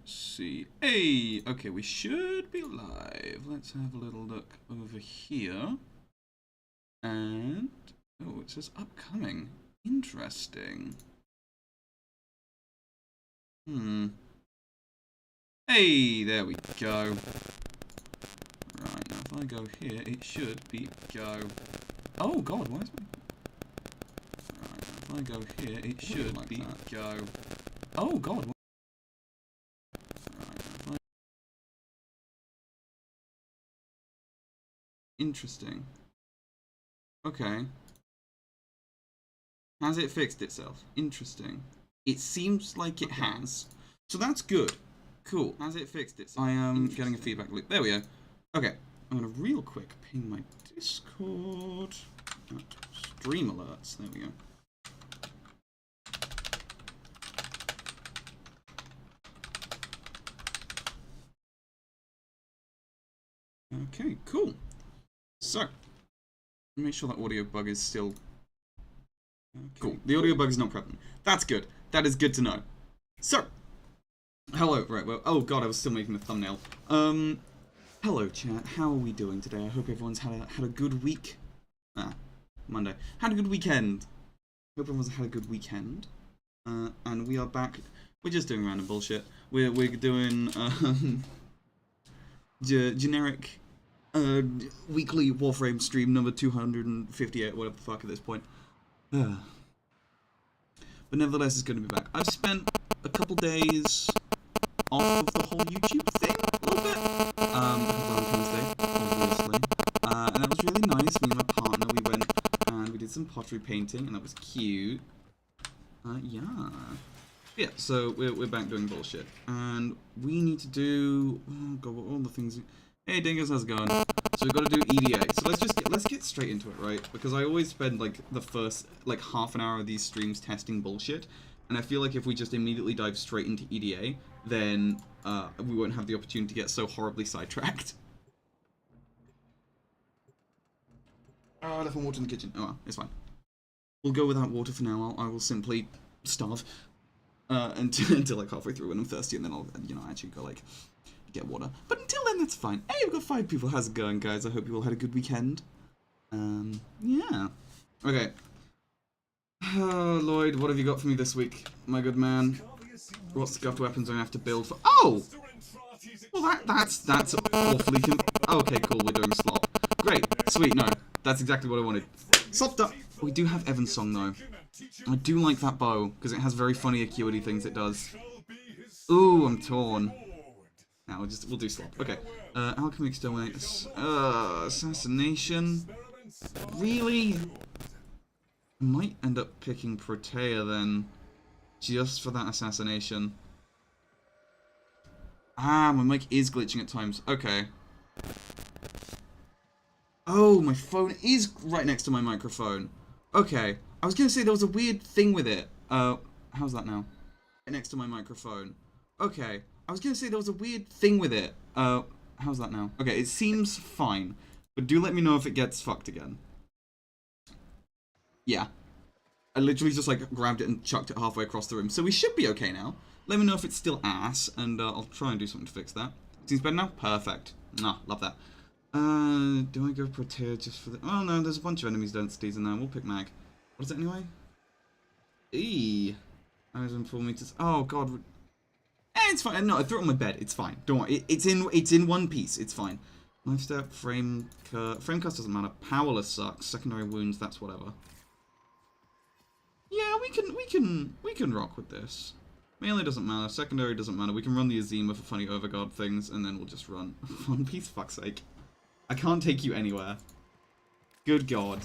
see. Hey, okay, we should be live. Let's have a little look over here. And, oh, it says upcoming. Interesting. Hey, there we go. Right, now if I go here, it should be go. Oh god, why is my... Right, now if I go here, it should like be that. Go. Oh god. Right, now if I... Interesting. Okay. Has it fixed itself? Interesting. It seems like it has. So that's good. Cool. Has it fixed itself? I am getting a feedback loop. There we go. Okay. I'm going to real quick ping my Discord. Stream alerts. There we go. Okay, cool. So, make sure that audio bug is still... Okay. Cool. The audio bug is not prevalent. That's good. That is good to know. So, hello. Right, well, oh god, I was still making the thumbnail. Hello chat, how are we doing today? I hope everyone's had a good week. Monday. Had a good weekend. Hope everyone's had a good weekend. And we are back. We're just doing random bullshit. We're doing generic weekly Warframe stream number 258, whatever the fuck at this point. But nevertheless, it's good to be back. I've spent a couple days off of the whole YouTube thing a little bit. Valentine's Day, obviously. And that was really nice. Me and my partner, we went and we did some pottery painting, and that was cute. Yeah, so we're back doing bullshit. And we need to do... Oh god, what are all the things... Hey Dingus, how's it going? So we've got to do EDA. So let's get straight into it, right? Because I always spend like the first like half an hour of these streams testing bullshit, and I feel like if we just immediately dive straight into EDA, then we won't have the opportunity to get so horribly sidetracked. Oh, I left my water in the kitchen. Oh well, it's fine. We'll go without water for now. I will simply starve until like halfway through when I'm thirsty, and then I'll actually go like get water. But until then, that's fine. Hey, we've got 5 people. How's it going, guys? I hope you all had a good weekend. Yeah. Okay. Oh, Lloyd, what have you got for me this week, my good man? What scuffed weapons do I have to build for? Oh! Well, that's awfully okay, cool, we're doing slop. Great, sweet, no. That's exactly what I wanted. Slopped up. We do have Evan's song, though. I do like that bow, because it has very funny acuity things it does. Ooh, I'm torn. Now we'll do slop. Okay. Alchemy exterminate. Assassination. Really? I might end up picking Protea then, just for that assassination. Ah, my mic is glitching at times. Okay. Oh, my phone is right next to my microphone. Okay. I was gonna say there was a weird thing with it. How's that now? Right next to my microphone. Okay. I was gonna say there was a weird thing with it. How's that now? Okay, it seems fine. But do let me know if it gets fucked again. Yeah. I literally just like grabbed it and chucked it halfway across the room. So we should be okay now. Let me know if it's still ass, and I'll try and do something to fix that. Seems better now? Perfect. Nah, love that. Do I go Protea just for the... Oh no, there's a bunch of enemies densities in there. We'll pick Mag. What is it anyway? I was in 4 meters. Oh god. It's fine. No, I threw it on my bed. It's fine. Don't worry. It's in one piece. It's fine. Life step, frame cut. Frame cut doesn't matter. Powerless sucks. Secondary wounds, that's whatever. Yeah, we can rock with this. Melee doesn't matter. Secondary doesn't matter. We can run the Azima for funny overguard things, and then we'll just run. One piece, fuck's sake. I can't take you anywhere. Good god.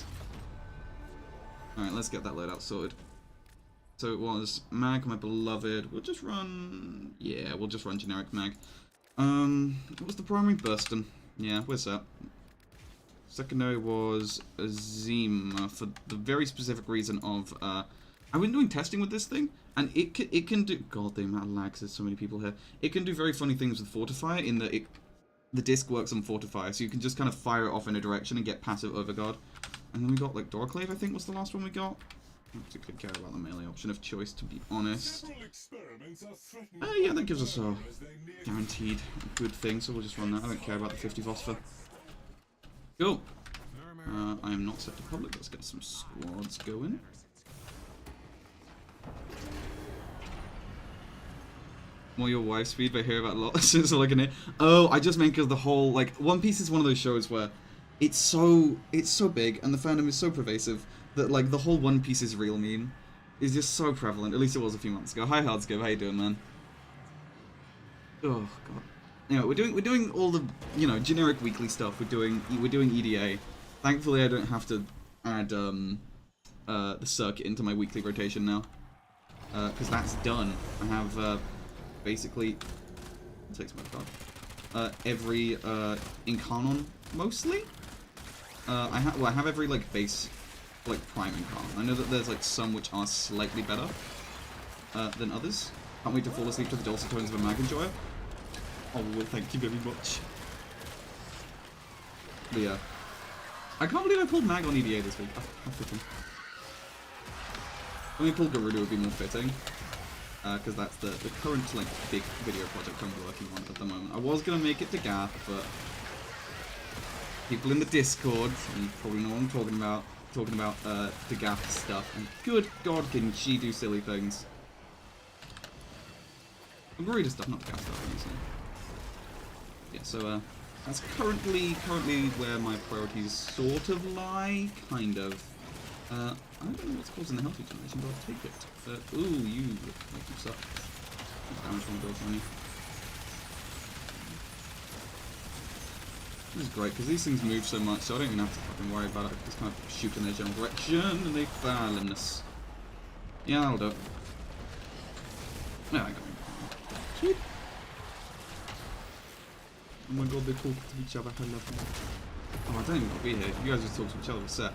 Alright, let's get that loadout sorted. So it was Mag, my beloved. We'll just run... Yeah, we'll just run generic Mag. What was the primary? Burston. Yeah, where's that? Secondary was Azima for the very specific reason of... I've been doing testing with this thing, and it can do... God, the amount of lags, there's so many people here. It can do very funny things with Fortify in that the disc works on Fortify, so you can just kind of fire it off in a direction and get passive overguard. And then we got, like, Dorclave, I think was the last one we got. I don't particularly care about the melee option of choice, to be honest. Yeah, that gives us a guaranteed good thing, so we'll just run that. I don't care about the 50 phosphor. Cool. I am not set to public. Let's get some squads going. More your wife's speed, but I hear about a lot since I'm looking at it. Oh, I just meant because the whole, like, One Piece is one of those shows where it's so big and the fandom is so pervasive that, like, the whole One Piece is real meme is just so prevalent. At least it was a few months ago. Hi Hardskip, how you doing, man? Oh god. Anyway, we're doing all the, you know, generic weekly stuff. We're doing EDA. Thankfully, I don't have to add the circuit into my weekly rotation now, because that's done. I have basically takes my card. Every Incarnon mostly. I have every like base like prime Incarnon. I know that there's like some which are slightly better than others. Can't wait to fall asleep to the dulcet tones of a Mag Enjoyer. Oh, well, thank you very much. But yeah. I can't believe I pulled Mag on EDA this week. How fitting. When we pulled Garuda would be more fitting. Because that's the current, like, big video project I'm working on at the moment. I was going to make it to Gath, but people in the Discord, and you probably know what I'm talking about the Gath stuff, and good god can she do silly things. Garuda stuff, not Gath stuff, honestly. Yeah, so, that's currently where my priorities sort of lie, kind of. I don't know what's causing the health regeneration, but I'll take it. Ooh, you look like you suck. Damage on the build on you. This is great, because these things move so much, so I don't even have to fucking worry about it. I just kind of shoot in their general direction, and they fall in this. Yeah, that'll do it. Yeah, I got it. Sweet. Oh my god, they're talking to each other. I love them. Oh, I don't even want to be here. You guys just talk to each other. We're set.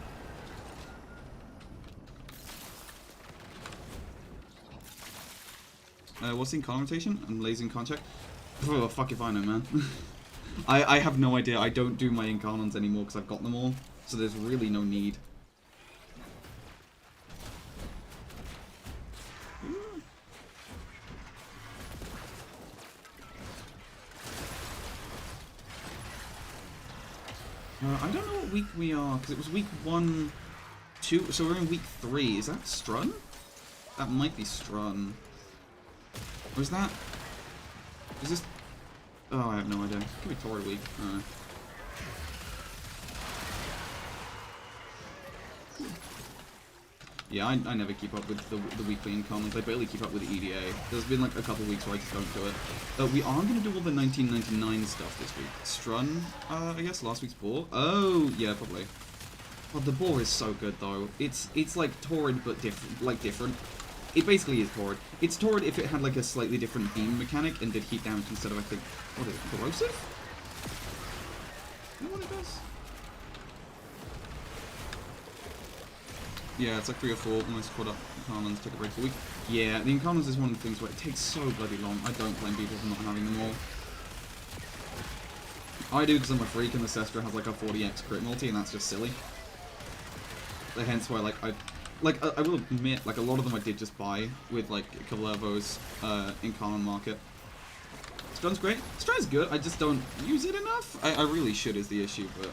What's the Incarn rotation? I'm lazy Incarn check. Oh, fuck if I know, man. I have no idea. I don't do my Incarnons anymore because I've got them all. So there's really no need. I don't know what week we are, because it was week 1, 2, so we're in week 3. Is that Strun? That might be Strun. Or is that... Is this... Oh, I have no idea. It could be Torrid week. I don't know. Yeah, I never keep up with the weekly Incarnons. I barely keep up with the EDA. There's been like a couple weeks where I just don't do it. We are going to do all the 1999 stuff this week. Strun, I guess, last week's Boar. Oh, yeah, probably. Oh, the Boar is so good, though. It's like Torrid, but different. It basically is Torrid. It's Torrid if it had like a slightly different beam mechanic and did heat damage instead of, I think, what is it, corrosive? Is that what it does? Yeah, it's like 3 or 4, almost caught up. Incarnons, take a break for a week. Yeah, the Incarnons is one of the things where it takes so bloody long. I don't blame people for not having them all. I do because I'm a freak and the Sestra has like a 40x crit multi and that's just silly. Hence why like I will admit, like a lot of them I did just buy with like a couple of those Incarnon market. Strun's great. Strun's good, I just don't use it enough. I really should is the issue, but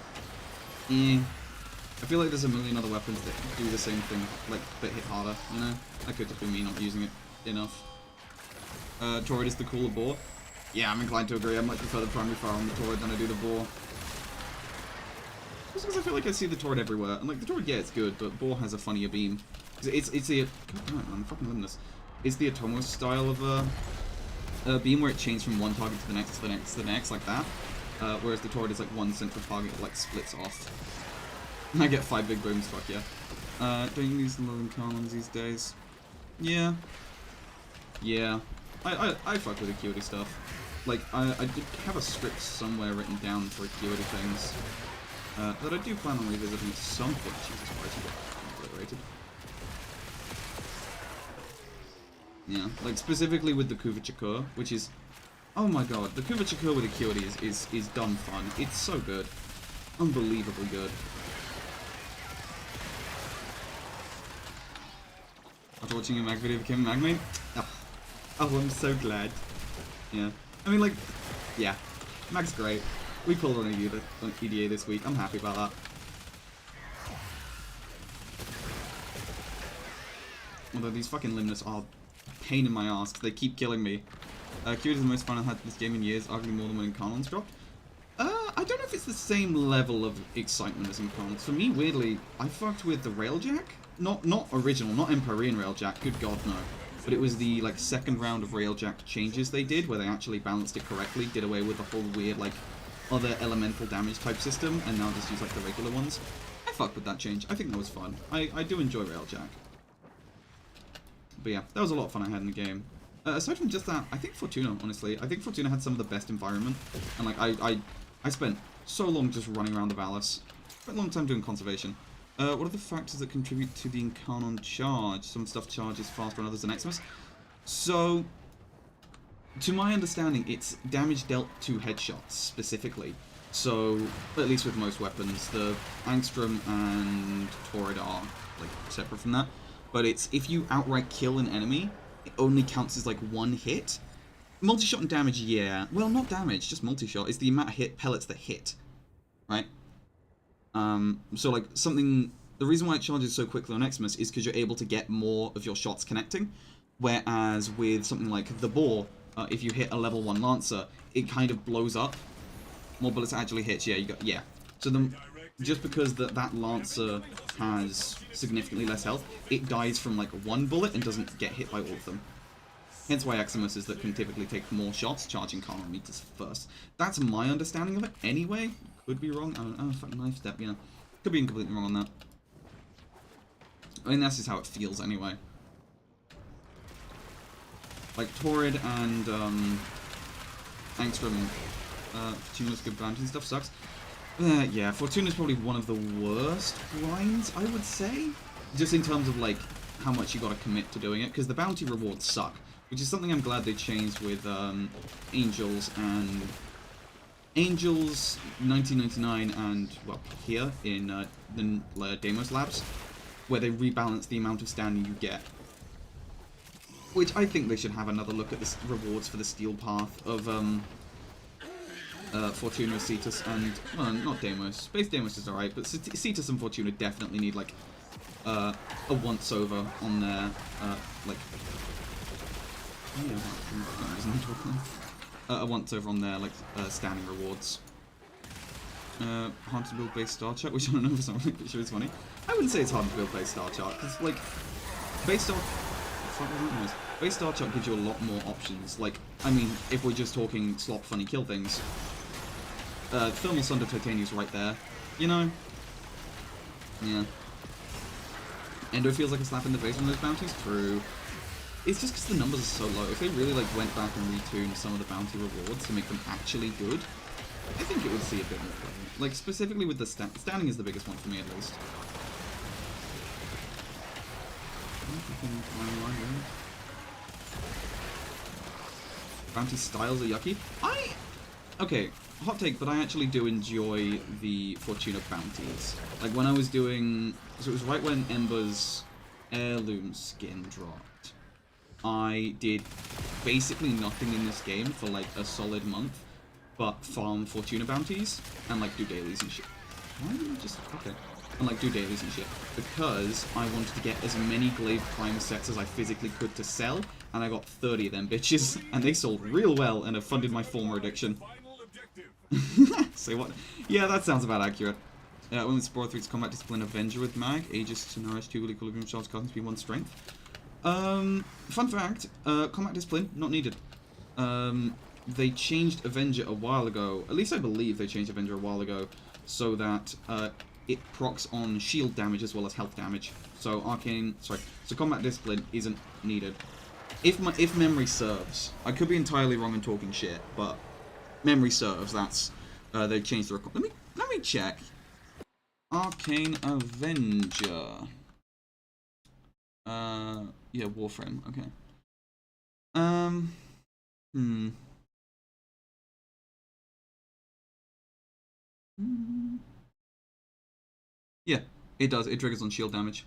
I feel like there's a million other weapons that do the same thing, like, but hit harder, you know? That could just be me not using it enough. Torrid is the cooler Boar. Yeah, I'm inclined to agree. I much prefer the primary fire on the Torrid than I do the Boar. Just because I feel like I see the Torrid everywhere. And, like, the Torrid, yeah, it's good, but Boar has a funnier beam. It's the... God damn it, I'm fucking loving this. It's the Atomos style of a beam where it chains from one target to the next, to the next, to the next, like that. Whereas the Torrid is, like, one central target that, like, splits off. I get 5 big booms, fuck yeah. Don't use the low Incarnons these days. Yeah. Yeah. I fuck with Acuity stuff. Like, I did have a script somewhere written down for Acuity things. That I do plan on revisiting at some point. Jesus Christ, I'm obliterated. Yeah, like specifically with the Kuvachakur, which is... Oh my god, the Kuvachakur with Acuity is done fun. It's so good. Unbelievably good. After watching a Mag video became a Magmate? Oh, I'm so glad. Yeah. I mean, like, yeah, Mag's great. We pulled on EDA this week. I'm happy about that. Although these fucking limners are a pain in my ass, they keep killing me. Curious is the most fun I've had this game in years, arguably more than when Incarnons dropped. I don't know if it's the same level of excitement as Incarnons. For me, weirdly, I fucked with the Railjack. Not original, not Empyrean Railjack, good god no. But it was the, like, second round of Railjack changes they did, where they actually balanced it correctly, did away with the whole weird, like, other elemental damage type system, and now just use, like, the regular ones. I fucked with that change. I think that was fun. I do enjoy Railjack. But yeah, that was a lot of fun I had in the game. Aside from just that, I think Fortuna, honestly. I think Fortuna had some of the best environment. And, like, I spent so long just running around the Valis. Spent a long time doing conservation. What are the factors that contribute to the Incarnon charge? Some stuff charges faster on others than Xmas. So, to my understanding, it's damage dealt to headshots, specifically. So, at least with most weapons, the Angstrom and Torrid are, like, separate from that. But it's, if you outright kill an enemy, it only counts as, like, one hit. Multi-shot and damage, yeah. Well, not damage, just multi-shot. It's the amount of hit pellets that hit. Right? So, like, something... The reason why it charges so quickly on Xmas is because you're able to get more of your shots connecting. Whereas with something like the Boar, if you hit a level 1 Lancer, it kind of blows up. More bullets actually hits, yeah, you got... Yeah. So just because that Lancer has significantly less health, it dies from, like, one bullet and doesn't get hit by all of them. Hence why Eximuses that can typically take more shots charge Incarnon meters first. That's my understanding of it, anyway. Could be wrong. I don't know, fucking knife step, yeah. Could be completely wrong on that. I mean, that's just how it feels, anyway. Like, Torrid and, Angstrom, Fortuna's good bounty and stuff sucks. Yeah, Fortuna's probably one of the worst grinds, I would say. Just in terms of, like, how much you gotta commit to doing it, because the bounty rewards suck. Which is something I'm glad they changed with, Angels and... Angels 1999 and, well, here in, the Deimos Labs, where they rebalance the amount of standing you get. Which I think they should have another look at the rewards for the Steel Path of, Fortuna, Cetus, and, well, not Deimos. Space Deimos is alright, but Cetus and Fortuna definitely need, like, a once-over on their, like... a once-over on their, like, standing rewards. Hard to build base star chart, which I don't know for some reason, it sure is funny. I wouldn't say it's hard to build base star chart, because, like, base star... Base star chart gives you a lot more options. Like, I mean, if we're just talking slop funny kill things, Thermal Sunder Titanium's right there, you know? Yeah. Endo feels like a slap in the face on those bounties? True. It's just because the numbers are so low. If they really, like, went back and retuned some of the bounty rewards to make them actually good, I think it would see a bit more play. Like, specifically with the standing is the biggest one for me, at least. Bounty styles are yucky. Okay, hot take, but I actually do enjoy the Fortuna bounties. Like, when I was doing... So it was right when Ember's heirloom skin dropped. I did basically nothing in this game for, like, a solid month, but farm Fortuna bounties, and, like, do dailies and shit. Why didn't I just... Okay. And, like, do dailies and shit. Because I wanted to get as many Glaive Prime sets as I physically could to sell, and I got 30 of them bitches, and they sold real well and have funded my former addiction. Say what? Yeah, that sounds about accurate. When with Spore 3's combat discipline Avenger with Mag, Aegis to nourish 2 equilibrium shards, casting speed 1 strength. Fun fact, combat discipline, not needed. They changed Avenger a while ago, at least I believe they changed Avenger a while ago, so that it procs on shield damage as well as health damage. So so combat discipline isn't needed. If memory serves, I could be entirely wrong and talking shit, but memory serves, that's, they changed the requirement. Let me check. Arcane Avenger. Yeah, Warframe, okay. Yeah, it does. It triggers on shield damage.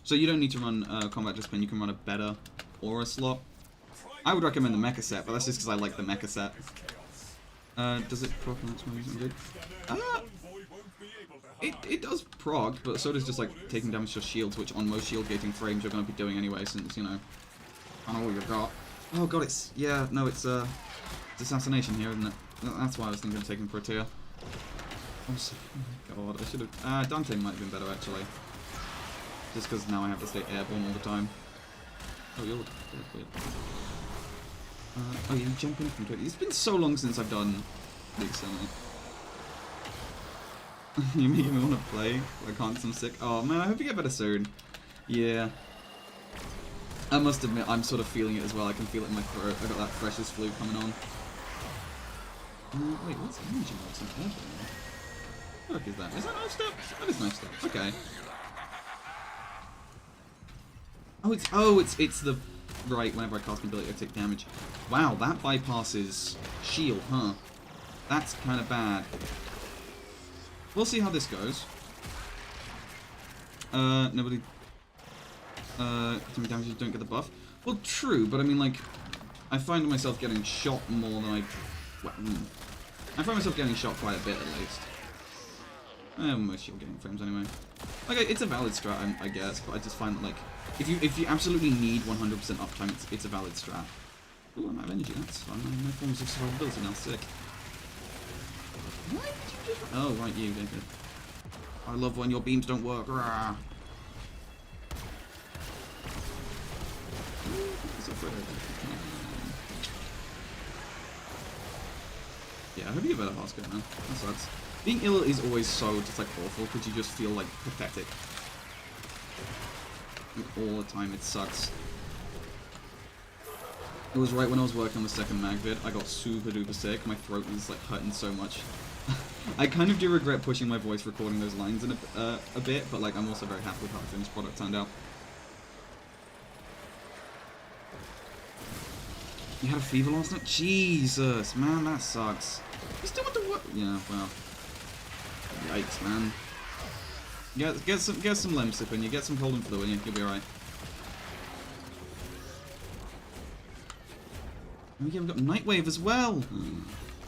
So you don't need to run combat discipline, you can run a better aura slot. I would recommend the mecha set, but that's just because I like the mecha set. Does it proc? It does proc, but so does just like taking damage to shields, which on most shield gating frames you're going to be doing anyway, since you know, I know what you've got. Oh god, it's it's assassination here, isn't it? That's why I was thinking of taking Protea. Oh god, I should have. Dante might have been better actually, just because now I have to stay airborne all the time. Oh, you're dead. Oh, you jump in from Twitter. It's been so long since I've done recently. You making me want to play? I can't, 'cause I'm sick. Oh man, I hope you get better soon. Yeah. I must admit, I'm sort of feeling it as well. I can feel it in my throat. I got that freshest flu coming on. Wait, what's energy loss and airborne? What the fuck is that? Is that knife step? That is knife step. Okay. It's the right. Whenever I cast an ability, I take damage. Wow, that bypasses shield, huh? That's kind of bad. We'll see how this goes. Nobody. Damage you don't get the buff. Well, true, but I mean, like, I find myself getting shot more than I. Well, I find myself getting shot quite a bit at least. Most shield getting frames anyway. Okay, it's a valid strat, I guess, but I just find that like, if you absolutely need 100% uptime, it's a valid strat. Ooh, I'm out of energy. That's fun. My forms of survivability now sick. Why did you just... Oh, right, you, David. I love when your beams don't work. Rah. Yeah, I hope you get better Oscar, man. That sucks. Being ill is always so just like awful because you just feel like pathetic. Like, all the time, it sucks. It was right when I was working on the second mag vid, I got super duper sick. My throat was like hurting so much. I kind of do regret pushing my voice recording those lines in a bit, but like I'm also very happy with how the finished product turned out. You had a fever last night? Jesus, man, that sucks. You still want to work? Yeah, well. Yikes, man. Get some lemsip in you, get some cold and flu in you, you'll be alright. We have got Nightwave as well.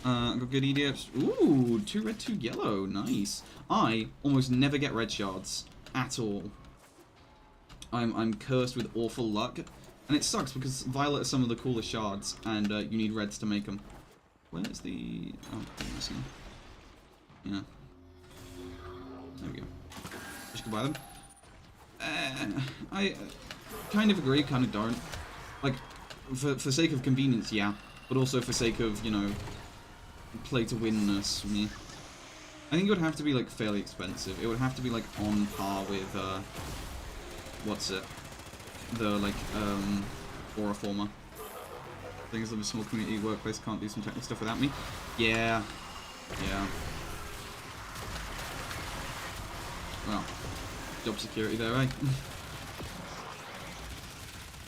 Got good EDFs. Ooh, 2 red, 2 yellow. Nice. I almost never get red shards at all. I'm cursed with awful luck, and it sucks because violet are some of the coolest shards, and you need reds to make them. Where's the? Oh, I'm missing. Yeah. There we go. Just go buy them. I kind of agree, kind of don't. Like, for sake of convenience, yeah, but also for sake of, you know, play to winness, me. I think it would have to be like fairly expensive. It would have to be like on par with what's it? The like Warframe. Things of a small community workplace can't do some technical stuff without me. Yeah. Yeah. Well, job security there, eh?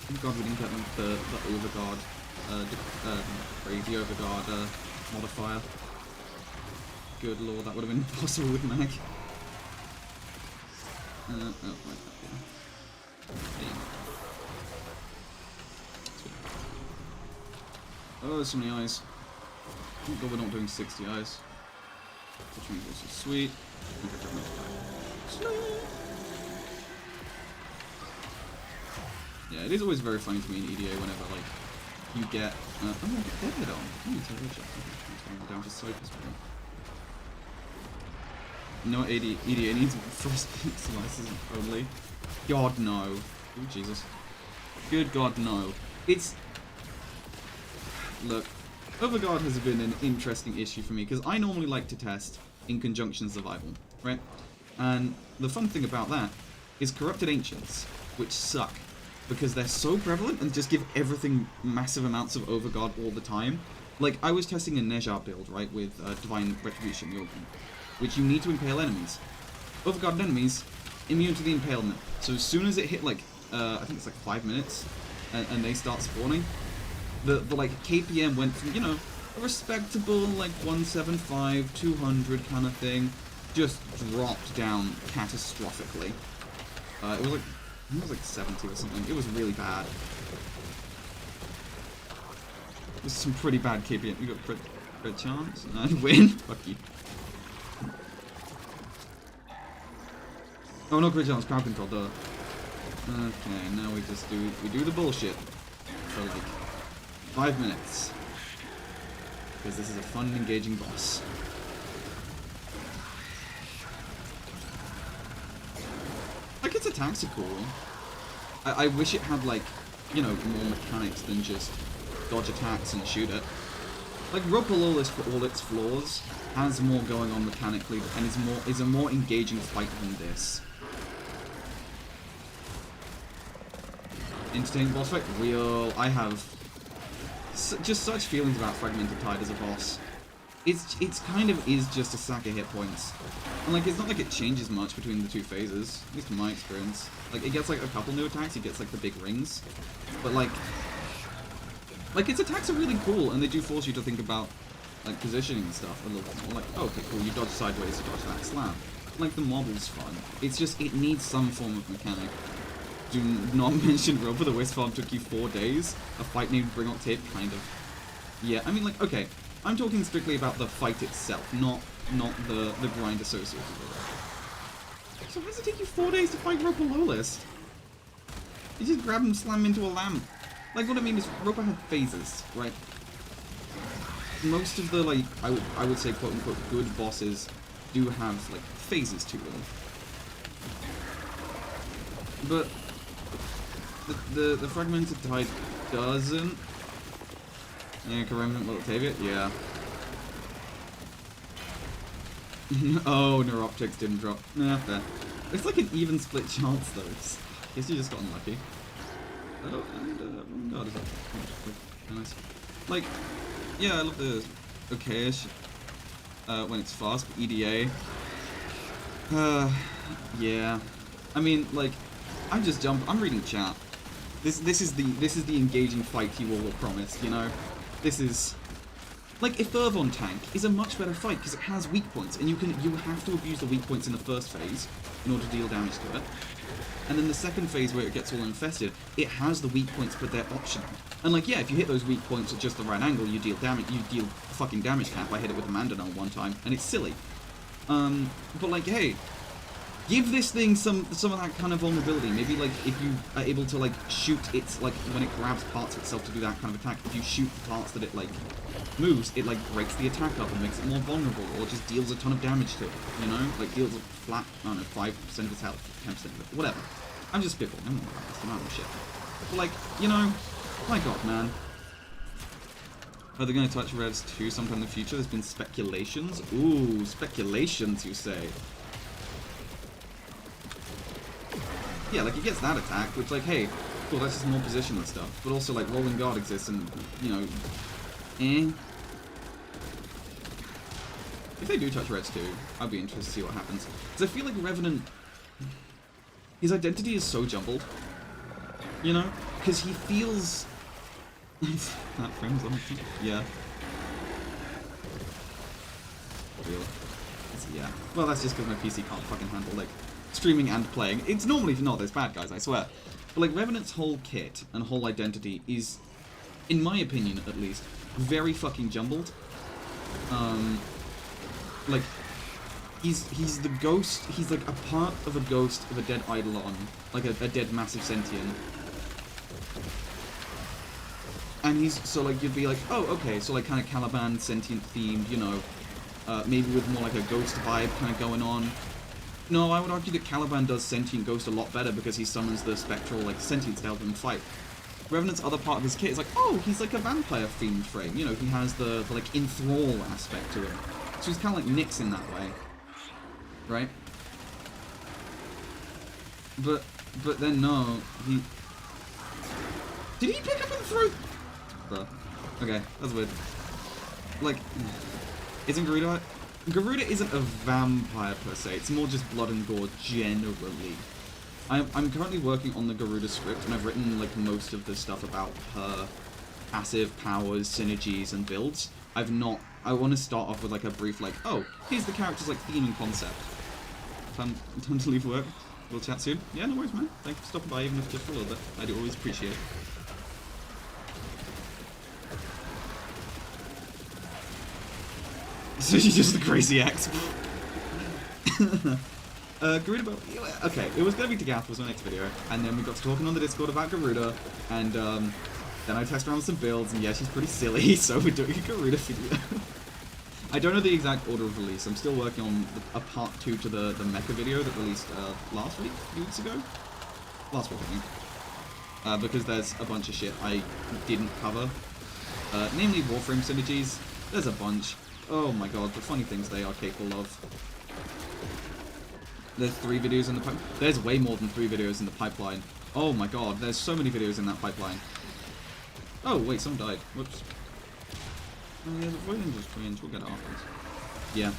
Thank God we didn't get them the overguard, the overguard modifier. Good lord, that would have been impossible with mag. Oh, right, yeah. Oh, there's so many eyes. Thank God we're not doing 60 eyes. Which means this is sweet. Yeah, it is always very funny to me in EDA whenever, like, you get... oh, I get David on. Oh, it's a red shot. I'm down to Cypress. You know what EDA needs? Frost slices only. God, no. Oh, Jesus. Good God, no. It's... Look, Overguard has been an interesting issue for me, because I normally like to test in conjunction survival, right? And the fun thing about that is Corrupted Ancients, which suck, because they're so prevalent and just give everything massive amounts of Overguard all the time. Like, I was testing a Nejar build, right, with Divine Retribution, which you need to impale enemies. Overguarded enemies, immune to the impalement. So as soon as it hit, like, I think it's like 5 minutes, and they start spawning, the like, KPM went from, you know, a respectable, like, 175, 200 kind of thing, just dropped down catastrophically. It was like 70 or something. It was really bad. This is some pretty bad KP. We got crit chance and win. Fuck you. Oh no, crit chance, crowd control, duh. Okay, now we just do the bullshit for like 5 minutes. Because this is a fun and engaging boss. Like, its attacks are cool. I wish it had, like, you know, more mechanics than just dodge attacks and shoot it. Like, Rupalolus, for all its flaws, has more going on mechanically and is a more engaging fight than this. Entertaining boss fight? Real. I have just such feelings about Fragmented Tide as a boss. It's kind of is just a sack of hit points. And like, it's not like it changes much between the two phases, at least in my experience. Like, it gets like a couple new attacks, it gets like the big rings. But like its attacks are really cool, and they do force you to think about like positioning and stuff a little bit more. Like, oh, okay, cool, you dodge sideways, you dodge that slam. Like, the model's fun. It's just, it needs some form of mechanic. Do not mention Rover, the Wisp farm took you 4 days. A fight named Bring Up Tape, kind of. Yeah, I mean, like, okay. I'm talking strictly about the fight itself, not the grind associated with it. So how does it take you 4 days to fight Roper Lowlist? You just grab him, slam him into a lamp. Like, what I mean is, Roper had phases, right? Most of the, like, I would say, quote-unquote, good bosses do have, like, phases to them. But the Fragmented Tide doesn't. Yeah, Remnant will save it? Yeah. Oh, Neuroptics didn't drop. Nah, fair. It's like an even split chance though. I guess you just got unlucky. Oh, and God, is that nice? Like, yeah, I love the okayish when it's fast, but EDA. Yeah. I mean, like, I'm reading chat. This is the engaging fight you all were promised, you know? This is like, if Fervon tank is a much better fight because it has weak points, and you have to abuse the weak points in the first phase in order to deal damage to it. And then the second phase where it gets all infested, it has the weak points, but they're optional. And like, yeah, if you hit those weak points at just the right angle, you deal damage. You deal fucking damage cap. I hit it with a Mandanel one time, and it's silly. But like, hey, give this thing some of that kind of vulnerability. Maybe like if you are able to like shoot its, like when it grabs parts of itself to do that kind of attack, if you shoot the parts that it like moves, it like breaks the attack up and makes it more vulnerable, or just deals a ton of damage to it, you know? Like deals a flat, I don't know, 5% of its health, 10% of it, whatever. I'm just spitballing, I'm not about this, I don't know shit. But like, you know, my god, man. Are they going to touch Revs 2 sometime in the future? There's been speculations. Ooh, speculations, you say? Yeah, like, it gets that attack, which, like, hey, cool, that's just more position and stuff. But also, like, Rolling Guard exists and, you know, If they do touch Reds 2, I'd be interested to see what happens. Because I feel like Revenant, his identity is so jumbled, you know? Because he feels... that frame's on. Yeah. Real. Yeah. Well, that's just because my PC can't fucking handle, like, streaming and playing. It's normally not this bad, guys, I swear. But, like, Revenant's whole kit and whole identity is, in my opinion, at least, very fucking jumbled. Like, he's the ghost, he's, like, a part of a ghost of a dead Eidolon. Like, a dead massive sentient. And he's, so, like, you'd be like, oh, okay, so, like, kind of Caliban sentient themed, you know, maybe with more, like, a ghost vibe kind of going on. No, I would argue that Caliban does sentient ghost a lot better because he summons the spectral, like, sentience to help him fight. Revenant's other part of his kit is like, oh, he's like a vampire-themed frame, you know, he has the like, enthrall aspect to him. So he's kind of like Nyx in that way. Right? But then, no, he... Did he pick up and throw... Bruh. Okay, that's weird. Like, isn't Garuda... Garuda isn't a vampire per se, it's more just blood and gore generally. I'm currently working on the Garuda script, and I've written like most of the stuff about her passive powers, synergies, and builds. I want to start off with like a brief like, oh, here's the character's like theme and concept. Time to leave work. We'll chat soon. Yeah, no worries, man. Thanks for stopping by, even if just for a little bit. I do always appreciate it. So she's just the crazy ex. Garuda, okay, it was gonna be Tagath was my next video, and then we got to talking on the Discord about Garuda, and then I tested around with some builds, and yeah, she's pretty silly, so we're doing a Garuda video. I don't know the exact order of release. I'm still working on a part 2 to the mecha video that released last week, a few weeks ago? Last week, I think. Because there's a bunch of shit I didn't cover. Namely Warframe synergies. There's a bunch. Oh my god, the funny things they are capable of. There's 3 videos in the pipeline. There's way more than 3 videos in the pipeline. Oh my god, there's so many videos in that pipeline. Oh, wait, someone died. Whoops. Oh yeah, the volume was cringe. We'll get it afterwards. Yeah.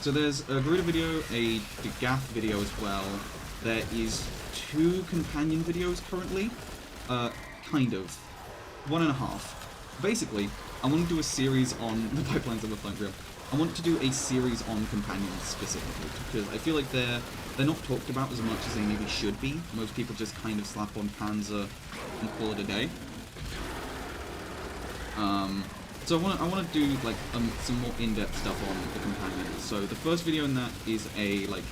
So there's a Garuda video, a Gath video as well. There is 2 companion videos currently. Kind of. 1.5. Basically, I want to do a series on the pipelines of a flank drill. I want to do a series on companions specifically, because I feel like they're not talked about as much as they maybe should be. Most people just kind of slap on Panzer and call it a day. So I want to do like some more in-depth stuff on the companions. So the first video in that is a like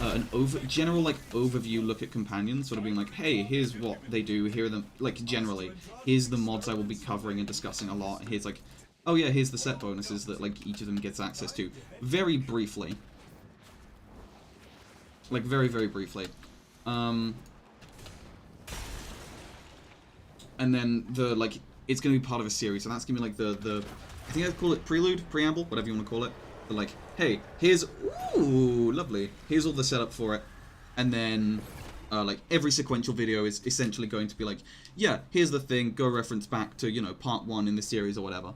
an general like overview look at companions, sort of being like, hey, here's what they do. Here are them like generally. Here's the mods I will be covering and discussing a lot. Here's like, oh yeah, here's the set bonuses that like each of them gets access to, very briefly. Like very briefly. And then the like it's gonna be part of a series, so that's gonna be like the I think I'd call it prelude, preamble, whatever you want to call it. But like, hey, here's ooh, lovely. Here's all the setup for it, and then like every sequential video is essentially going to be like, yeah, here's the thing. Go reference back to, you know, part 1 in the series or whatever.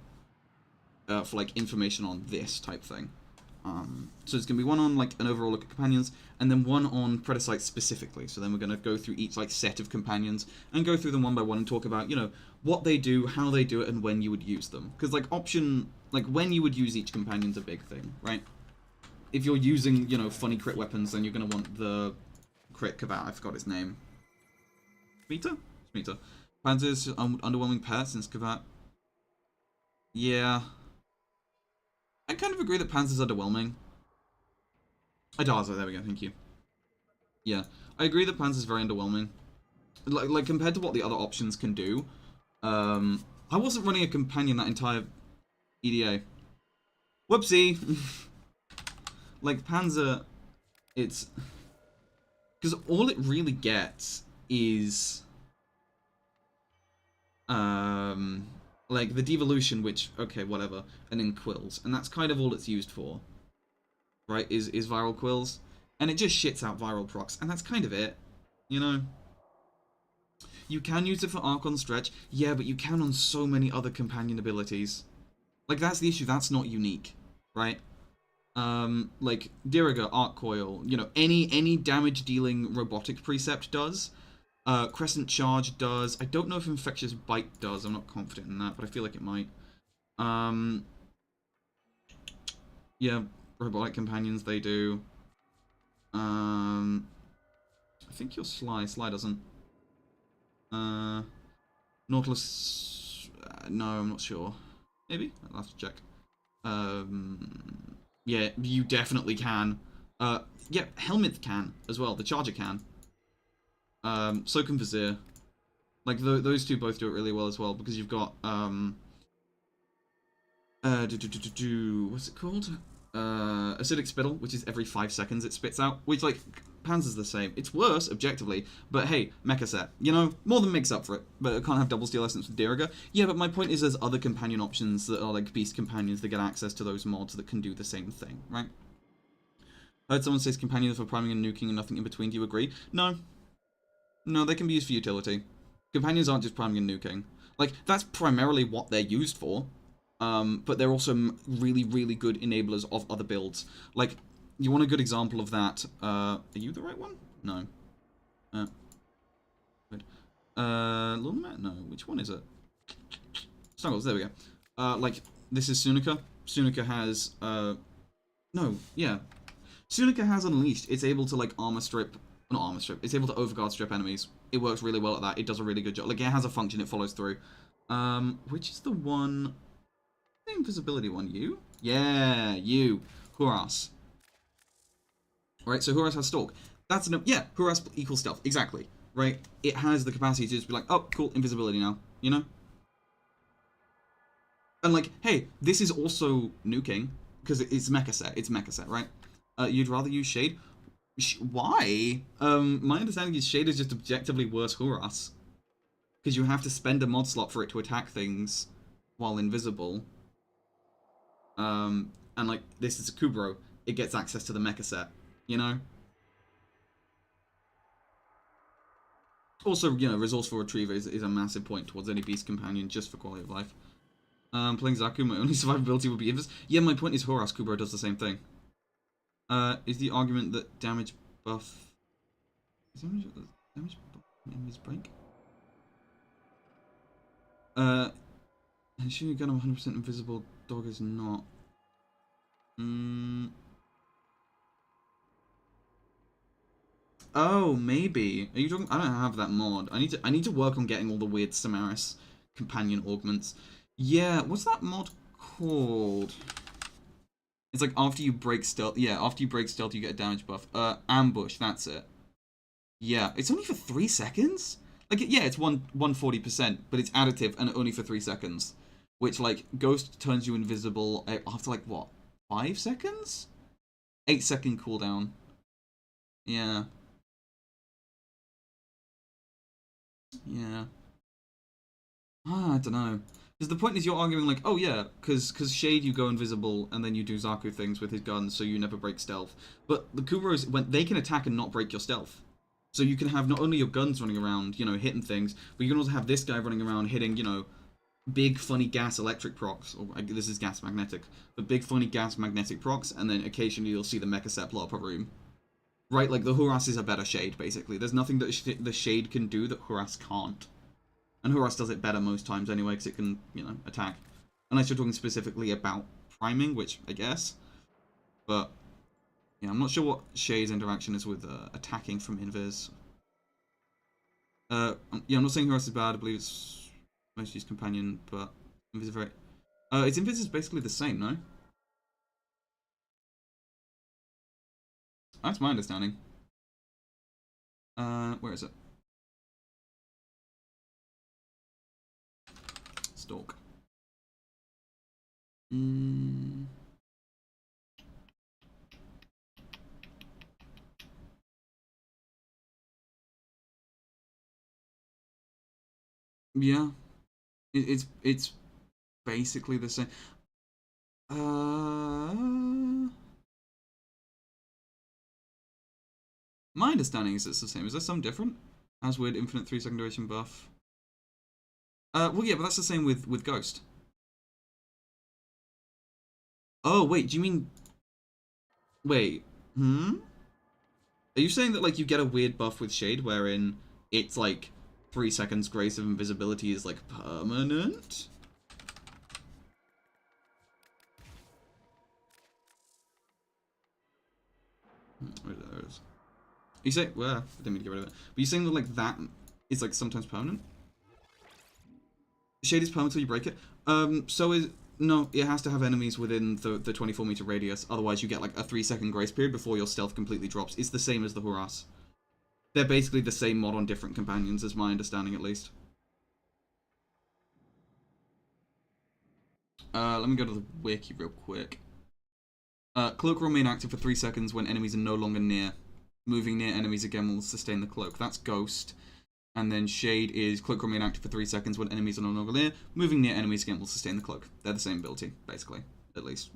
For like information on this type thing. So it's gonna be one on like an overall look at companions, and then one on Predasites specifically. So then we're gonna go through each like set of companions and go through them one by one and talk about, you know, what they do, how they do it, and when you would use them. Because like when you would use each companion's a big thing, right? If you're using, you know, funny crit weapons, then you're gonna want the crit Kavat. I forgot his name. Smita? Smita. Panzer's underwhelming pair since Kavat. Yeah. I kind of agree that Panzer's underwhelming. Adaza, there we go, thank you. Yeah, I agree that Panzer's very underwhelming. Like compared to what the other options can do. I wasn't running a companion that entire EDA. Whoopsie! Like, Panzer, it's... because all it really gets is... like, the devolution, which, okay, whatever, and then quills. And that's kind of all it's used for. Right, is viral quills. And it just shits out viral procs, and that's kind of it. You know? You can use it for Archon Stretch, yeah, but you can on so many other companion abilities. Like, that's the issue, that's not unique, right? Like, Diriga, Arc Coil, you know, any damage-dealing robotic precept does. Crescent Charge does. I don't know if Infectious Bite does. I'm not confident in that, but I feel like it might. Yeah, robotic companions, they do. I think your Sly doesn't. Nautilus... no, I'm not sure. Maybe? I'll have to check. Yeah, you definitely can. Yeah, Helmith can, as well. The Charger can. So can Vizier. Like, those two both do it really well as well, because you've got, what's it called? Acidic Spittle, which is every 5 seconds it spits out, which, like, Panzer's the same. It's worse, objectively, but hey, Mecha Set. You know, more than makes up for it, but it can't have double steel essence with Diriga. Yeah, but my point is there's other companion options that are, like, beast companions that get access to those mods that can do the same thing, right? I heard someone says companions for priming and nuking and nothing in between. Do you agree? No. No, they can be used for utility. Companions aren't just priming and nuking. Like, that's primarily what they're used for. But they're also really, really good enablers of other builds. Like, you want a good example of that? Are you the right one? No. Wait. Little Matt? No. Which one is it? Snuggles, there we go. Like, this is Sunika. Sunika has, no, yeah. Sunika has Unleashed. It's able to, like, armor strip. Not armor strip. It's able to overguard strip enemies. It works really well at that. It does a really good job. Like, it has a function. It follows through. Which is the one... the invisibility one? You? Yeah, you. Huras. Right, so Huras has Stalk. That's enough. Yeah, Huras equals stealth. Exactly. Right? It has the capacity to just be like, oh, cool, invisibility now. You know? And like, hey, this is also nuking, because it's mecha set. It's mecha set, right? You'd rather use Shade? Why? My understanding is Shade is just objectively worse Huras. Because you have to spend a mod slot for it to attack things while invisible. And like, this is a Kubro. It gets access to the mecha set, you know? Also, you know, resourceful retriever is a massive point towards any beast companion just for quality of life. Playing Zaku, my only survivability would be Invis. Yeah, my point is Horas Kubro does the same thing. Is the argument that damage buff... Is damage buff in his break? Shooting gun of 100% invisible dog is not. Oh, maybe. Are you talking? I don't have that mod. I need to work on getting all the weird Samaris companion augments. Yeah, what's that mod called? It's like after you break stealth. Yeah, after you break stealth, you get a damage buff. Ambush. That's it. Yeah, it's only for 3 seconds. Like, yeah, it's 140%, but it's additive and only for 3 seconds. Which, like, Ghost turns you invisible after, like, what? 5 seconds? 8-second cooldown. Yeah. Yeah. I don't know. Because the point is you're arguing, like, oh, yeah, because Shade, you go invisible, and then you do Zaku things with his guns, so you never break stealth. But the Kubros, when they can attack and not break your stealth. So you can have not only your guns running around, you know, hitting things, but you can also have this guy running around hitting, you know, big funny gas electric procs, or this is gas magnetic, but big funny gas magnetic procs, and then occasionally you'll see the mecha set blow up a room. Right, like the Huras is a better Shade, basically. There's nothing that the Shade can do that Huras can't. And Huras does it better most times anyway, because it can, you know, attack. Unless you're talking specifically about priming, which I guess. But, yeah, I'm not sure what Shade's interaction is with attacking from Invis. Yeah, I'm not saying Huras is bad, I believe it's most used companion, but Invis is very... its Invis is basically the same, no? That's my understanding. Where is it? Stalk. Yeah. It's basically the same. My understanding is it's the same. Is there some different? As with infinite 3-second duration buff. Well, yeah, but that's the same with Ghost. Oh, wait, do you mean... Wait, Are you saying that, like, you get a weird buff with Shade wherein it's, like, 3 seconds grace of invisibility is, like, permanent? Where it is. You say, well, I didn't mean to get rid of it. But you saying that, like, that is, like, sometimes permanent? Shade is permanent until you break it? So is... No, it has to have enemies within the 24-meter radius. Otherwise, you get, like, a 3-second grace period before your stealth completely drops. It's the same as the Huras. They're basically the same mod on different companions, is my understanding, at least. Let me go to the wiki real quick. Cloak will remain active for 3 seconds when enemies are no longer near. Moving near enemies again will sustain the cloak. That's Ghost. And then Shade is Cloak will remain active for 3 seconds when enemies are no longer near. Moving near enemies again will sustain the cloak. They're the same ability, basically. At least.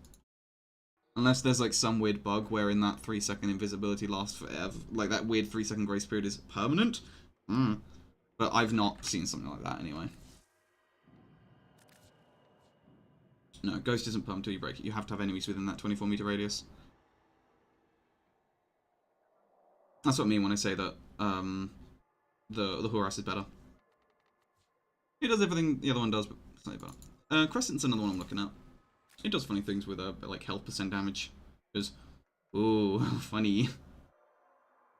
Unless there's like some weird bug wherein that 3-second invisibility lasts forever. Like that weird 3-second grace period is permanent. But I've not seen something like that anyway. No, Ghost isn't permanent until you break it. You have to have enemies within that 24-meter radius. That's what I mean when I say that the Horas is better. It does everything the other one does, but slightly better. Crescent's another one I'm looking at. It does funny things with like health % damage. Because, ooh, funny.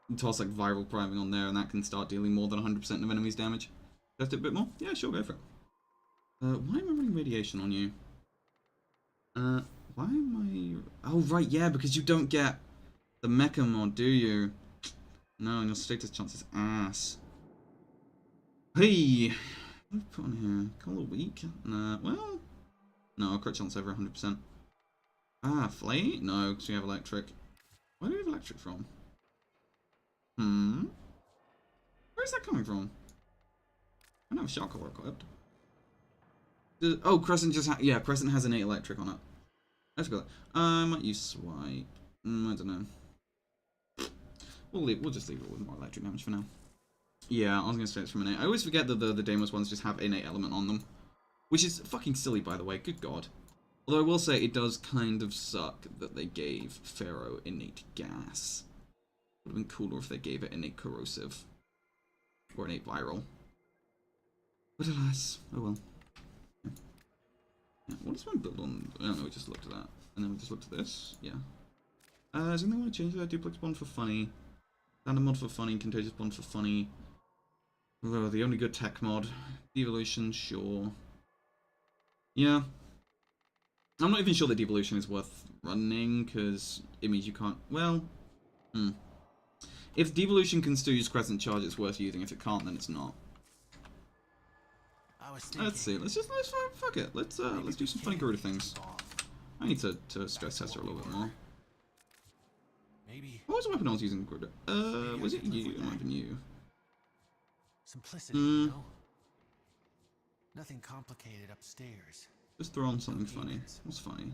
You toss like viral priming on there, and that can start dealing more than 100% of enemies' damage. Test it a bit more? Yeah, sure, go for it. Why am I running radiation on you? Why am I... Oh, right, yeah, because you don't get the mecha mod, do you? No, and your status chance is ass. Hey! What have I put on here? Call it weak? Nah, well... No, crit chance over 100%. Ah, flame? No, because we have electric. Where do we have electric from? Where's that coming from? I don't have shock collar equipped. Oh, Crescent just yeah, Crescent has innate electric on it. Let's go. I might use swipe. I don't know. We'll just leave it with more electric damage for now. Yeah, I was gonna say it's from innate. I always forget that the Deimos ones just have innate element on them, which is fucking silly, by the way. Good god. Although I will say it does kind of suck that they gave Pharaoh innate gas. Would have been cooler if they gave it innate corrosive or innate viral. But alas, oh well. Yeah, what does one build on? I don't know, we just looked at that. And then we just looked at this. Yeah. Does anyone want to change that duplex bond for funny? Standard mod for funny, contagious bond for funny. Oh, the only good tech mod. Devolution, sure. Yeah. I'm not even sure that devolution is worth running, because it means you can't... Well, if devolution can still use Crescent Charge, it's worth using. If it can't, then it's not. Let's see. Let's fuck it. Let's do some funny Garuda things. I need to stress test her a little bit more. What was the weapon I was using Garuda? Was it you? It might have been you. Simplicity, you know? Nothing complicated upstairs. Just throw on something funny. What's funny?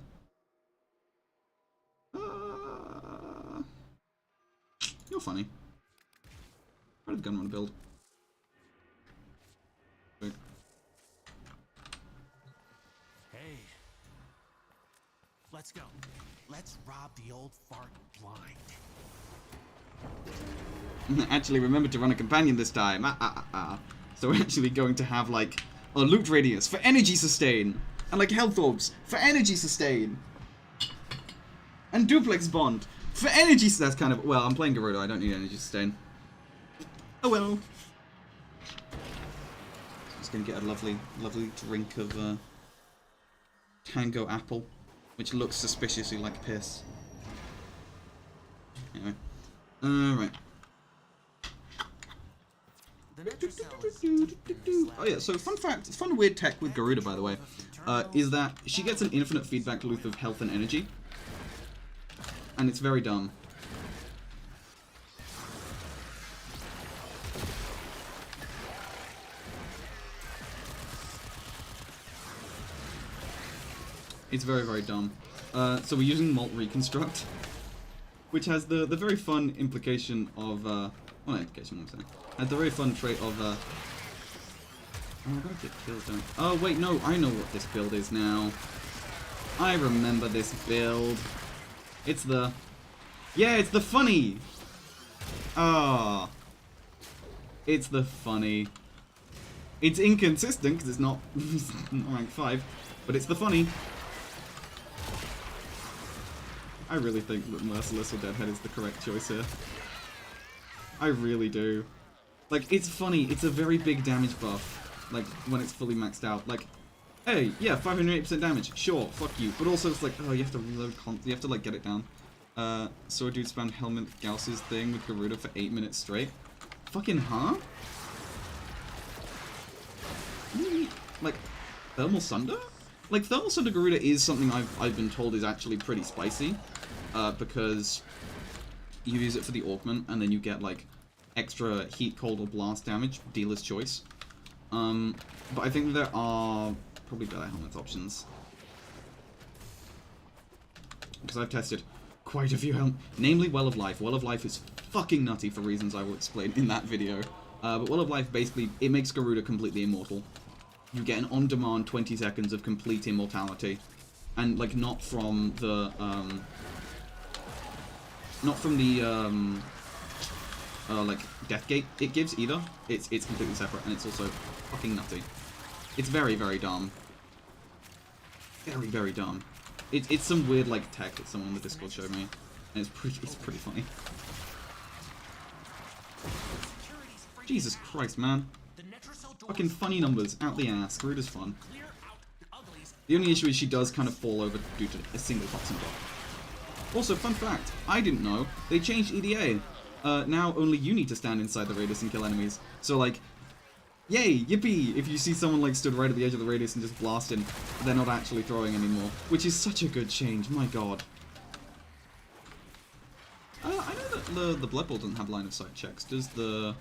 You're funny. What did the gun want to build? Wait. Hey. Let's go. Let's rob the old fart blind. Actually, remember to run a companion this time. So we're actually going to have, like, a loot radius for energy sustain. And, like, health orbs for energy sustain. And duplex bond for energy... That's kind of... Well, I'm playing Garuda. I don't need energy sustain. Oh, well. Just going to get a lovely drink of Tango Apple. Which looks suspiciously like piss. Anyway. Right. Oh yeah, so fun fact, fun weird tech with Garuda, by the way, is that she gets an infinite feedback loop of health and energy. And it's very dumb. It's very, very dumb. So we're using Malt Reconstruct, which has the very fun implication of, well, not implication, what I'm saying. Has the very fun trait of, oh, I gotta get kills down. Oh, wait, no, I know what this build is now. I remember this build. It's the, yeah, it's the funny. Ah. It's the funny. It's inconsistent, because it's not rank 5, but it's the funny. I really think that Merciless or Deadhead is the correct choice here. I really do. Like, it's funny, it's a very big damage buff, like, when it's fully maxed out. Like, hey, yeah, 580% damage, sure, fuck you. But also it's like, oh, you have to reload, you have to, like, get it down. So a dude spammed Helmut Gauss's thing with Garuda for 8 minutes straight. Fucking huh? Like, Thermal Sunder? Like, Thermal Sunder Garuda is something I've been told is actually pretty spicy. Because you use it for the augment, and then you get, like, extra heat, cold, or blast damage, dealer's choice. But I think there are probably better helmet options. Because I've tested quite a few helmets, namely Well of Life. Well of Life is fucking nutty for reasons I will explain in that video. But Well of Life, basically, it makes Garuda completely immortal. You get an on-demand 20 seconds of complete immortality. And, like, not from the, like, Deathgate it gives either. It's completely separate, and it's also fucking nutty. It's very, very dumb. Very, very dumb. It's some weird, like, tech that someone on the Discord showed me, and it's pretty funny. Jesus Christ, man. Fucking funny numbers out the ass. Garuda's fun. Clear out the uglies The only issue is she does kind of fall over due to a single boxing block. Also, fun fact, I didn't know, they changed EDA. Now only you need to stand inside the radius and kill enemies. So like, yay, yippee, if you see someone like stood right at the edge of the radius and just blasting, they're not actually throwing anymore. Which is such a good change, my god. I know that the Blood Bowl doesn't have line of sight checks. Does the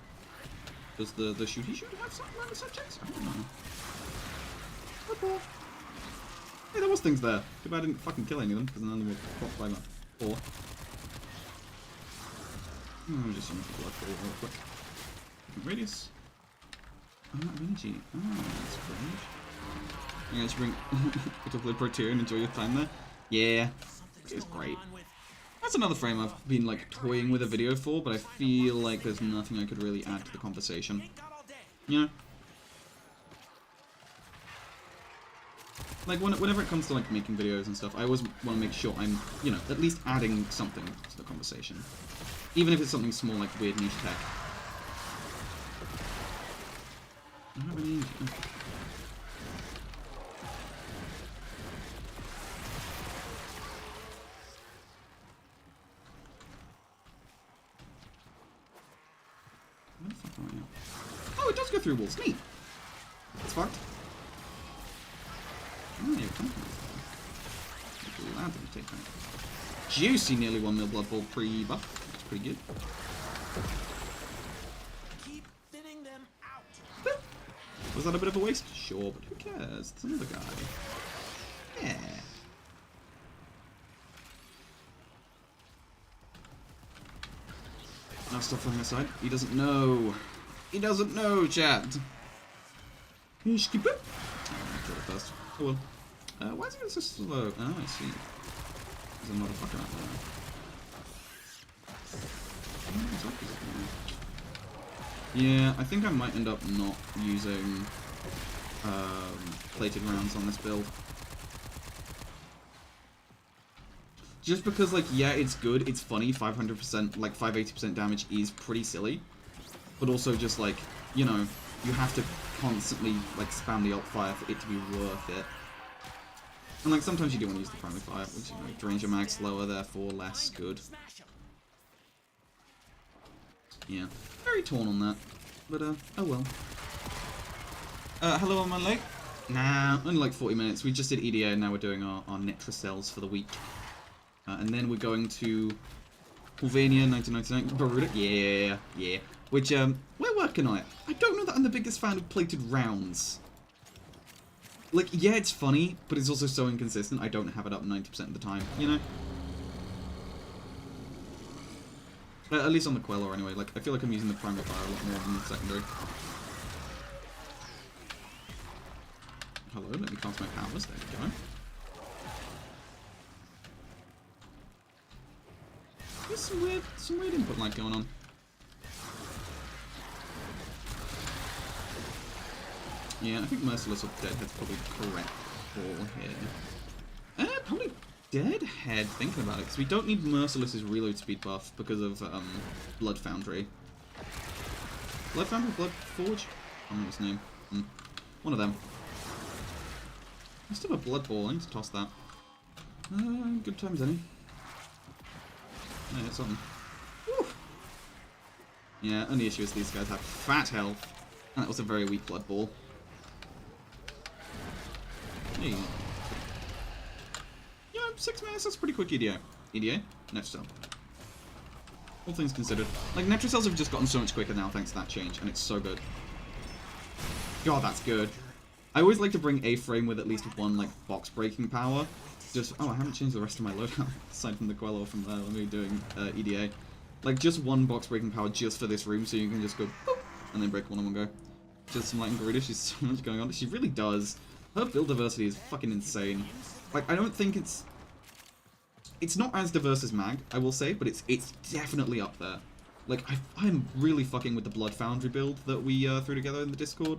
shooty shoot have some line of sight checks? I don't know. Blood Bowl. Hey, there was things there. Too bad I didn't fucking kill any of them, because none of them were propped by that. Or just use the Blood Bowl real quick. Radius. I'm out of energy. Oh, that's strange. You guys bring a couple of Protea and enjoy your time there? Yeah. It's great. That's another frame I've been like toying with a video for, but I feel like there's nothing I could really add to the conversation. You know? Like whenever it comes to like making videos and stuff, I always want to make sure I'm, you know, at least adding something to the conversation. Even if it's something small like weird niche tech. I don't have any energy. Where the fuck are you? Oh, it does go through walls. Neat. That's fucked. Oh, you're coming. Glad to take that. Juicy, nearly 1 mil Blood Bowl pre-buff. That's pretty good. Keep thinning them out. Was that a bit of a waste? Sure, but who cares? There's another guy. Yeah. Now stop flying aside. He doesn't know. He doesn't know, chat. Skip it. Kill it first. Oh well. Why is it so slow? Oh, I see. There's a motherfucker out there. Yeah, I think I might end up not using plated rounds on this build. Just because, like, yeah, it's good, it's funny, 500%, like 580% damage is pretty silly. But also just, like, you know, you have to constantly, like, spam the alt fire for it to be worth it. And, like, sometimes you do want to use the primary fire, which, you know, drains your mag slower, therefore less good. Yeah, very torn on that. But, oh well. Hello, am I late? Nah, only like 40 minutes. We just did EDA and now we're doing our Netracells for the week. And then we're going to Fortuna 1999. Garuda, yeah. Which, we're working on it. I don't know that I'm the biggest fan of plated rounds. Like, yeah, it's funny, but it's also so inconsistent. I don't have it up 90% of the time, you know? At least on the Queller, anyway. Like, I feel like I'm using the primary fire a lot more than the secondary. Hello, let me cast my powers. There we go. There's some weird input lag going on. Yeah, I think Merciless or Deadhead's probably correct call here. Probably Deadhead, thinking about it, because we don't need Merciless's reload speed buff because of Blood Foundry. Blood Foundry? Blood Forge? I don't know his name. One of them. I still have a Blood Ball, I need to toss that. Good times, any. Yeah, it's on. Woo! Yeah, only issue is these guys have fat health, and that was a very weak Blood Ball. Hey. Yeah, 6 minutes, that's pretty quick EDA. EDA? Netracell. All things considered. Like, Netracells have just gotten so much quicker now thanks to that change, and it's so good. God, that's good. I always like to bring a frame with at least one, like, box-breaking power. Just, oh, I haven't changed the rest of my loadout, aside from the Quello from when we were doing EDA. Like, just one box-breaking power just for this room, so you can just go, boop, and then break one in one go. Just some light and Garuda, she's so much going on. She really does. Her build diversity is fucking insane. Like, I don't think it's not as diverse as Mag, I will say, but it's definitely up there. Like, I'm really fucking with the Blood Foundry build that we threw together in the Discord.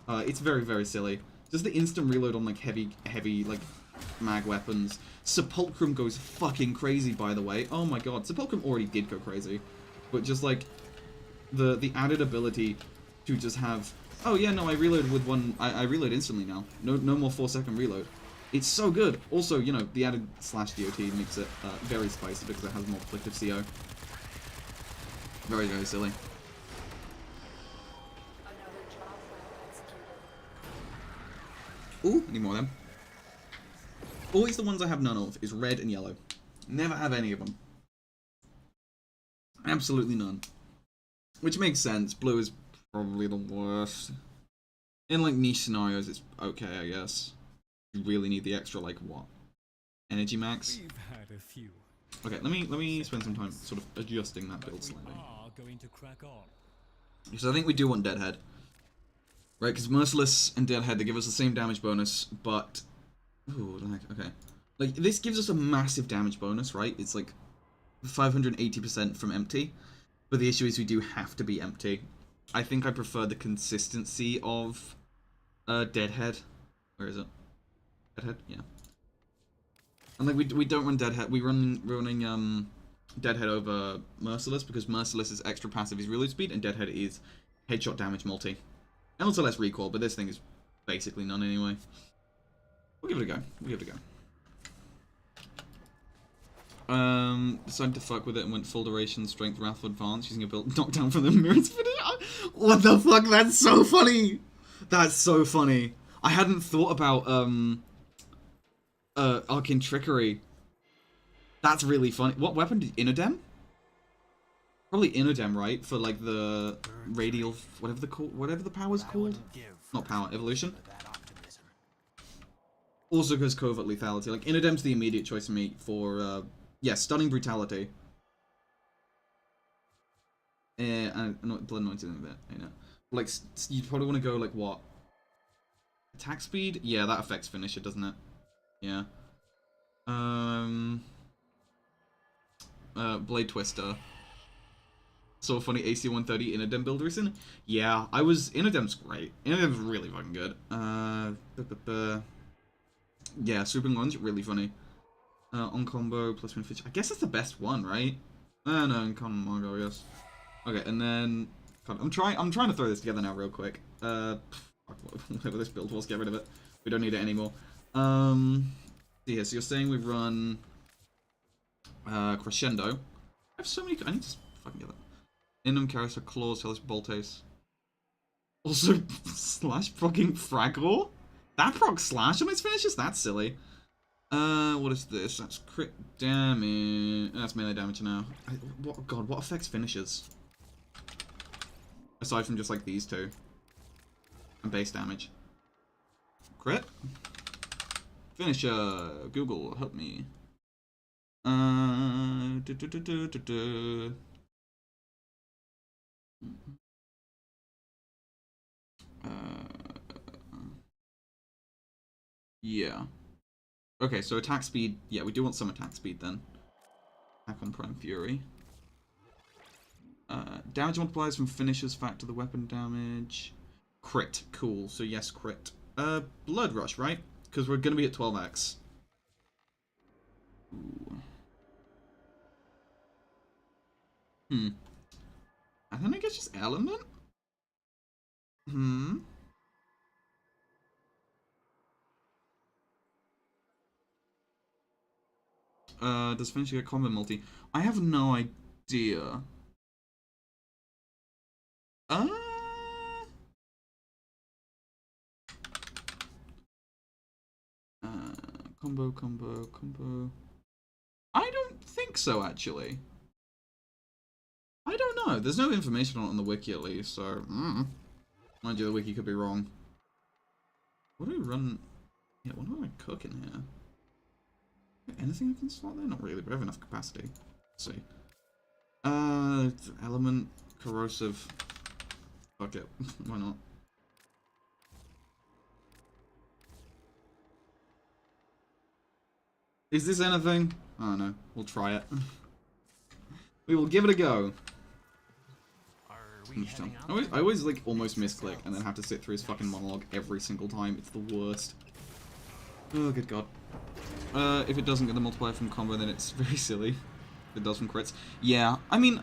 It's very, very silly. Just the instant reload on, like, heavy, like, mag weapons. Sepulchrum goes fucking crazy, by the way. Oh my god, Sepulchrum already did go crazy. But just, like, the added ability to just have... Oh yeah, no, I reload with one... I reload instantly now. No more 4-second reload. It's so good. Also, you know, the added /DOT makes it very spicy because it has more afflictive CO. Very, very silly. Ooh, need more of them. Always the ones I have none of is red and yellow. Never have any of them. Absolutely none. Which makes sense. Blue is probably the worst. In like niche scenarios, it's okay, I guess. You really need the extra, like, what? Energy max? We've had a few. Okay, let me spend some time sort of adjusting that build slightly. Going to crack on. Because I think we do want Deadhead. Right, because Merciless and Deadhead, they give us the same damage bonus, but... Ooh, like, okay. Like, this gives us a massive damage bonus, right? It's like 580% from empty. But the issue is we do have to be empty. I think I prefer the consistency of Deadhead. Where is it? Deadhead? Yeah. And like we don't run Deadhead. We're running Deadhead over Merciless because Merciless is extra passive is reload speed and Deadhead is headshot damage multi. And also less recoil, but this thing is basically none anyway. We'll give it a go. We'll give it a go. Decided to fuck with it and went full duration, strength, wrathful advance, using a build knockdown from the mirrors finish. What the fuck? That's so funny! That's so funny. I hadn't thought about Arcane Trickery. That's really funny. What weapon did Inodem? Probably Inodem, right? For like the radial, whatever the power's called. Not power, evolution. Also because covert lethality. Like Inodem's the immediate choice for me for yeah, stunning brutality. And blood anointing a bit, you know. Like you'd probably want to go like what? Attack speed? Yeah, that affects finisher, doesn't it? Yeah. Blade Twister. So funny, AC 130 Inodem build recent. Yeah, Inodem's great. Inodem's really fucking good. Yeah, Swooping Lunge, really funny. On combo, plus one fish. I guess that's the best one, right? No, in common Margo, yes. Okay, and then I'm trying to throw this together now real quick. Whatever this build was, get rid of it. We don't need it anymore. See here, so you're saying we run Crescendo. I have so many. I need to fucking get that. Indom, Carousel, Claws, Hellish, Boltace. Also, slash fucking Fragor? That procs slash on its finishes? That's silly. What is this? That's crit damage. That's melee damage now. What affects finishes? Aside from just like these two. And base damage. Crit? Finisher. Google, help me. Yeah. Okay, so attack speed. Yeah, we do want some attack speed then. Attack on Prime Fury. Damage multipliers from finishers factor the weapon damage. Crit. Cool. So yes, crit. Blood Rush, right? Because we're going to be at 12x. Ooh. And then I guess just Element? Does Finisher get combat multi? I have no idea. Combo. I don't think so, actually. I don't know. There's no information on it on the wiki, at least, so... Mind you, the wiki could be wrong. What do we run... Yeah, what do I cook in here? Anything I can slot there? Not really, but I have enough capacity. Let's see. Element, corrosive. Fuck it. Why not? Is this anything? I don't know. We'll try it. We will give it a go. I always like almost misclick and then have to sit through his fucking monologue every single time. It's the worst. Oh, good god. If it doesn't get the multiplier from combo, then it's very silly. If it does from crits. Yeah, I mean,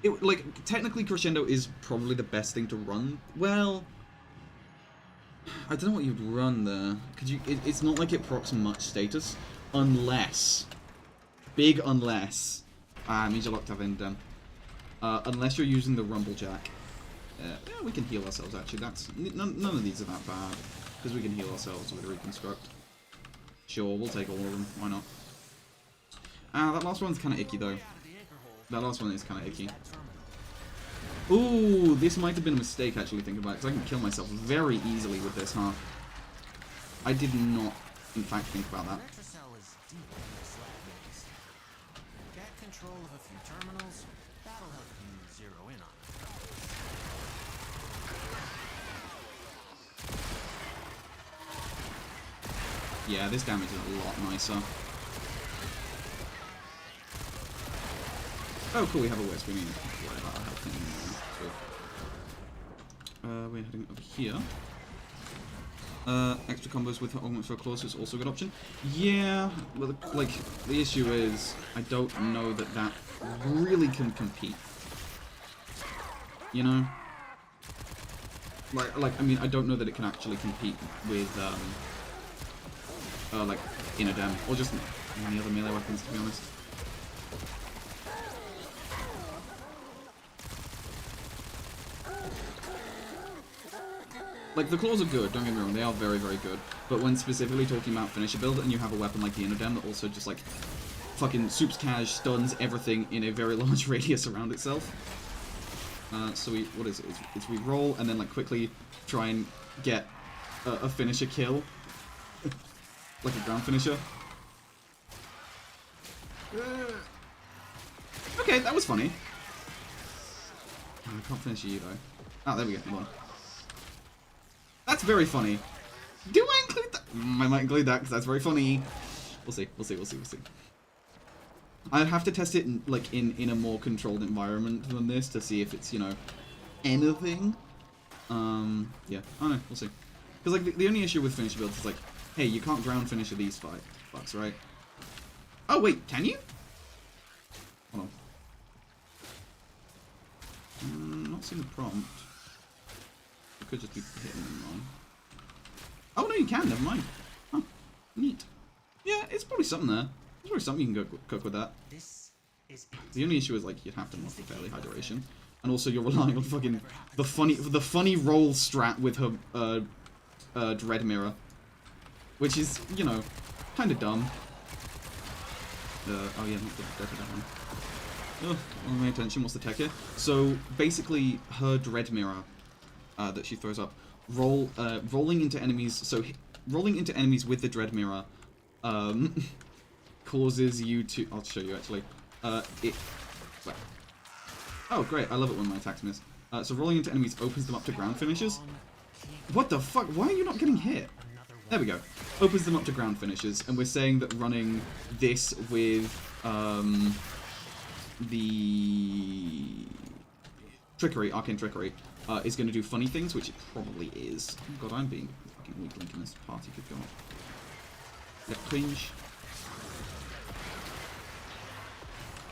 like, technically Crescendo is probably the best thing to run. Well, I don't know what you'd run there. Could you? It's not like it procs much status, unless, big unless. Means you're locked up in then. Unless you're using the Rumblejack. Yeah, we can heal ourselves actually. That's none of these are that bad because we can heal ourselves with Reconstruct. Sure, we'll take all of them. Why not? That last one's kind of icky though. That last one is kind of icky. Ooh, this might have been a mistake actually thinking about it, because I can kill myself very easily with this, huh? I did not, in fact, think about that. Netracell is deep in the slab maze. Get control of a few terminals, that'll help you zero in on it. Yeah, this damage is a lot nicer. Oh, cool, we have a wisp. We need to worry about our health anymore. We're heading over here. Extra combos with augments for claws is also a good option. Yeah, but like the issue is I don't know that that really can compete. You know, like I mean I don't know that it can actually compete with like Inodem or just any other melee weapons, to be honest. Like, the claws are good, don't get me wrong, they are very, very good. But when specifically talking about finisher build, and you have a weapon like the Inodem that also just, like, fucking soups cash stuns everything in a very large radius around itself. So we, what is it? It's we roll and then, like, quickly try and get a finisher kill. Like a ground finisher. Okay, that was funny. Oh, I can't finish you, though. Ah, there we go, come on. That's very funny. Do I include that? I might include that because that's very funny. We'll see. We'll see. We'll see. We'll see. I'd have to test it in a more controlled environment than this to see if it's, you know, anything. Yeah. Oh no, we'll see. Because like the only issue with finisher builds is like, hey, you can't ground finisher these fucks, right? Oh wait, can you? Hold on. Not seeing the prompt. Could just be hitting them wrong. Oh no, you can. Never mind. Huh. Neat. Yeah, it's probably something there. There's probably something you can go cook with that. This is The only issue is like you'd have to muff for fairly high duration, and also you're relying on fucking the funny roll strat with her dread mirror, which is, you know, kind of dumb. Oh yeah, not the death of that one. Oh, all my attention. What's the tech here? So basically, her dread mirror that she throws up, rolling into enemies. So rolling into enemies with the dread mirror causes you to. I'll show you actually. It. Well, oh great! I love it when my attacks miss. So rolling into enemies opens them up to ground finishes. What the fuck? Why are you not getting hit? There we go. Opens them up to ground finishes, and we're saying that running this with the trickery, arcane trickery, is going to do funny things, which it probably is. Oh god, I'm being fucking weak link in this party, good god. Left cringe.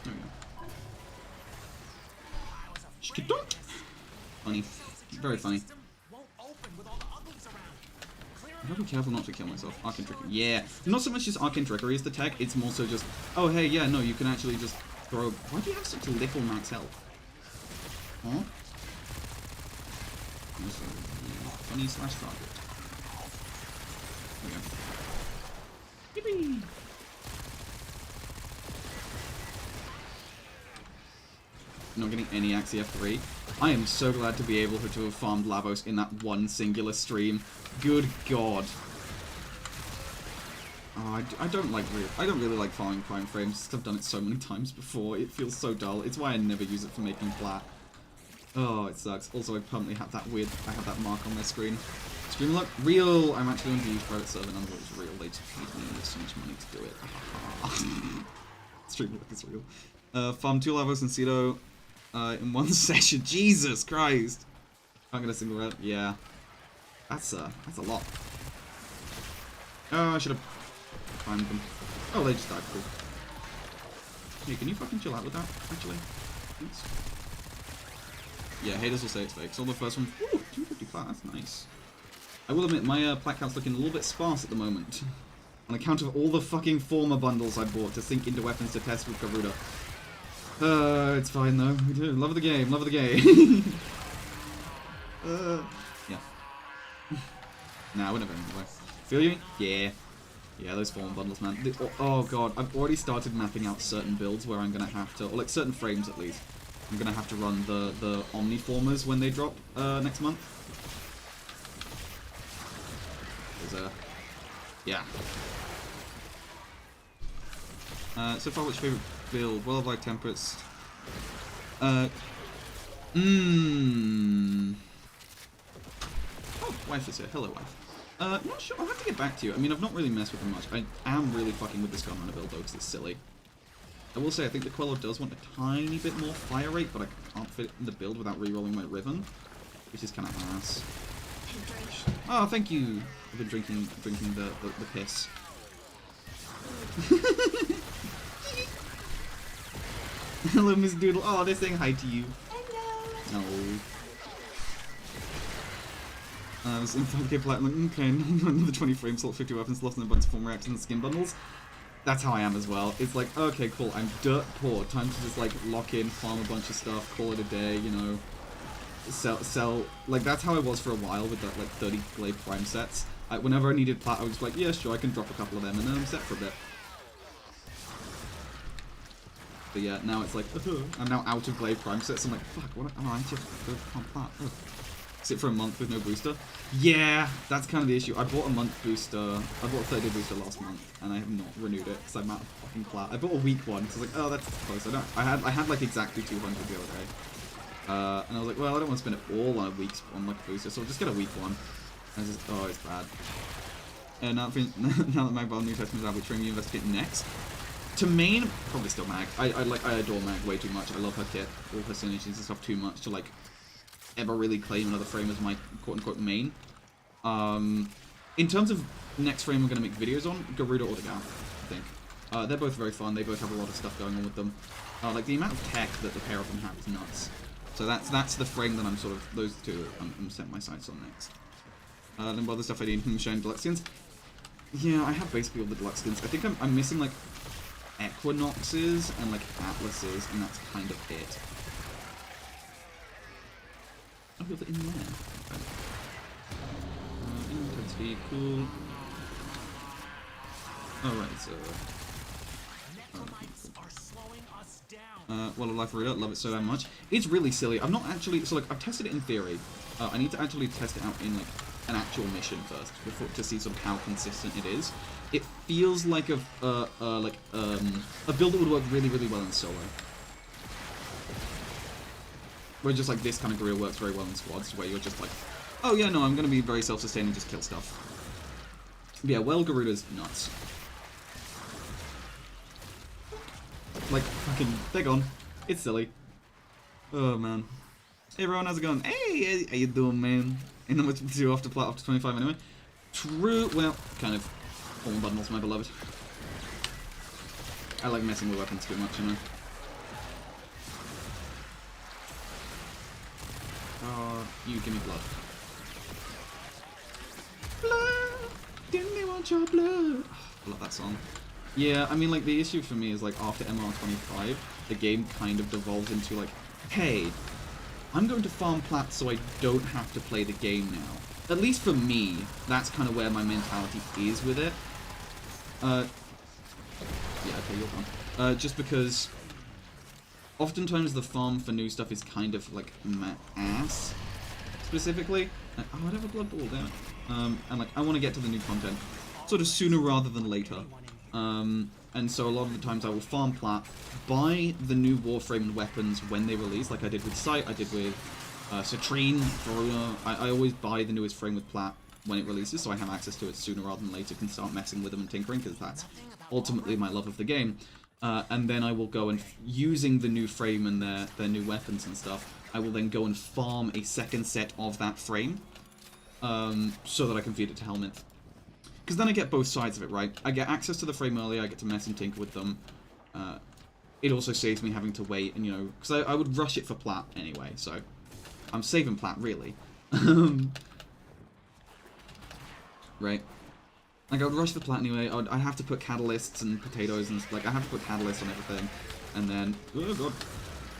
There we go. Shkidunk! Funny. Very funny. I gotta be careful not to kill myself. Arcane trickery. Yeah. Not so much just arcane trickery is the tech, it's more so just, oh hey, yeah, no, you can actually just throw. Why do you have such a little max health? Huh? Funny slash target. There we go. Yippee! Not getting any Axie F3. I am so glad to be able to have farmed Lavos in that one singular stream. Good god. Oh, I don't really like farming prime frames because I've done it so many times before. It feels so dull. It's why I never use it for making plat. Oh, it sucks. Also, I permanently have that I have that mark on my screen. Stream luck? Real! I'm actually going to use private server, in other words, real. They just paid me so much money to do it. Stream luck is real. Farm 2 Lavos and Cedo in one session. Jesus Christ! I'm gonna single red. Yeah. That's a lot. Oh, I should have timed them. Oh, they just died. Cool. Hey, can you fucking chill out with that, actually? Thanks. Yeah, haters will say it's fake. So the first one, ooh, 250 flat, that's nice. I will admit, my plat count's looking a little bit sparse at the moment. On account of all the fucking former bundles I bought to sink into weapons to test with Garuda. It's fine though. We do. Love the game, love the game. Yeah. Nah, we're never going anywhere. Feel you? Yeah. Yeah, those former bundles, man. Oh god, I've already started mapping out certain builds where I'm gonna have to, or like certain frames at least. I'm gonna have to run the Omniformers when they drop next month. There's yeah. So far, what's your favorite build? World of Light Tempest. Oh, wife is here. Hello, wife. Not sure. I'll have to get back to you. I mean, I've not really messed with them much. I am really fucking with this Gunrunner build, though, because it's silly. I will say, I think the Quello does want a tiny bit more fire rate, but I can't fit it in the build without re-rolling my Riven, which is kind of ass. Oh, thank you. I've been drinking the piss. Hello, Miss Doodle. Oh, they're saying hi to you. Hello. I was in 5k platinum. Okay, another 20 frames, slot 50 weapons, lost in a bunch of form reactors and skin bundles. That's how I am as well. It's like, okay, cool, I'm dirt poor. Time to just like lock in, farm a bunch of stuff, call it a day, you know. Sell. Like, that's how I was for a while with that, like, 30 Glade Prime sets. Whenever I needed plat, I was like, yeah, sure, I can drop a couple of them, and then I'm set for a bit. But yeah, now it's like, I'm now out of Glade Prime sets. I'm like, fuck, what? Oh, I need to go on plat. Ugh. Sit for a month with no booster. Yeah, that's kind of the issue. I bought a month booster. I bought a 30-day booster last month, and I have not renewed it because I'm out of fucking plat. I bought a week one because I was like, oh, that's close. I had like exactly 200 the other day. And I was like, well, I don't want to spend it all on a week's on like a booster, so I'll just get a week one. And it's just, oh, it's bad. And now that Mag New Testament is out, which frame you investigate next? To main, probably still Mag. I adore Mag way too much. I love her kit, all her synergies and stuff too much to like ever really claim another frame as my quote-unquote main. In terms of next frame I'm going to make videos on, Garuda or Loadout, I think. They're both very fun. They both have a lot of stuff going on with them. Like the amount of tech that the pair of them have is nuts. So that's the frame that I'm sort of, those two I'm setting my sights on next. Then what other stuff I need from showing deluxe skins. Yeah, I have basically all the deluxe skins. I think I'm missing like Equinoxes and like Atlases, and that's kind of it. Oh, you're in there. Okay. Intensity, cool. Alright, so... Well of Life Reader, love it so damn much. It's really silly. I've not actually... So, like, I've tested it in theory. I need to actually test it out in, like, an actual mission first, before to see sort of how consistent it is. It feels like a build that would work really, really well in solo. Where just like this kind of career works very well in squads, where you're just like, oh yeah, no, I'm going to be very self-sustaining and just kill stuff. But yeah, well, Garuda's nuts. Like, fucking, they're gone. It's silly. Oh, man. Hey, everyone, how's it going? Hey, how you doing, man? Ain't not much to do after plat after 25 anyway. True, well, kind of. Form bundles, my beloved. I like messing with weapons too much, you know. Oh, you give me blood. Blood! Didn't they want your blood? I love that song. Yeah, I mean, like, the issue for me is, like, after MR25, the game kind of devolves into, like, hey, I'm going to farm plat so I don't have to play the game now. At least for me, that's kind of where my mentality is with it. Yeah, okay, you're gone. Just because oftentimes the farm for new stuff is kind of like my ass, specifically. Oh, I have a blood ball, damn it. And like, I want to get to the new content sort of sooner rather than later. And so a lot of the times I will farm plat, buy the new Warframe and weapons when they release, like I did with Sight, I did with Citrine, Fortuna. I always buy the newest frame with plat when it releases, so I have access to it sooner rather than later, can start messing with them and tinkering, because that's ultimately my love of the game. And then I will go and, using the new frame and their new weapons and stuff, I will then go and farm a second set of that frame, so that I can feed it to Helmet. Because then I get both sides of it, right? I get access to the frame early, I get to mess and tinker with them. It also saves me having to wait, and you know, because I would rush it for plat anyway, so I'm saving plat, really. right? Like, I would rush the plat anyway. I'd have to put catalysts and potatoes and, like, I have to put catalysts on everything. And then, oh god.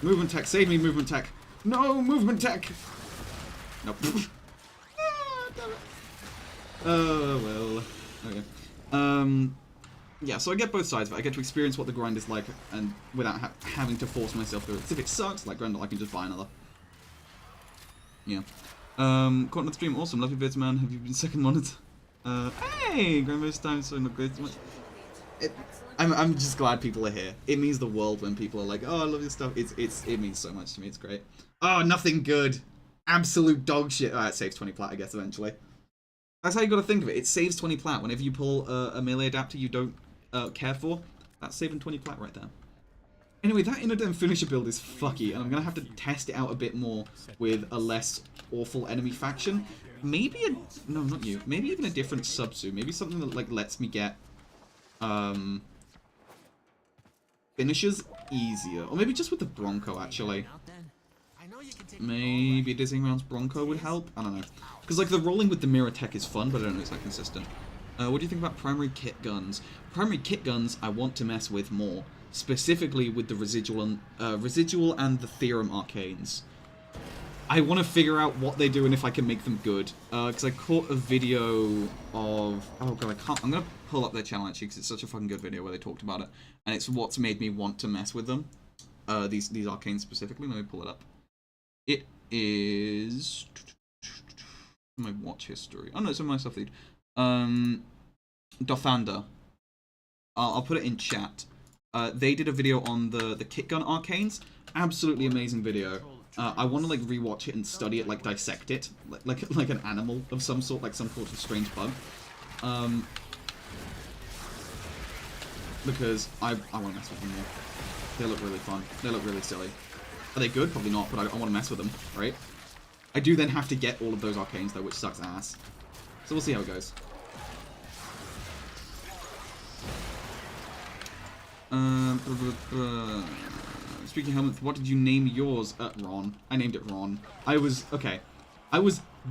Movement tech, save me, movement tech. No, movement tech! Nope. Ah, damn it. Oh, well. Okay. Yeah, so I get both sides of it. I get to experience what the grind is like, and without having to force myself through it. If it sucks, like Grendel, I can just buy another. Yeah. Caught on the stream, awesome. Love your vids, man. Have you been second monitored? Hey! Grandma's time, so not great so much. I'm just glad people are here. It means the world when people are like, oh, I love your stuff. It means so much to me. It's great. Oh, nothing good. Absolute dog shit. It saves 20 plat, I guess, eventually. That's how you gotta think of it. It saves 20 plat. Whenever you pull a melee adapter you don't care for, that's saving 20 plat right there. Anyway, that Inodem finisher build is fucky, and I'm gonna have to test it out a bit more with a less awful enemy faction. Maybe no, not you. Maybe even a different subsu. Maybe something that, like, lets me get, finishers easier. Or maybe just with the Bronco, actually. Maybe Dizzying Round's Bronco would help? I don't know. Because, like, the rolling with the mirror tech is fun, but I don't know it's that consistent. What do you think about primary kit guns? Primary kit guns I want to mess with more. Specifically with the residual and the theorem arcanes. I want to figure out what they do and if I can make them good. Because I caught a video of... Oh god, I can't... I'm going to pull up their channel actually because it's such a fucking good video where they talked about it. And it's what's made me want to mess with them. These arcanes specifically. Let me pull it up. It is... My watch history. Oh no, it's on my stuff feed. Dothander. I'll put it in chat. They did a video on the kit gun arcanes. Absolutely amazing video. I want to like rewatch it and study it, like dissect it, like an animal of some sort, like some sort of strange bug. Because I want to mess with them more. They look really fun. They look really silly. Are they good? Probably not, but I want to mess with them, right? I do then have to get all of those arcanes though, which sucks ass. So we'll see how it goes. Speaking of helmets, what did you name yours? Ron. I named it Ron. I was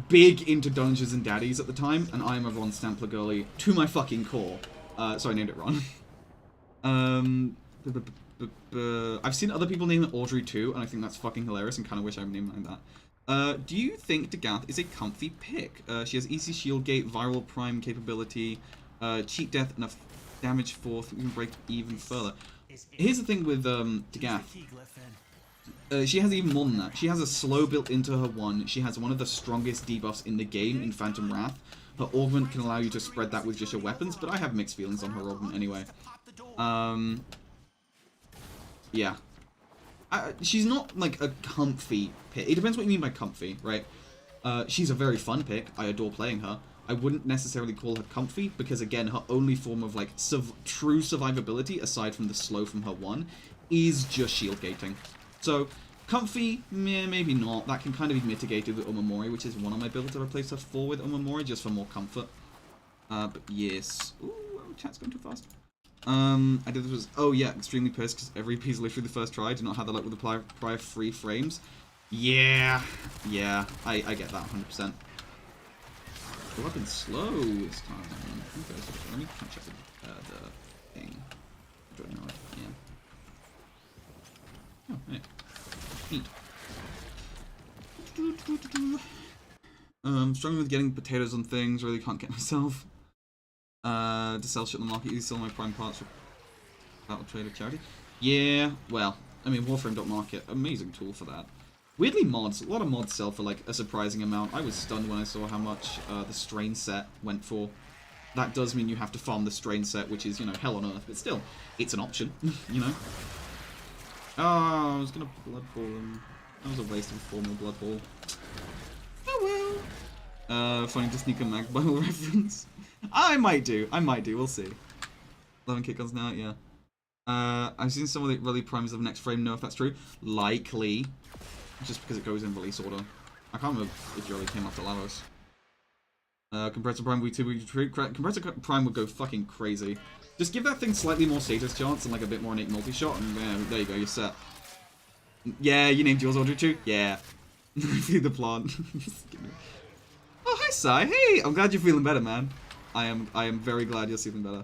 big into Dungeons and Daddies at the time, and I am a Ron Stampler girly to my fucking core. So I named it Ron. I've seen other people name it Audrey too, and I think that's fucking hilarious and kind of wish I would name it like that. Do you think Dagath is a comfy pick? She has easy shield gate, viral prime capability, cheat death, and a damage fourth. We can break even further. Here's the thing with Dagath. She has even more than that. She has a slow built into her one. She has one of the strongest debuffs in the game in Phantom Wrath. Her augment can allow you to spread that with just your weapons, but I have mixed feelings on her augment anyway. Yeah. She's not like a comfy pick. It depends what you mean by comfy, right? She's a very fun pick. I adore playing her. I wouldn't necessarily call her comfy because, again, her only form of like true survivability, aside from the slow from her one, is just shield gating. So, comfy, meh, maybe not. That can kind of be mitigated with Omamori, which is one of my builds to replace her for with Omamori, just for more comfort. But yes. Ooh, chat's going too fast. I did this. Oh yeah, extremely pissed because every piece literally the first try. Did not have the luck with the prior 3 frames. Yeah, I get that 100%. The weapon's slow this time. Okay, so let me check the thing. Yeah. Oh, hey. Neat. Struggling with getting potatoes on things. Really can't get myself. To sell shit on the market, you sell my prime parts for battle trade or charity. Yeah, well, I mean, Warframe.market, amazing tool for that. Weirdly, mods, a lot of mods sell for like a surprising amount. I was stunned when I saw how much the strain set went for. That does mean you have to farm the strain set, which is, you know, hell on earth, but still, it's an option, you know. Oh, I was gonna blood ball him. That was a waste of a 4 mil blood ball. Oh well. Funny to sneak a mag bubble reference. I might do, we'll see. 11 kick guns now, yeah. I've seen some of the early primes of next frame, know if that's true. Likely. Just because it goes in release order. I can't remember if it already came after Lavos. Compressor Prime V2, Compressor Prime would go fucking crazy. Just give that thing slightly more status chance and like a bit more innate multi-shot, and there you go, you're set. Yeah, you named yours Audrey too? Yeah. Feed the plant. Oh, hi, Sai. Hey, I'm glad you're feeling better, man. I am very glad you're feeling better.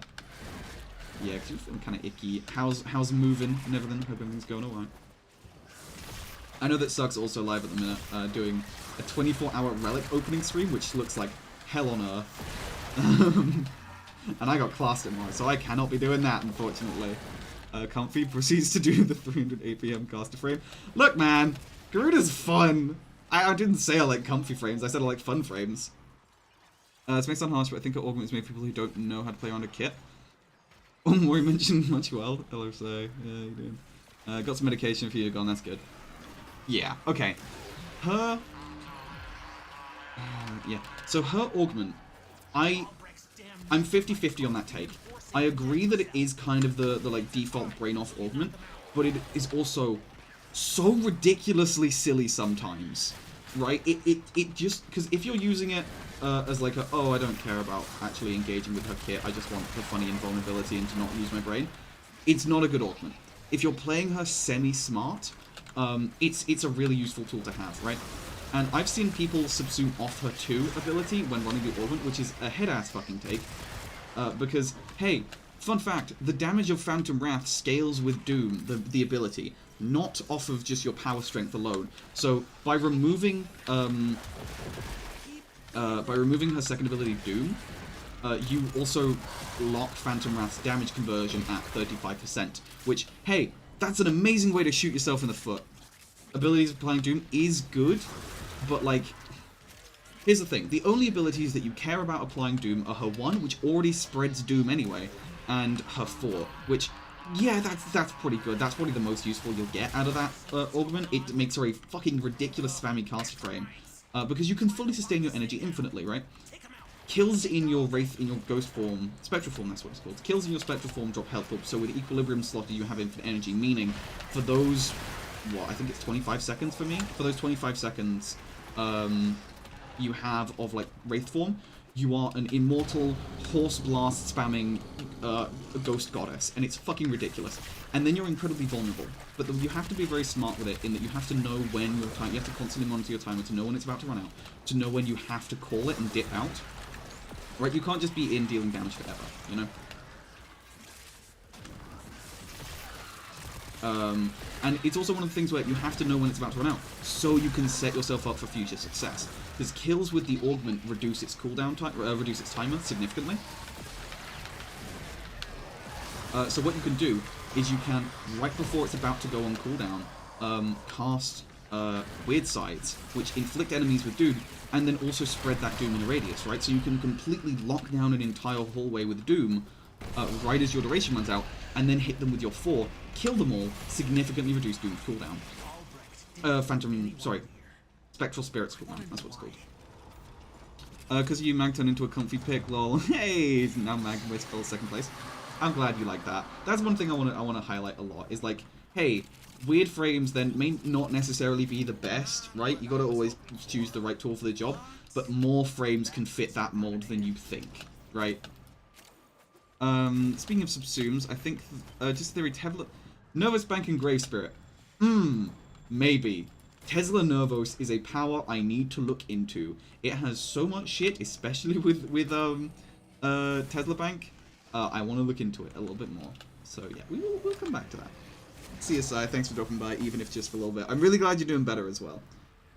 Yeah, because you're feeling kind of icky. How's moving and everything? Hope everything's going alright. I know that Sucks also live at the minute, doing a 24-hour Relic opening stream, which looks like hell on earth. And I got class tomorrow, so I cannot be doing that, unfortunately. Comfy proceeds to do the 308 PM caster frame. Look, man, Garuda's fun. I didn't say I like comfy frames, I said I like fun frames. This may sound harsh, but I think augment is made for people who don't know how to play around a kit. More mentioned much well. LSA, yeah, you did. Got some medication for you, gone, that's good. Yeah, okay. Her... yeah, so her augment, I'm 50-50 on that take. I agree that it is kind of the like default brain off augment, but it is also so ridiculously silly sometimes, right? It just, because if you're using it as like a, oh, I don't care about actually engaging with her kit, I just want the funny invulnerability and to not use my brain, it's not a good augment. If you're playing her semi-smart, it's a really useful tool to have, right? And I've seen people subsume off her 2 ability when running the augment, which is a head-ass fucking take. Because, hey, fun fact, the damage of Phantom Wrath scales with Doom, the ability, not off of just your power strength alone. So, by removing her second ability, Doom, you also lock Phantom Wrath's damage conversion at 35%, which, hey, that's an amazing way to shoot yourself in the foot. Abilities applying Doom is good, but, like, here's the thing. The only abilities that you care about applying Doom are her 1, which already spreads Doom anyway, and her 4, which, yeah, that's pretty good. That's probably the most useful you'll get out of that augment. It makes her a fucking ridiculous spammy caster frame, because you can fully sustain your energy infinitely, right? Kills in your Wraith, in your Ghost form, Spectral form, that's what it's called. Kills in your Spectral form drop health up, so with Equilibrium Slaughter you have infinite energy, meaning for those, what, I think it's 25 seconds for me? For those 25 seconds, you have of, like, Wraith form, you are an immortal, horse blast spamming ghost goddess, and it's fucking ridiculous. And then you're incredibly vulnerable. But you have to be very smart with it, in that you have to know when your time, you have to constantly monitor your timer to know when it's about to run out, to know when you have to call it and dip out. Right, you can't just be in dealing damage forever, you know? And it's also one of the things where you have to know when it's about to run out, so you can set yourself up for future success. Because kills with the augment reduce its cooldown time, reduce its timer significantly. So what you can do is you can, right before it's about to go on cooldown, cast Weird Sides, which inflict enemies with Doom, and then also spread that Doom in a radius, right? So you can completely lock down an entire hallway with Doom right as your duration runs out, and then hit them with your 4, kill them all, significantly reduce Doom's cooldown. Spectral Spirit's cooldown, that's what it's called. Because you Mag turned into a comfy pick, lol. Hey, now Mag Whistle second place. I'm glad you like that. That's one thing I want to highlight a lot, is like, hey, weird frames then may not necessarily be the best, right? You gotta always choose the right tool for the job, but more frames can fit that mold than you think, right? Speaking of subsumes, I think, just theory, Nervous Bank and Grave Spirit. Maybe. Tesla Nervos is a power I need to look into. It has so much shit, especially with Tesla Bank. I want to look into it a little bit more. So yeah, we'll come back to that. CSI, thanks for dropping by, even if just for a little bit. I'm really glad you're doing better as well.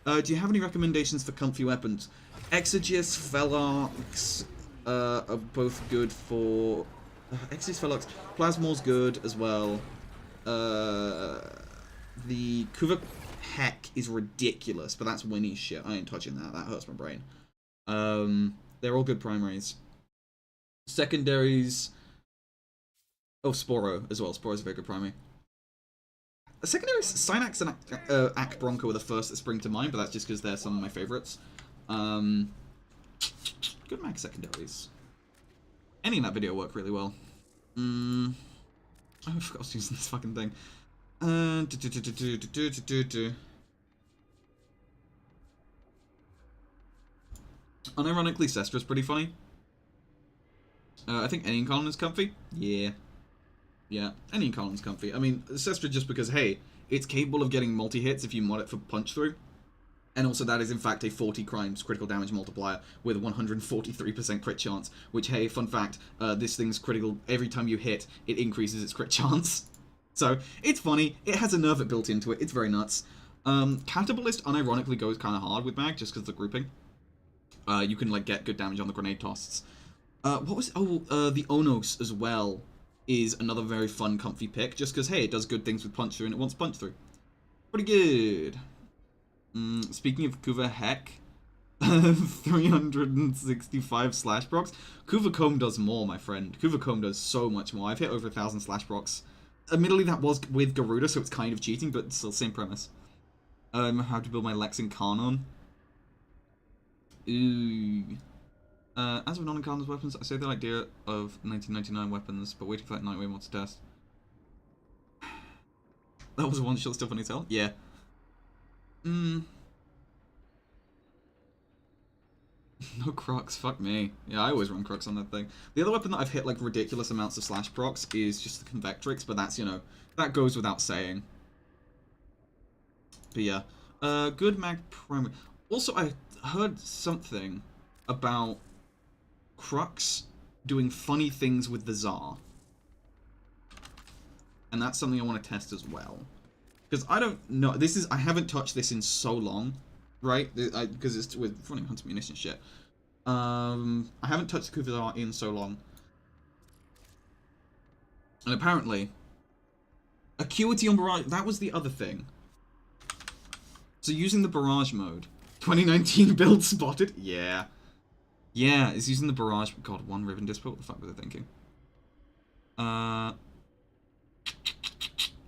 Do you have any recommendations for comfy weapons? Exegius, Felarx are both good for... Exegius, Felarx, Plasmor's good as well. The Kuvak Heck is ridiculous, but that's Winnie's shit. I ain't touching that. That hurts my brain. They're all good primaries. Secondaries... Oh, Sporo as well. Sporo's a very good primary. Secondaries, Synax and Ak Bronco are the first that spring to mind, but that's just because they're some of my favorites. Good mag secondaries. Any in that video work really well. Oh, I forgot I was using this fucking thing. Unironically, Sestra's pretty funny. I think any Colin is comfy. Yeah. Yeah, any Colin's comfy. I mean, Sestra just because, hey, it's capable of getting multi-hits if you mod it for punch-through. And also that is in fact a 40 crimes critical damage multiplier with 143% crit chance, which, hey, fun fact, this thing's critical every time you hit, it increases its crit chance. So, it's funny, it has a nerve built into it, it's very nuts. Catapultist unironically goes kind of hard with mag, just because of the grouping. You can, like, get good damage on the grenade toss. What was it? Oh, the Onos as well is another very fun, comfy pick, just because, hey, it does good things with punch through and it wants punch through. Pretty good. Speaking of Kuva, heck, 365 slash procs. Kuva Comb does more, my friend. Kuva Comb does so much more. I've hit over 1,000 slash procs. Admittedly, that was with Garuda, so it's kind of cheating, but still, same premise. How to build my Lex Incarnon. Ooh. As with non-incarnate weapons, I say the idea of 1999 weapons, but waiting for that Nightwave mod to test. That was one shot stuff on his tail? Yeah. No Crux, fuck me. Yeah, I always run Crux on that thing. The other weapon that I've hit like ridiculous amounts of slash procs is just the Convectrix, but that's, you know, that goes without saying. But yeah. Good mag primary. Also, I heard something about Crux doing funny things with the Tsar. And that's something I want to test as well. Because I don't know, I haven't touched this in so long, right? Because it's with running hunter munition shit. I haven't touched the Kuva in so long. And apparently, Acuity on Barrage, that was the other thing. So using the Barrage mode, 2019 build spotted? Yeah. Yeah, it's using the Barrage, god, one Ribbon Dispo, what the fuck was I thinking?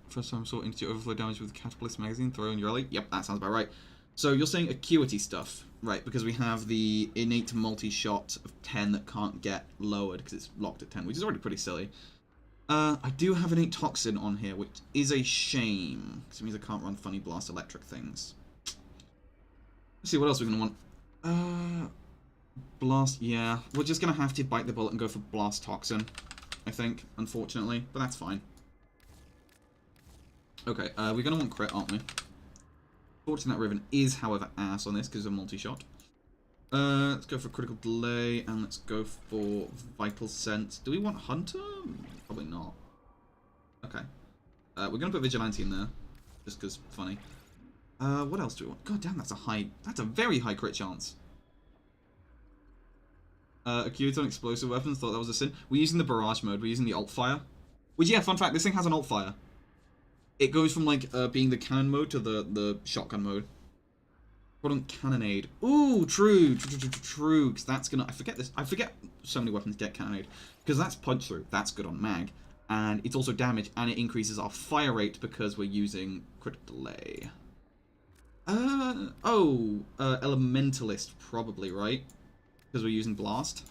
First time I saw into overflow damage with Catapultist magazine, throw in your alley. Yep, that sounds about right. So you're saying Acuity stuff, right? Because we have the innate multi-shot of 10 that can't get lowered because it's locked at 10, which is already pretty silly. I do have innate toxin on here, which is a shame, because it means I can't run funny blast electric things. Let's see what else we're gonna want. Blast, yeah. We're just gonna have to bite the bullet and go for blast toxin, I think, unfortunately, but that's fine. Okay, we're going to want crit, aren't we? Fortune, that Riven is, however, ass on this because of multi-shot. Let's go for critical delay, and let's go for vital sense. Do we want Hunter? Probably not. Okay. We're going to put Vigilante in there, just because funny. What else do we want? God damn, that's a very high crit chance. Acuity on explosive weapons, thought that was a sin. We're using the barrage mode, we're using the alt fire. Which, yeah, fun fact, this thing has an alt fire. It goes from, like, being the cannon mode to the shotgun mode. Put on cannonade. Ooh, true, because that's gonna, I forget so many weapons get cannonade. Because that's punch through, that's good on mag. And it's also damage, and it increases our fire rate because we're using crit delay. Elementalist, probably, right? Because we're using blast.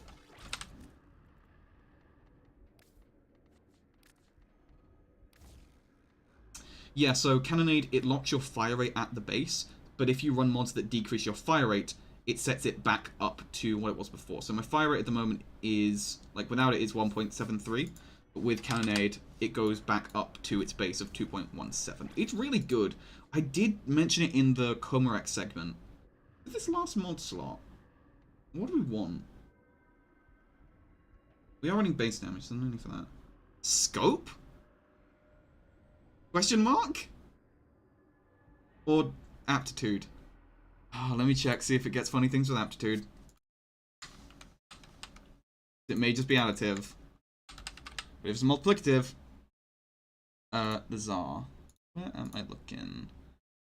Yeah, so Cannonade, it locks your fire rate at the base, but if you run mods that decrease your fire rate, it sets it back up to what it was before. So my fire rate at the moment is, like, without it is 1.73, but with Cannonade, it goes back up to its base of 2.17. It's really good. I did mention it in the Comarex segment. This last mod slot, what do we want? We are running base damage, so no need for that. Scope? Question mark? Or aptitude? Oh, let me check, see if it gets funny things with aptitude. It may just be additive. But if it's multiplicative, the Tsar. Where am I looking?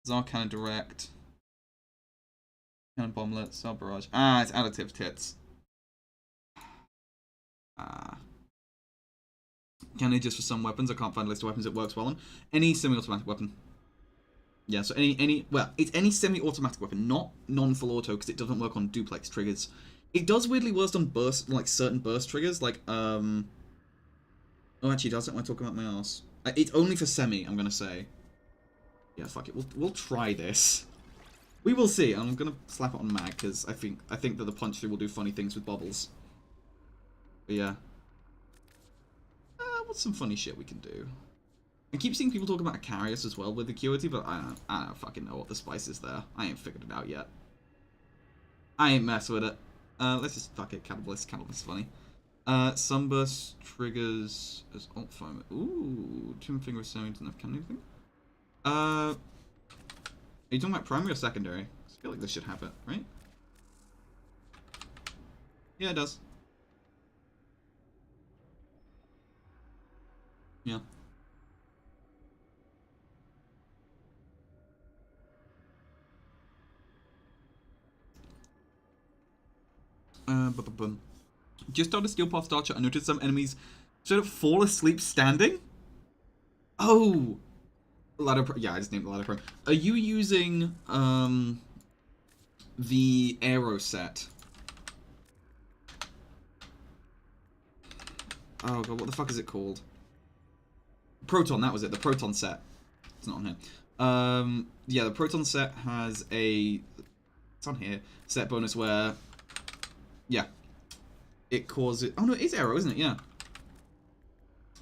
Tsar Cannon Direct. Cannon Bomblet, Tsar Barrage. Ah, it's additive tits. Cannon just for some weapons. I can't find a list of weapons it works well on. Any semi-automatic weapon. Yeah, so it's any semi-automatic weapon, not non-full auto, because it doesn't work on duplex triggers. It does weirdly worse on burst, like certain burst triggers, like oh, actually, does it when I talk about my arse? It's only for semi, I'm gonna say. Yeah, fuck it. We'll try this. We will see. I'm gonna slap it on mag because I think that the punch through will do funny things with bubbles. But yeah. What's some funny shit we can do? I keep seeing people talk about Acarius as well with Acuity, but I don't fucking know what the spice is there. I ain't figured it out yet. I ain't messing with it. Let's just fuck it. Catalyst. Catalyst is funny. Sunburst triggers as alt foam. Ooh, Twin Finger Sewing doesn't have anything. Are you talking about primary or secondary? I feel like this should have it, right? Yeah, it does. Yeah. Just on a Steel Path Archer, I noticed some enemies sort of fall asleep standing. Oh! Yeah, I just named the ladder prone. Are you using, the arrow set? Oh god, what the fuck is it called? Proton, that was it, the Proton set. It's not on here. Yeah, the Proton set has a... It's on here. Set bonus where... Yeah. It causes... Oh no, it is arrow, isn't it? Yeah.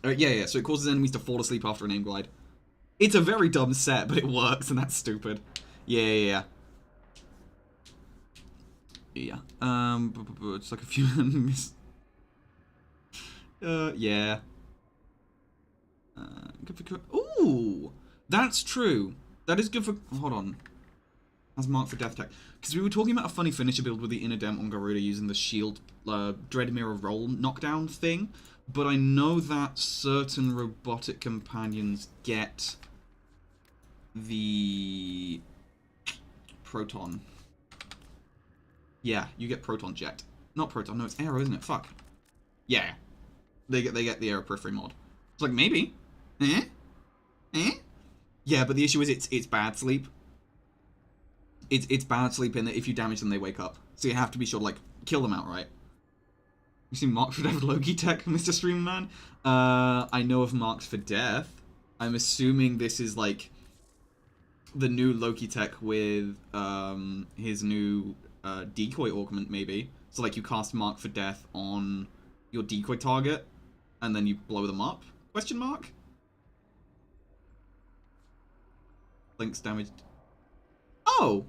Yeah, so it causes enemies to fall asleep after an aim glide. It's a very dumb set, but it works, and that's stupid. Yeah. Yeah. It's like a few enemies. Yeah. Good for... Ooh! That's true. That is good for... Hold on. As marked for death tech. Because we were talking about a funny finisher build with the inner dent on Garuda using the shield Dread Mirror roll knockdown thing. But I know that certain robotic companions get the Proton. Yeah, you get Proton Jet. Not Proton, no, it's Arrow, isn't it? Fuck. Yeah. They get the Arrow Periphery mod. It's like, maybe. Yeah, but the issue is it's bad sleep. It's bad sleep in that if you damage them, they wake up. So you have to be sure to, like, kill them outright. You see Marks for Death Loki tech, Mr. Streamman? I know of Marks for Death. I'm assuming this is, like, the new Loki tech with, his new, decoy augment, maybe. So, like, you cast Mark for Death on your decoy target, and then you blow them up? Question mark? Link's damaged. Oh!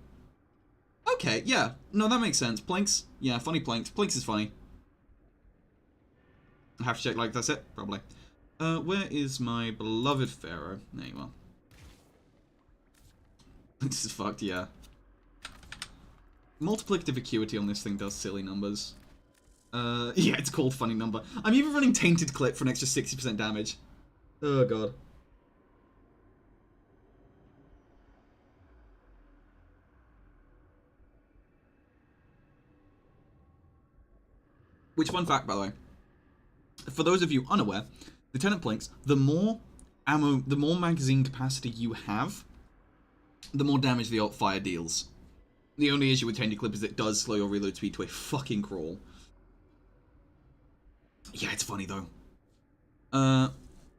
Okay, yeah. No, that makes sense. Planks? Yeah, funny Planks. Planks is funny. I have to check, like, that's it? Probably. Where is my beloved Pharaoh? There you are. This is fucked, yeah. Multiplicative acuity on this thing does silly numbers. Yeah, it's called funny number. I'm even running Tainted Clip for an extra 60% damage. Oh, god. Which, fun fact, by the way. For those of you unaware, Lieutenant Planks, the more ammo, the more magazine capacity you have, the more damage the alt fire deals. The only issue with Tainted Clip is it does slow your reload speed to a fucking crawl. Yeah, it's funny though.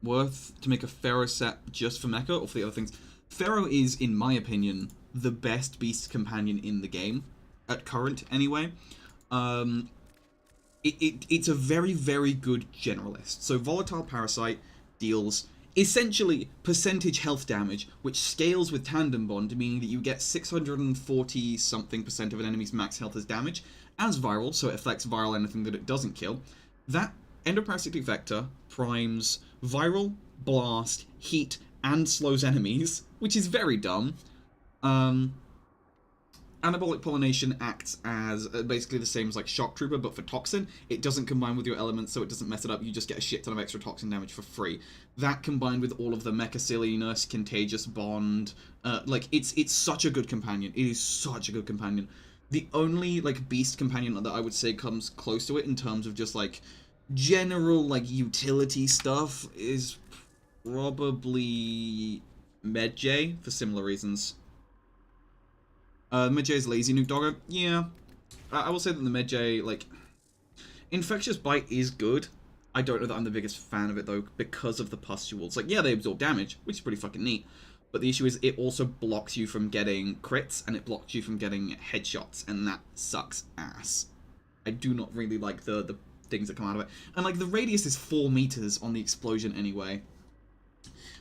Worth to make a Pharaoh set just for mecha or for the other things? Pharaoh is, in my opinion, the best beast companion in the game. At current, anyway. It's a very, very good generalist. So Volatile Parasite deals essentially percentage health damage, which scales with Tandem Bond, meaning that you get 640-something% of an enemy's max health as damage, as viral, so it affects viral anything that it doesn't kill. That Endoparasitic Vector primes viral, blast, heat, and slows enemies, which is very dumb. Anabolic Pollination acts as basically the same as like Shock Trooper, but for Toxin. It doesn't combine with your elements, so it doesn't mess it up. You just get a shit ton of extra Toxin damage for free. That combined with all of the Mecha Silliness, Contagious Bond, like, it's such a good companion. It is such a good companion. The only, like, beast companion that I would say comes close to it in terms of just, like, general, like, utility stuff is probably Medjay, for similar reasons. Medjay's Lazy Nuke Dogger, yeah. I will say that the Medjay, like... Infectious Bite is good. I don't know that I'm the biggest fan of it, though, because of the pustules. Like, yeah, they absorb damage, which is pretty fucking neat. But the issue is it also blocks you from getting crits, and it blocks you from getting headshots, and that sucks ass. I do not really like the things that come out of it. And, like, the radius is 4 meters on the explosion anyway.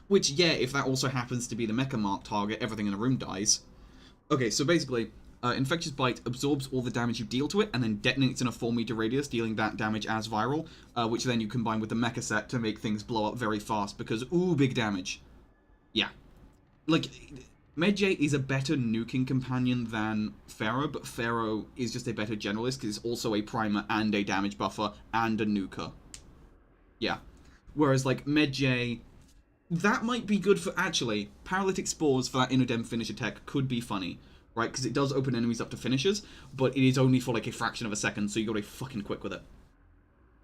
Which, yeah, if that also happens to be the mecha mark target, everything in the room dies. Okay, so basically, Infectious Bite absorbs all the damage you deal to it, and then detonates in a 4-meter radius, dealing that damage as viral, which then you combine with the mecha set to make things blow up very fast, because, ooh, big damage. Yeah. Like, Medjay is a better nuking companion than Pharaoh, but Pharaoh is just a better generalist, because it's also a primer and a damage buffer and a nuker. Yeah. Whereas, like, Medjay, that might be good for, actually, Paralytic Spores for that Inodem finisher tech could be funny, right? Because it does open enemies up to finishers, but it is only for, like, a fraction of a second, so you gotta be fucking quick with it.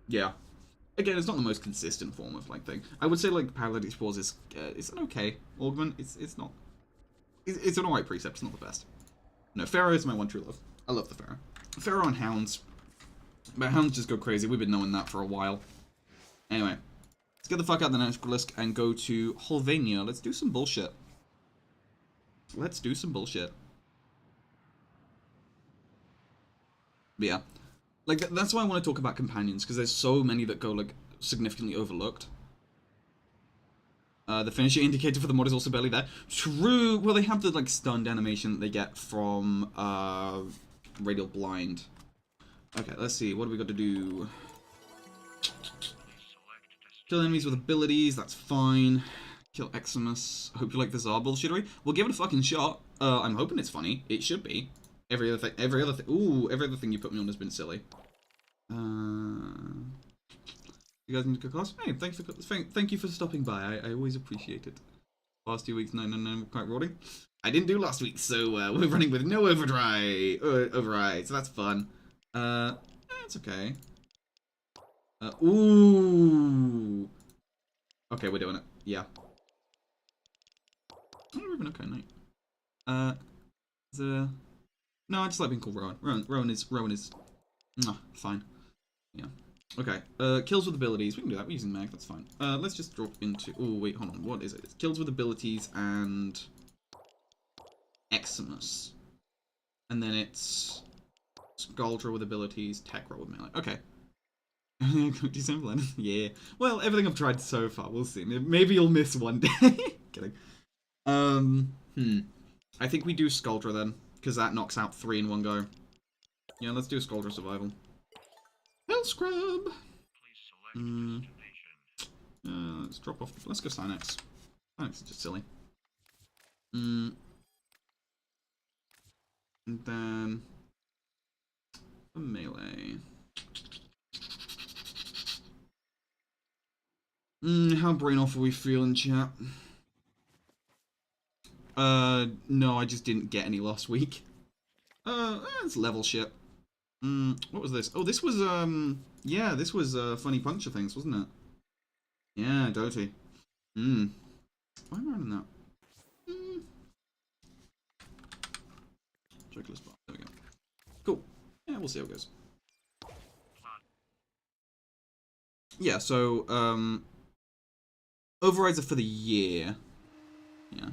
Yeah. Again, it's not the most consistent form of, like, thing. I would say, like, Paralytic Spores is, it's an okay augment. It's not... It's an alright precept, it's not the best. No, Pharaoh is my one true love. I love the Pharaoh. Pharaoh and Hounds. But Hounds just go crazy. We've been knowing that for a while. Anyway. Let's get the fuck out of the Netracell and go to Holvania. Let's do some bullshit. Let's do some bullshit. But yeah. Like, that's why I want to talk about companions, because there's so many that go, like, significantly overlooked. The finisher indicator for the mod is also barely there. True! Well, they have the, like, stunned animation that they get from, Radial Blind. Okay, let's see. What do we got to do? Kill enemies with abilities, that's fine. Kill Eximus. Hope you like the Tsar bullshittery. We'll give it a fucking shot. I'm hoping it's funny. It should be. Every other thing, ooh, every other thing you put me on has been silly. You guys need to go class? Hey, thank you for stopping by. I always appreciate it. Last 2 weeks, no, quite rotting. I didn't do last week, so we're running with no override, so that's fun. It's okay. Ooh. Okay, we're doing it. Yeah. Oh, Ruben, okay, night. No, I just like being called Rowan. Rowan is, fine. Yeah. Okay, kills with abilities. We can do that. We're using mag, that's fine. Let's just drop into... Oh, wait, hold on. What is it? It's kills with abilities and... Eximus. And then it's... Skuldra with abilities, Tech Roll with melee. Okay. December. Yeah. Well, everything I've tried so far, we'll see. Maybe you'll miss one day. Kidding. I think we do Skuldra then, because that knocks out 3 in one go. Yeah, let's do Skuldra Survival. Hell Scrub! Let's drop off. Let's go Synex. Synex is just silly. And then... a melee. How brain off are we feeling, chat? No, I just didn't get any last week. It's level shit. What was this? Oh, this was, yeah, this was, Funny Puncture Things, wasn't it? Yeah, Doty. Why am I running that? Checklist bar, there we go. Cool. Yeah, we'll see how it goes. Yeah, so, overrides are for the year. Yeah.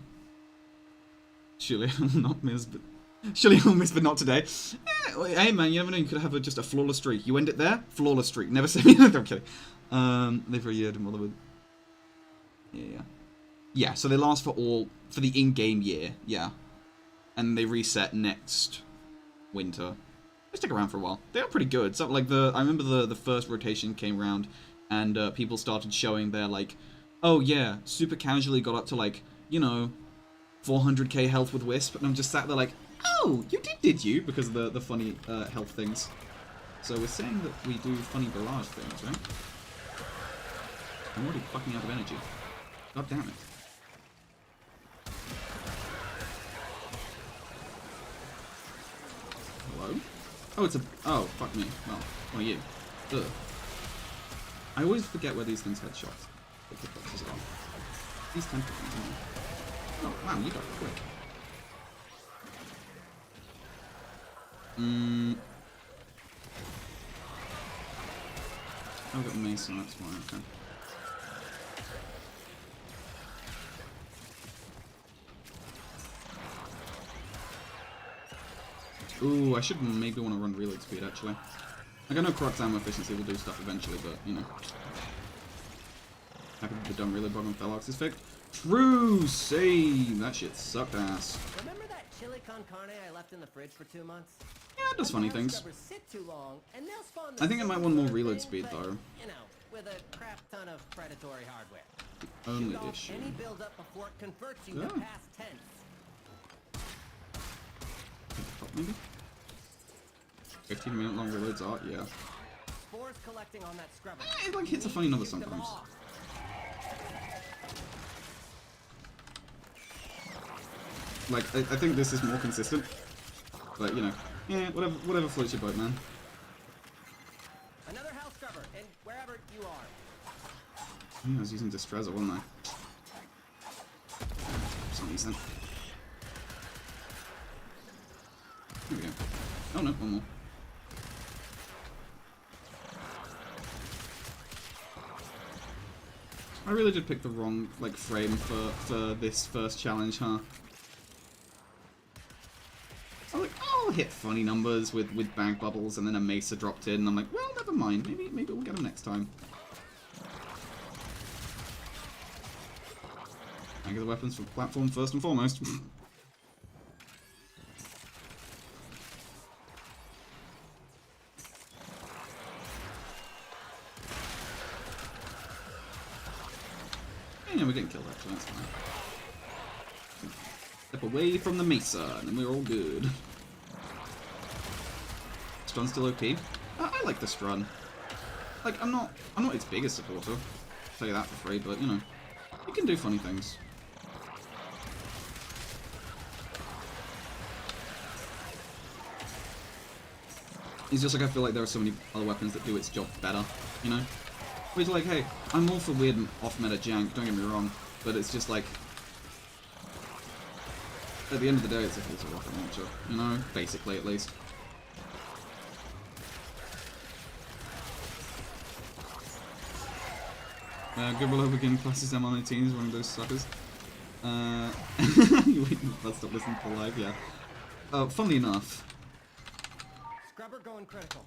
Surely I will not miss, but... Surely I'll miss, but not today. Hey man, you never know, you could have just a flawless streak. You end it there, flawless streak. Never say me anything, I'm kidding. Live for a year to Motherwood. Yeah. Yeah, so they last for the in-game year, yeah. And they reset next winter. They stick around for a while. They are pretty good. So, like, I remember the first rotation came around, and people started showing their, like, oh yeah, super casually got up to, like, you know, 400k health with Wisp, and I'm just sat there like, oh, you did you? Because of the funny health things. So we're saying that we do funny barrage things, right? I'm already fucking out of energy. God damn it. Hello? Oh, it's a... Oh, fuck me. Well, are you? Ugh. I always forget where these things head shots. Like the boxes are. These tentacle things, oh, wow, you got quick. I've got Mason, that's why, okay. Ooh, I should maybe want to run reload speed, actually. Like, I know Croc's ammo efficiency will do stuff eventually, but, you know. Happy to be done reload bug on Felox is fixed. True, same. That shit sucked ass. Remember that chili con carne I left in the fridge for 2 months? Yeah, it does funny things. Scrubbers sit too long, and they'll spawn I think it might want more same reload thing, speed, but, though. You know, with a crap ton of predatory hardware. Only Shoot off issue. any build up before it converts you Yeah. to past tense. Maybe? 15-minute long reloads are, yeah. Spores collecting on that scrubber. It like hits a funny number Shoot them sometimes. off. Like, I think this is more consistent. But, you know, yeah, whatever floats your boat, man. Another house scrubber, and wherever you are. Yeah, I was using Distrezor, wasn't I? For some reason. Here we go. Oh no, one more. I really did pick the wrong, like, frame for this first challenge, huh? I was like, oh, I'll hit funny numbers with bank bubbles, and then a Mesa dropped in, and I'm like, well, never mind, maybe we'll get them next time. I get the weapons for platform first and foremost. Yeah, we're getting killed actually, that's fine. Step away from the Mesa, and then we're all good. Strun's still OP. I like the Strun. Like, I'm not its biggest supporter. I'll tell you that for free, but you know, it can do funny things. It's just like I feel like there are so many other weapons that do its job better, you know? Where it's like, hey, I'm all for weird and off-meta jank, don't get me wrong, but it's just like, at the end of the day, it's a rocket launcher, you know? Basically, at least. Good roll over getting classes M19 is one of those suckers. Let's stop listening to the live, yeah. Funnily enough, Scrubber going critical.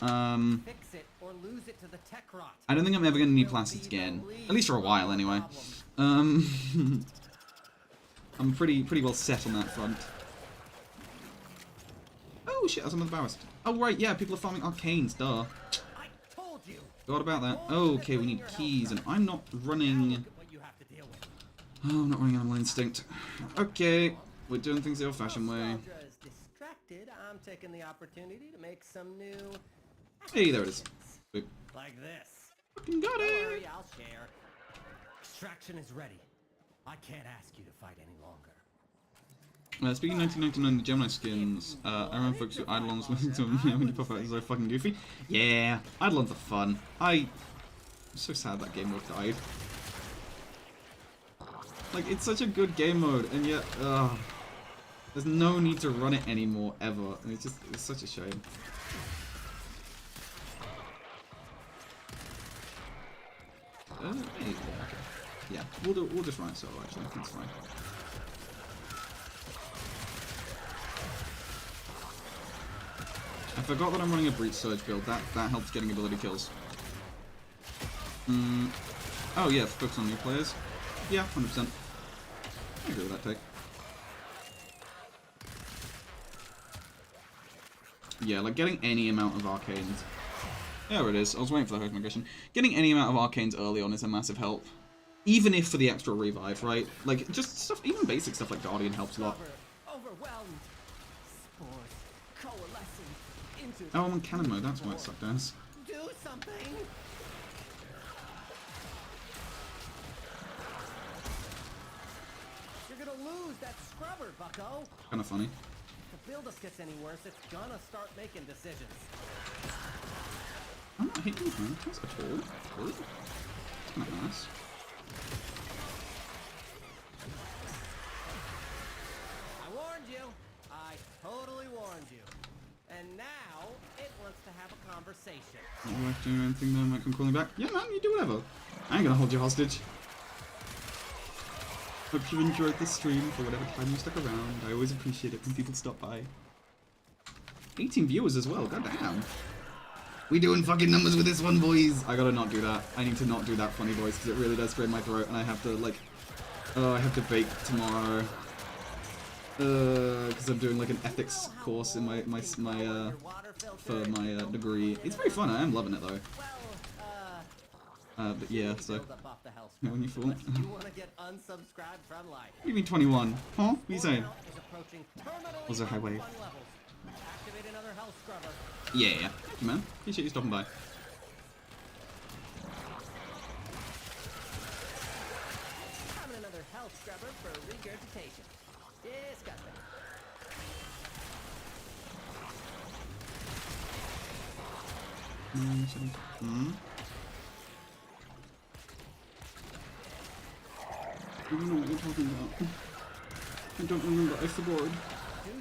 Fix it or lose it to the tech rot. I don't think I'm ever going to need plastids again. At least for a while, anyway. I'm pretty well set on that front. Oh shit, that's another barrist. Oh right, yeah, people are farming arcanes, duh. I told you. Forgot about that. Oh, okay, we need keys, and I'm not running... Look at what you have to deal with. Oh, I'm not running Animal Instinct. Okay, we're doing things the old-fashioned way. Nostalgia is distracted. I'm taking the opportunity to make some new. Hey, there it is. Wait, Like this. fucking got Don't it! worry, I'll share. Extraction is ready. I can't ask you to fight any longer. Speaking of 1999, the Gemini skins, I remember folks who Eidolons listening to them when you pop out is so fucking goofy. Yeah, Eidolons are fun. I'm so sad that game mode died. Like, it's such a good game mode, and yet, there's no need to run it anymore, ever. And it's such a shame. Hey, okay. Yeah, we'll just run it solo, actually, that's fine. I forgot that I'm running a Breach Surge build. That helps getting ability kills. Oh yeah, focus on new players. Yeah, 100%. I agree with that take. Yeah, like getting any amount of arcanes. There it is. I was waiting for the host migration. Getting any amount of arcanes early on is a massive help. Even if for the extra revive, right? Like, just stuff, even basic stuff like Guardian helps a lot. Overwhelmed. Spores coalescing into. Oh, I'm on cannon mode, that's why it sucked ass. Do something. You're gonna lose that scrubber, bucko. Kinda funny. If the build-up gets any worse, it's gonna start making decisions. I'm not hitting hunters at all. Really? It's kinda nice. I warned you. I totally warned you. And now, it wants to have a conversation. Not worth doing anything that might come calling back. Yeah, man, you do whatever. I ain't gonna hold you hostage. Hope you enjoyed the stream for whatever time you stuck around. I always appreciate it when people stop by. 18 viewers as well, goddamn. We doing fucking numbers with this one, boys. I gotta not do that. I need to not do that funny voice because it really does spray my throat and I have to, like, Oh, I have debate tomorrow. Because I'm doing like an ethics course in my for my degree. It's very fun. I am loving it though. But yeah, so when you fool. You want to get unsubscribed from life. What do you mean 21? Huh? What are you saying? Is approaching terminally Was there high wave? fun levels. Activate another health scrubber. Yeah. Thank you, man. Appreciate you stopping by. Having another health scrubber for regurgitation. Disgusting. I don't know what you're talking about. I don't remember. I forgot. Do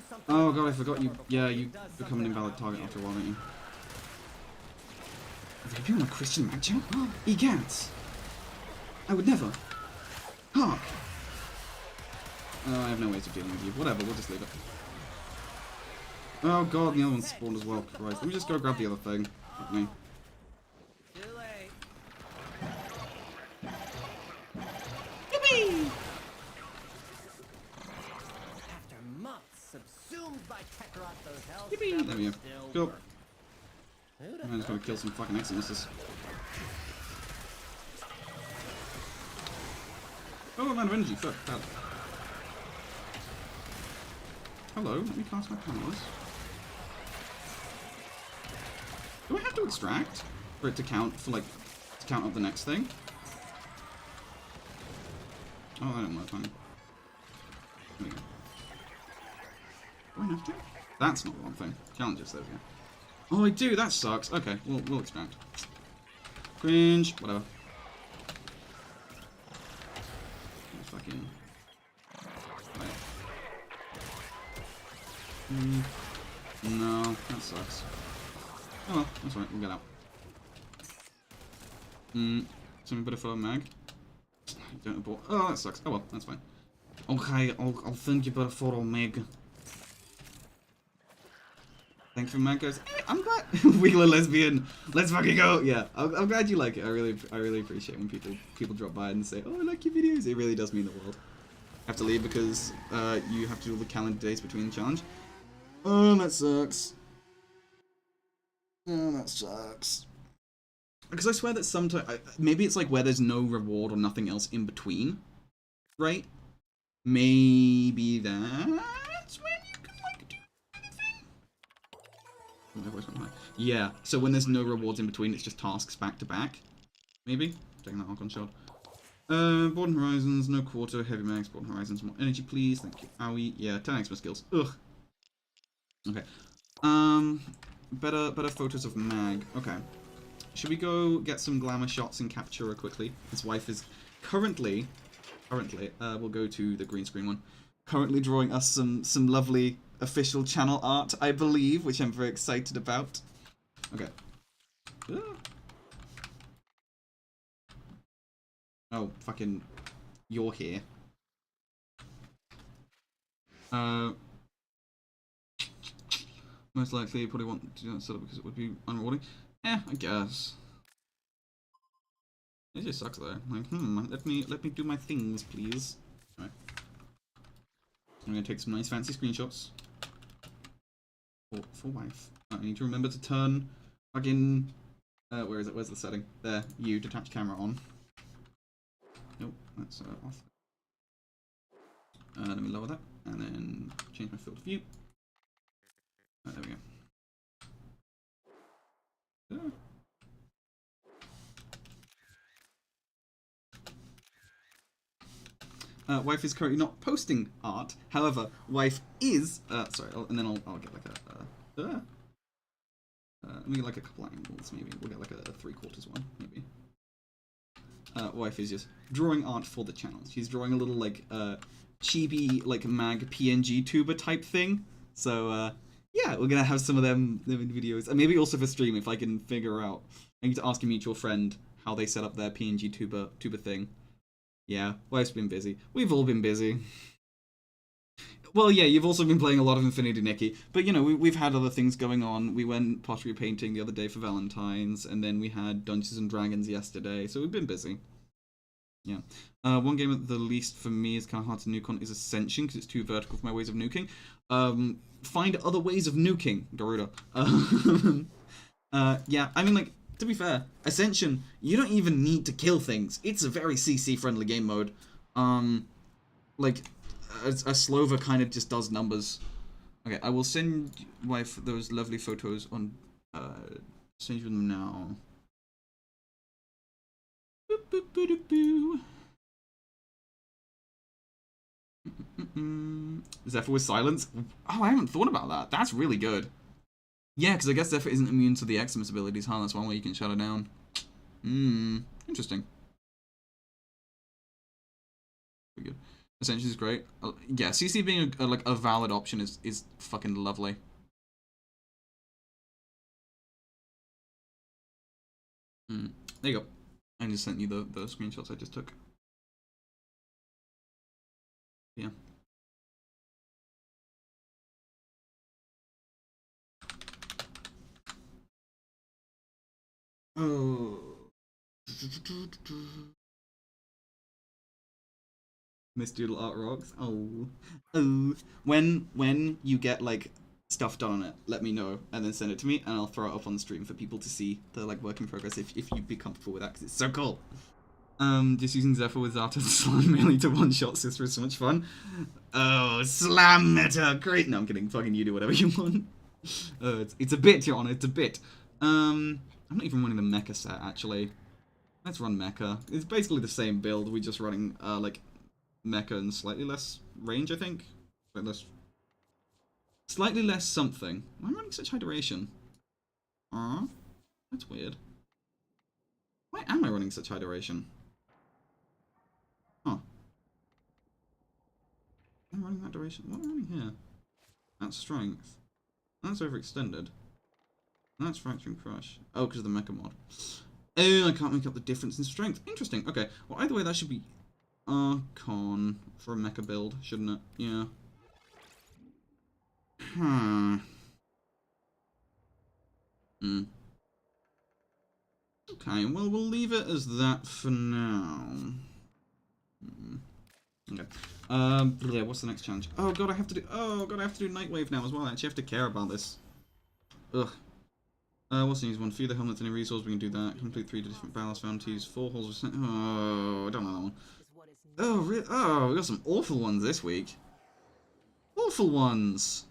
something Oh god, I forgot you. Yeah, you become an invalid target after a while, don't you? Have you been on a Christian mag channel? Egans! I would never. Hark! Oh, I have no ways of dealing with you. Whatever, we'll just leave it. Oh god, the other one spawned as well. Christ. Let me just go grab the other thing. Fuck me. Too late. Yippee! After months subsumed by Kakarot, those health Yippee! scrubbers There we go. still Cool. work. Who'd have I'm just gonna thought? kill some fucking Eximuses. Oh, amount of energy. Fuck. Bad. Hello, let me cast my powers. Do I have to extract for it to count for like to count up the next thing? Oh, I don't know. Fine. There we go. Do I have to? That's not the one thing. Challenges. There we go. Oh, I do. That sucks. Okay, we'll extract. Cringe. Whatever. Fucking. Right. No, that sucks. Oh well, that's right, we'll get out. Something better for a mag. Don't abort. Oh, that sucks. Oh well, that's fine. Okay, I'll think you better for a mag. Thanks for mag, guys. Hey, I'm glad. Wheeler lesbian. Let's fucking go. Yeah, I'm glad you like it. I really appreciate when people drop by and say, oh, I like your videos. It really does mean the world. I have to leave because you have to do all the calendar days between the challenge. Oh, that sucks. Oh, that sucks. Because I swear that sometimes, maybe it's like where there's no reward or nothing else in between, right? Maybe that's when you can like do anything. Yeah, so when there's no rewards in between, it's just tasks back to back. Maybe? Taking that Archon shot. Borden Horizons, no quarter, heavy mags, Borden Horizons, more energy please, thank you. Owie, yeah, 10 extra skills. Ugh. Okay. Better photos of Mag. Okay. Should we go get some glamour shots and capture her quickly? His wife is currently, we'll go to the green screen one. Currently drawing us some lovely official channel art, I believe, which I'm very excited about. Okay. Oh, fucking, you're here. Most likely you probably want to do that setup because it would be unrewarding. Eh, I guess. It just sucks though. Like, let me do my things, please. Alright. I'm gonna take some nice fancy screenshots. For wife. I need to remember to turn fucking where is it? Where's the setting? There, you detach camera on. Nope, that's off. Let me lower that and then change my field of view. There we go. Wife is currently not posting art. However, wife is. Sorry, and then I'll get like a. Let me get like a couple angles. Maybe we'll get like a 3/4 one. Maybe. Wife is just drawing art for the channel. She's drawing a little like chibi like mag PNG tuber type thing. So yeah, we're gonna have some of them in videos, and maybe also for stream if I can figure out. I need to ask a mutual friend how they set up their PNG tuber thing. Yeah, wife's been busy. We've all been busy. Well, yeah, you've also been playing a lot of Infinity Nikki, but you know, we've had other things going on. We went pottery painting the other day for Valentine's, and then we had Dungeons and Dragons yesterday, so we've been busy. Yeah. One game at the least for me is kind of hard to nuke on is Ascension because it's too vertical for my ways of nuking. Find other ways of nuking, Garuda. Yeah, I mean, like, to be fair, Ascension, you don't even need to kill things. It's a very CC-friendly game mode. Like, a Slover kind of just does numbers. Okay, I will send those lovely photos on, send you them now. Boop, boop, boop, boop, boop. Zephyr with silence? Oh, I haven't thought about that. That's really good. Yeah, because I guess Zephyr isn't immune to the Eximus abilities, huh? That's one way you can shut her down. Interesting. Pretty good. Essentially is great. Yeah, CC being like a valid option is fucking lovely. There you go. I just sent you the screenshots I just took. Yeah. Oh. Miss Doodle Art rocks. Oh. When you get like stuff done on it, let me know and then send it to me and I'll throw it up on the stream for people to see the like work in progress if you'd be comfortable with that because it's so cool. Just using Zephyr with Zata and Slam mainly to one-shot Sister is so much fun. Oh, Slam meta! Great! No, I'm kidding. Fucking you do whatever you want. It's a bit, Your Honor. It's a bit. I'm not even running the Mecha set, actually. Let's run Mecha. It's basically the same build. We're just running, like, Mecha and slightly less range, I think. Slightly less something. Why am I running such high duration? That's weird. Why am I running such high duration? Huh. I'm running that duration. What am I running here? That's strength. That's overextended. That's fracturing crush. Oh, because of the mecha mod. Oh, I can't make up the difference in strength. Interesting. Okay. Well, either way, that should be Archon for a mecha build, shouldn't it? Yeah. Okay. Well, we'll leave it as that for now. Okay. Yeah, what's the next challenge? Oh god, I have to do Nightwave now as well. I actually have to care about this. Ugh. What's the news one? Few the helmets and a resource, we can do that. Complete 3 different ballast bounties, 4 holes of oh, I don't know that one. Oh, really? Oh, we got some awful ones this week. Awful ones!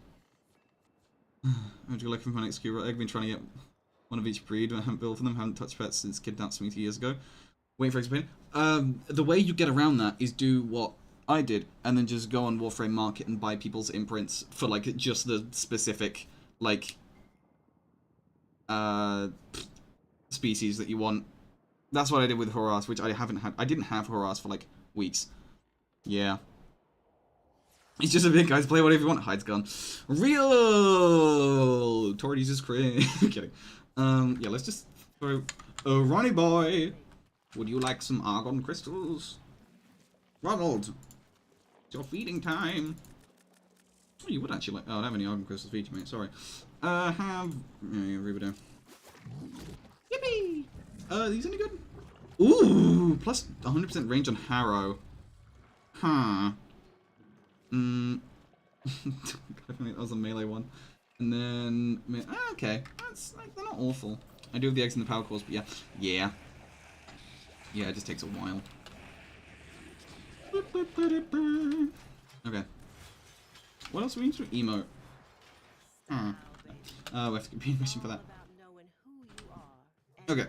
Would you like from my next Cura? I've been trying to get one of each breed, I haven't built for them, haven't touched pets since kidnapped me 2 years ago. Waiting for explain. The way you get around that is do what I did, and then just go on Warframe Market and buy people's imprints for, like, just the specific, like, species that you want. That's what I did with Horas, which I haven't had. I didn't have Horas for, like, weeks. Yeah. He's just a big guys, play whatever you want. Hides gun. Real! Tord uses crit. Kidding. Yeah, let's just throw... Oh, Ronnie boy! Would you like some argon crystals? Ronald! It's your feeding time! Oh, you would actually like... Oh, I don't have any argon crystals to feed you, mate. Sorry. Have... Yeah, Riverdale. Yippee! These any good? Ooh! Plus 100% range on Harrow. Huh. That was a melee one. And then... okay. That's, like, they're not awful. I do have the eggs in the power cores, but yeah. Yeah. Yeah, it just takes a while. Okay. What else do we need to do? Emote. Oh, we have to be a mission for that. Okay.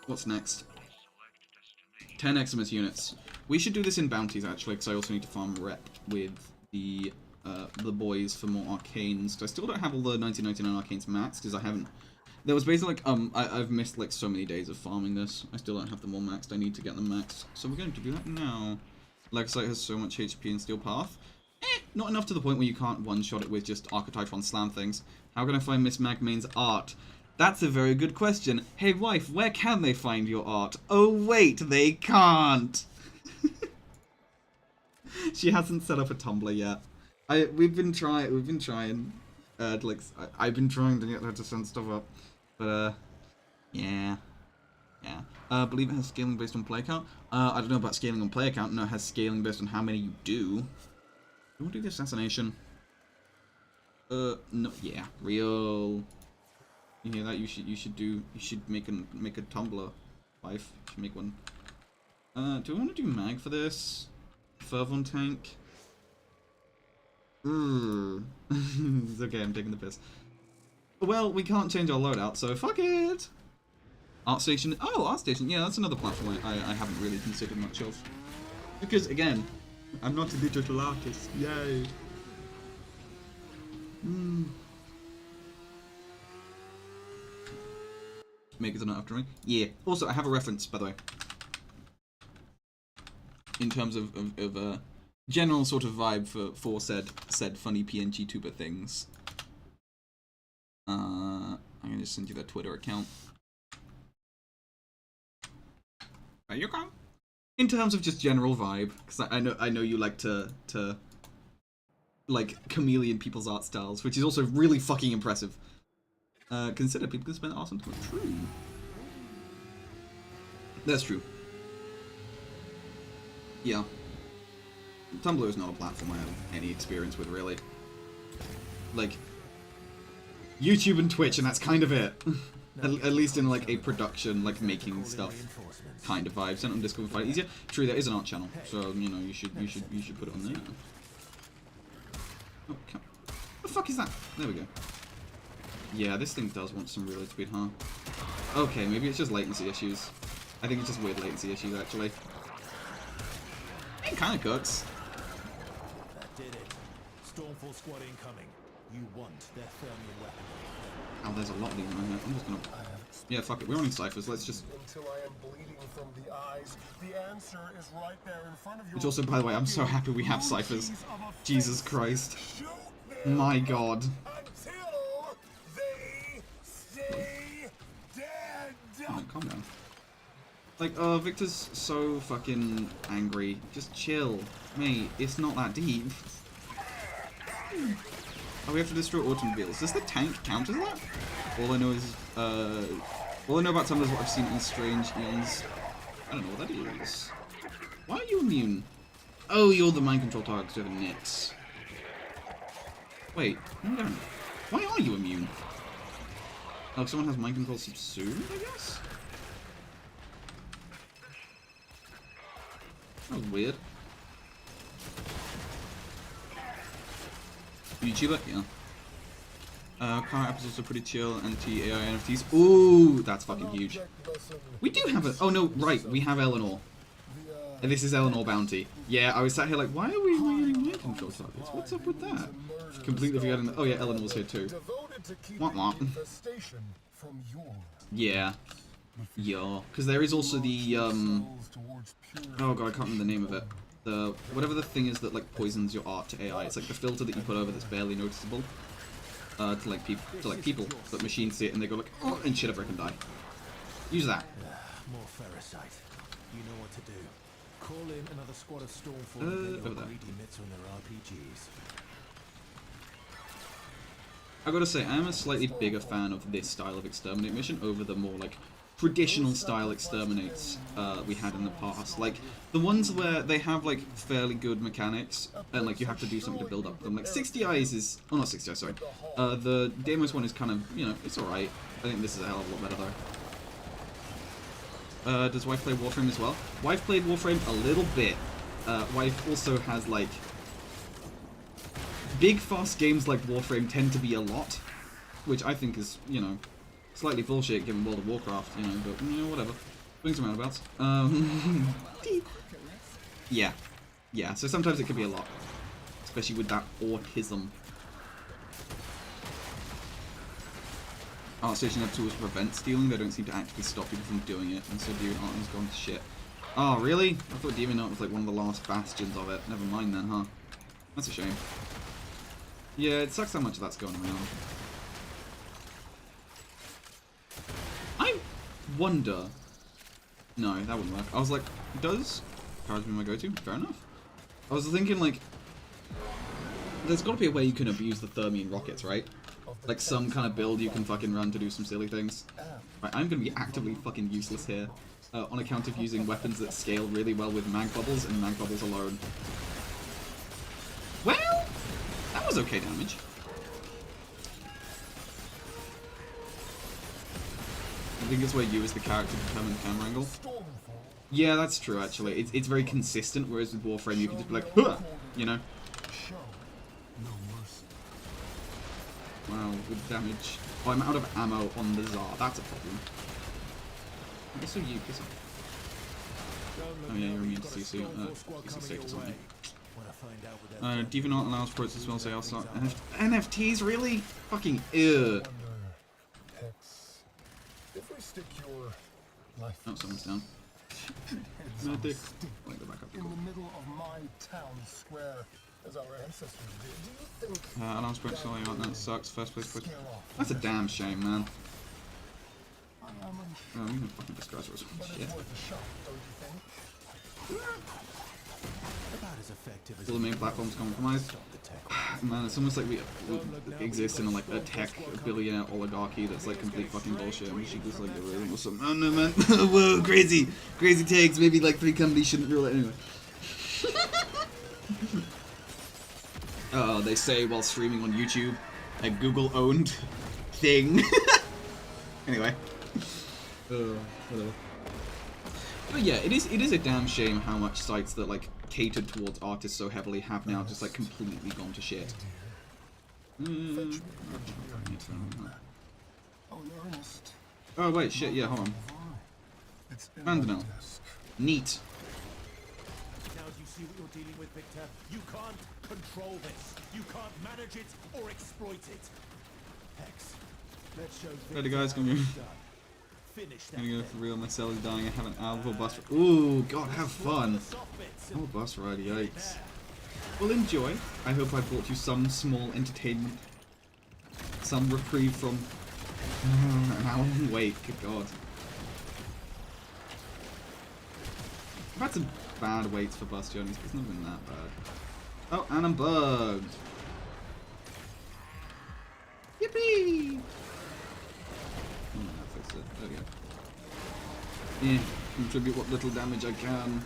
What's next? 10 Eximus units. We should do this in bounties, actually, because I also need to farm rep with the boys for more arcanes. I still don't have all the 1999 arcanes maxed, because I haven't... There was basically, like, I've missed, like, so many days of farming this. I still don't have them all maxed. I need to get them maxed. So we're going to do that now. Lexite has so much HP in Steel Path. Not enough to the point where you can't one-shot it with just Archetytron slam things. How can I find Miss Magmain's art? That's a very good question. Hey, wife, where can they find your art? Oh, wait, they can't. She hasn't set up a Tumblr yet. We've been trying. I've been trying to get her to send stuff up. But, yeah. Yeah. Believe it has scaling based on player count. I don't know about scaling on player count. No, it has scaling based on how many you do. You want to do the assassination? No. Yeah. Real. You hear that? You should make a Tumblr. Wife. You should make one. Do we want to do mag for this? Fervon tank. It's okay, I'm taking the piss. Well, we can't change our loadout, so fuck it! Art Station. Oh, Art Station. Yeah, that's another platform I haven't really considered much of. Because, again, I'm not a digital artist. Yay! Makers are not after me. Yeah. Also, I have a reference, by the way. In terms of general sort of vibe for said funny PNG tuber things. I'm gonna just send you that Twitter account. There you go. In terms of just general vibe, because I know you like to like chameleon people's art styles, which is also really fucking impressive. Consider people can spend awesome time. True. That's true. Yeah. Tumblr is not a platform I have any experience with, really. Like, YouTube and Twitch, and that's kind of it. At least in, like, a production, like, making stuff kind of vibe. Sent on Discord and find it easier. True, there is an art channel, so, you know, you should put it on there. Oh, what the fuck is that? There we go. Yeah, this thing does want some reload speed, huh? Okay, maybe it's just latency issues. I think it's just weird latency issues, actually. It kind of cooks. That did it. Stormfall squad incoming. You want their thermal weapon. Oh, there's a lot of these in here. I'm just gonna... Yeah, fuck it. We're running ciphers. Let's just... Until I am bleeding from the eyes. The answer is right there in front of you. Which also, by the way, I'm so happy we have ciphers. Jesus Christ. My god. Until they stay dead. Oh, calm down. Like, Victor's so fucking angry. Just chill. Mate, it's not that deep. Oh, we have to destroy automobiles. Does the tank count as that? All I know is, all I know about some is what I've seen in Strange Eons. I don't know what that is. Why are you immune? Oh, you're the mind control target because you have a nix. Wait, no, don't. Why are you immune? Oh, someone has mind control subsumed, I guess? That was weird. YouTuber? Yeah. Car episodes are pretty chill. Anti-AI NFTs. Ooh, that's fucking huge. We do have a... Oh, no, right. We have Eleanor. And this is Eleanor Bounty. Yeah, I was sat here like, why are we getting mind control targets? What's up with that? Completely forgetting that... Oh, yeah, Eleanor's here too. Wah wah. Yeah. Yeah. Because there is also the, Oh god, I can't remember the name of it. The... Whatever the thing is that, like, poisons your art to AI. It's like the filter that you put over that's barely noticeable. To like people. But machines see it and they go like, oh, and shit, I break and die. Use that. More ferrocite. You know what to do. Call in another squad of Stormfall over there. greedy mitts on their RPGs. I gotta say, I am a slightly bigger fan of this style of exterminate mission over the more like traditional style exterminates we had in the past. Like the ones where they have like fairly good mechanics and like you have to do something to build up them. Like 60 Eyes is, oh not 60 Eyes, sorry. The Deimos one is kind of, you know, it's alright. I think this is a hell of a lot better though. Does Wife play Warframe as well? Wife played Warframe a little bit. Wife also has like big fast games like Warframe tend to be a lot, which I think is, you know, slightly bullshit given World of Warcraft, you know, but, you know, whatever. Swings and roundabouts. Yeah. Yeah, so sometimes it can be a lot. Especially with that autism. Art Station have tools to prevent stealing, they don't seem to actually stop people from doing it, and so DeviantArt has gone to shit. Oh, really? I thought DeviantArt was like one of the last bastions of it. Never mind then, huh? That's a shame. Yeah, it sucks how much of that's going around. I wonder... No, that wouldn't work. I was like, does Courage be my go-to? Fair enough. I was thinking, like, there's got to be a way you can abuse the Thermian rockets, right? Like some kind of build you can fucking run to do some silly things. Right, I'm gonna be actively fucking useless here. On account of using weapons that scale really well with mag bubbles and mag bubbles alone. Well, that was okay damage. I think it's where you as the character determine the camera angle. Yeah, that's true actually. It's very consistent, whereas with Warframe you can just be like, huh! You know? Wow, good damage. Oh, I'm out of ammo on the Tsar. That's a problem. I guess you piss off. Oh yeah, you're immune to CC. CC safe or something. Do you not allow sports as well say I'll start NFTs? Really? Fucking ew. Oh, someone's down. No dick. Like the backup. In the middle of my town square, as our ancestors did. Do you think Alarm sprint sorry about that sucks. First place push. That's a damn shame, man. Oh, you can fucking disgrace us. Shit. About as effective as All the main platforms compromised. Man, it's almost like we exist in like a tech billionaire oligarchy that's like complete fucking bullshit. And we should just like get rid of them or something. Oh no, man. Whoa, crazy takes. Maybe like 3 companies shouldn't rule it anyway. Oh, they say while streaming on YouTube, a Google-owned thing. Anyway. Whatever. But yeah, it is a damn shame how much sites that like catered towards artists so heavily have now just like completely gone to shit. Oh wait, shit, yeah, hold on. Vandinel. Neat. Now do you see what you're dealing with, Victor? You can't control this. You can't manage it or exploit it. Hex, let's show Victor Ready guys, come here. how it's done. Finish that Gonna go thing. for real, my cell is dying, I have an Alvo bus ride. Ooh, god, have fun! Soft bits Oh, bus ride, yikes. Well, enjoy. I hope I brought you some small entertainment. Some reprieve from an hour long wait, good god. I've had some bad waits for bus journeys, but it's not been that bad. Oh, and I'm bugged! Yippee! Oh, no, that fixed it. There we go. Yeah, contribute what little damage I can.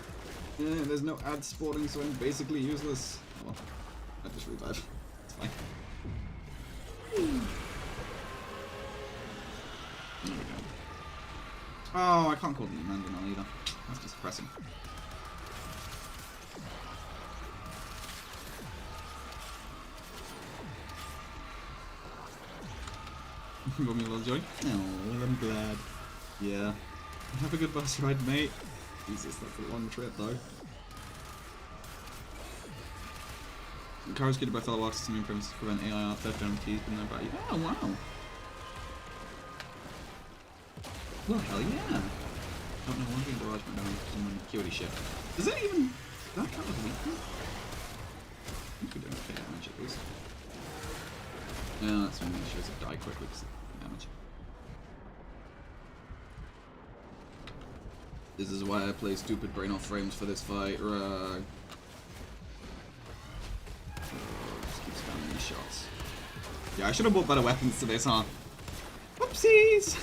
Yeah, there's no ad spawning, so I'm basically useless. Oh, well, I just revive. It's fine. There we go. Oh, I can't call the Mandinal either. That's just depressing. You want me a little joy? Oh, well, I'm glad. Yeah. Have a good bus ride, mate. Jesus, that's a long trip, though. Cars get by fellow walks to premises to prevent AI theft guarantees, but no about you. Oh, wow. Well, hell yeah. Don't know one thing garage, but no someone acuity shit. Does that even... Does that count as weakness? I think we're doing okay damage at least. Yeah, that's when it shows it die quickly because of damage. This is why I play stupid brain off frames for this fight. Right. Just keep spamming these shots. Yeah, I should have bought better weapons to this, huh? Whoopsies!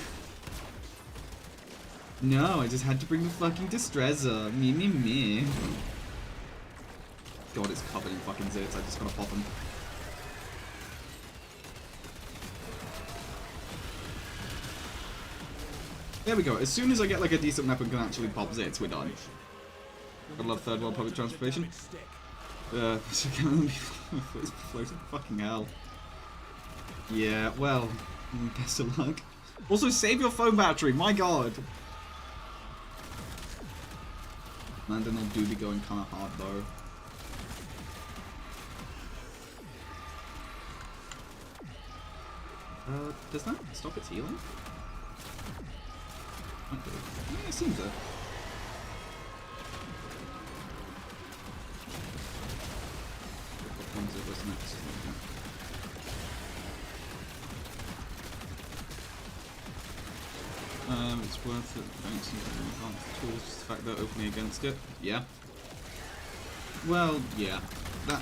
No, I just had to bring the fucking Distressor. Me. God, it's covered in fucking zits. I just gotta pop them. There we go. As soon as I get like a decent weapon can actually pop zits, we're done. I love third world public transportation. Floating fucking hell. Yeah, well, best of luck. Also, save your phone battery, my god! Mandinal do be going kinda hard though. Does that stop its healing? Okay. Yeah, it seems to. It's worth it. I don't see any advanced tools, just the fact they're opening against it. Yeah. Well, yeah.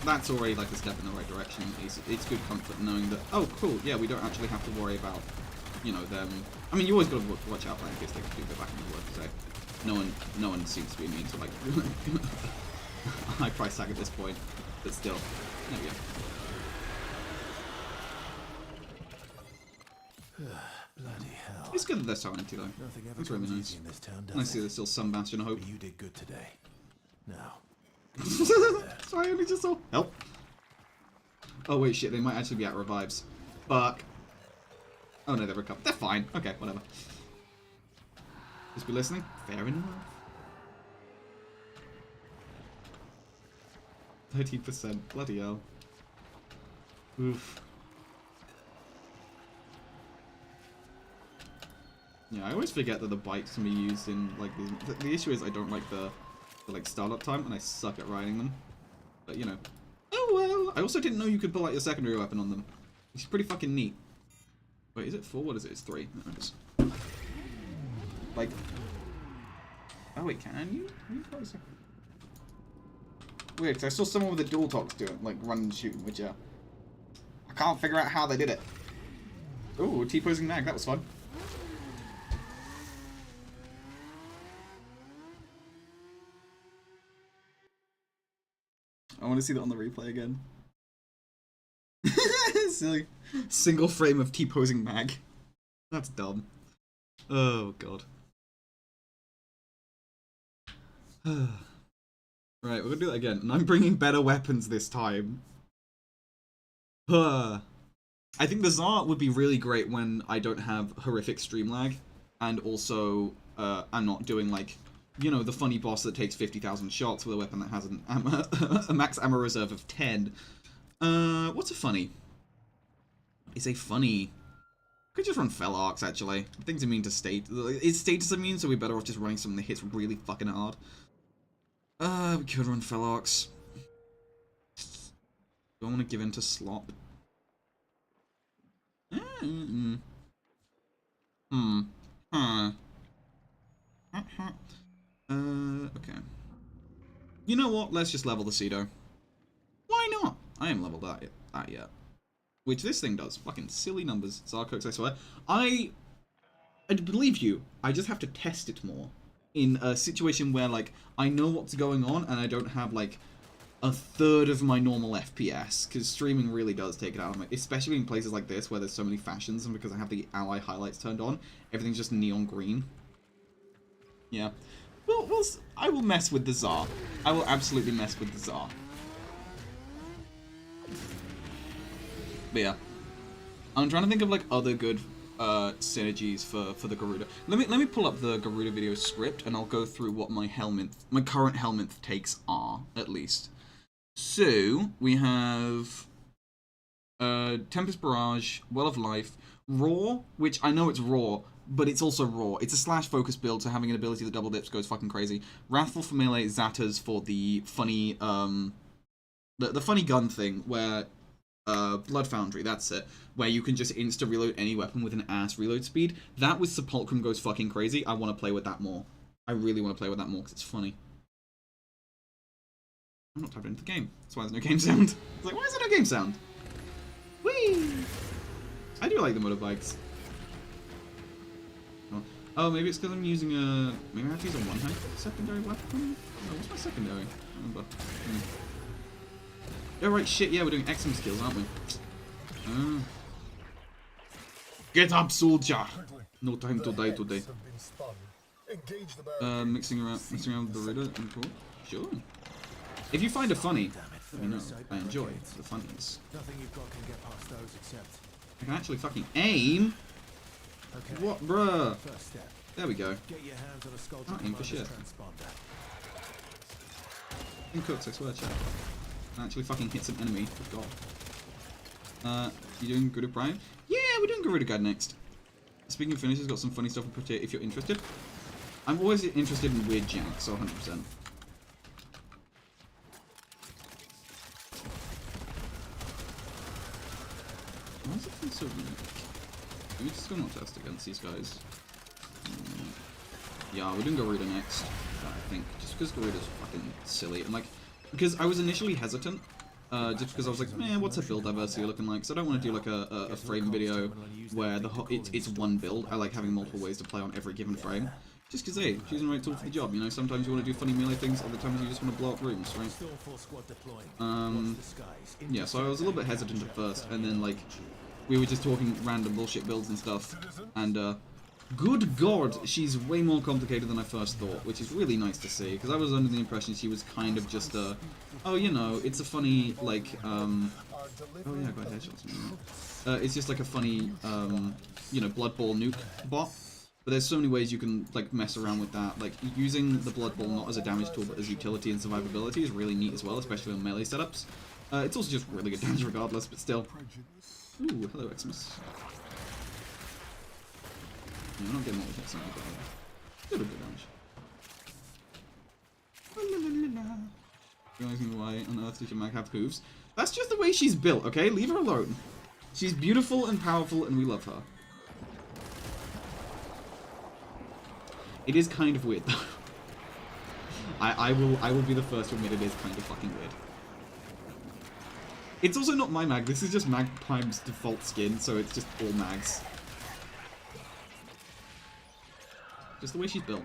that's already like a step in the right direction. It's good comfort knowing that, oh cool, yeah, we don't actually have to worry about, you know, them. I mean, you always got to watch out for in case they do go back into work, so no one seems to be mean to like a high price tag at this point, but still, there we go. Bloody hell. It's good that they're so empty though. Nothing ever That's really comes nice. easy in this town, does I see it? there's still some bastion of hope. But you did good today. Now. Sorry, I only just saw help. Oh wait, shit, they might actually be at revives. Fuck. Oh no, they've recovered. They're fine. Okay, whatever. Just be listening. Fair enough. 13%. Bloody hell. Oof. Yeah, I always forget that the bikes can be used in like these. The issue is I don't like the like startup time, and I suck at riding them. But you know. Oh well. I also didn't know you could pull out your secondary weapon on them. Which is pretty fucking neat. Wait, is it 4? What is it? It's 3. No, it's like. Oh wait, can you? Weird, because I saw someone with a dual tox do it, like run and shoot, which I can't figure out how they did it. Ooh, T-posing mag, that was fun. I want to see that on the replay again. Silly. Single frame of T-posing mag. That's dumb. Oh god. Right, we're gonna do that again. And I'm bringing better weapons this time. I think the Tsar would be really great when I don't have horrific stream lag. And also, I'm not doing like, you know, the funny boss that takes 50,000 shots with a weapon that has a max ammo reserve of 10. What's a funny? Is a funny... Could just run Fell Arcs, actually. Things immune to state. It's status immune, so we're better off just running something that hits really fucking hard. We could run Fell Arcs. Do I want to give in to Slop? Okay. You know what? Let's just level the Cedo. Why not? I am leveled that yet. Which this thing does. Fucking silly numbers. Zarcox, I swear. I believe you. I just have to test it more. In a situation where, like, I know what's going on and I don't have, like, a third of my normal FPS. Because streaming really does take it out of me. Especially in places like this where there's so many fashions and because I have the ally highlights turned on. Everything's just neon green. Yeah. Well, I will mess with the Tsar. I will absolutely mess with the Tsar. But yeah, I'm trying to think of like other good synergies for the Garuda. Let me pull up the Garuda video script and I'll go through what my current helminth takes are at least. So we have Tempest Barrage, Well of Life, Raw, which I know it's raw, but it's also raw. It's a slash focus build, so having an ability that double dips goes fucking crazy. Wrathful for melee, Zatters for the funny the funny gun thing where. Blood Foundry, that's it. Where you can just insta-reload any weapon with an ass reload speed. That with Sepulchrum goes fucking crazy. I want to play with that more. I really want to play with that more because it's funny. I'm not tapped into the game. That's why there's no game sound. It's like, why is there no game sound? Whee! I do like the motorbikes. Oh, maybe it's because I'm using a... Maybe I have to use a one-hand secondary weapon? Oh, what's my secondary? I don't remember. Oh, right, shit, yeah, we're doing XM skills, aren't we? Get up, soldier! No time to die today. Mixing around with Garuda and cool. Sure. If you find it funny, let me know. I enjoy the funnies. Nothing you've got can get past those except. I can actually fucking aim? Okay. What, bruh? First step. There we go. Get your hands on a skull Can't aim for shit. transponder. In cooks, I swear, chat. Actually fucking hit some enemy. Good god. You doing Garuda Prime? Yeah, we're doing Garuda Guide next. Speaking of finishes, got some funny stuff to put here if you're interested. I'm always interested in weird jank, so 100%. Why does it feel so weak? Let me just go not test against these guys. Yeah, we're doing Garuda next, I think. Just because Garuda's fucking silly. And like, because I was initially hesitant just because I was like, man, what's her build diversity looking like? So I don't want to do like a frame video where it's one build. I like having multiple ways to play on every given frame. Just because, hey, choosing the right tool for the job, you know? Sometimes you want to do funny melee things, other times you just want to blow up rooms, right? Yeah, so I was a little bit hesitant at first, and then, like, we were just talking random bullshit builds and stuff, and, good god, she's way more complicated than I first thought, which is really nice to see, because I was under the impression she was kind of just oh, you know, it's a funny, like, oh yeah, I got headshots. It's just like a funny, you know, Blood Ball nuke bot. But there's so many ways you can, like, mess around with that. Like, using the Blood Ball not as a damage tool, but as utility and survivability is really neat as well, especially on melee setups. It's also just really good damage regardless, but still. Ooh, hello, Xmas. Yeah, I'm not getting all the hits on you, but good damage. Realizing why on earth does your mag have hooves? That's just the way she's built, okay? Leave her alone. She's beautiful and powerful, and we love her. It is kind of weird, though. I will be the first to admit it is kind of fucking weird. It's also not my mag. This is just Magpime's default skin, so it's just all mags. Just the way she's built.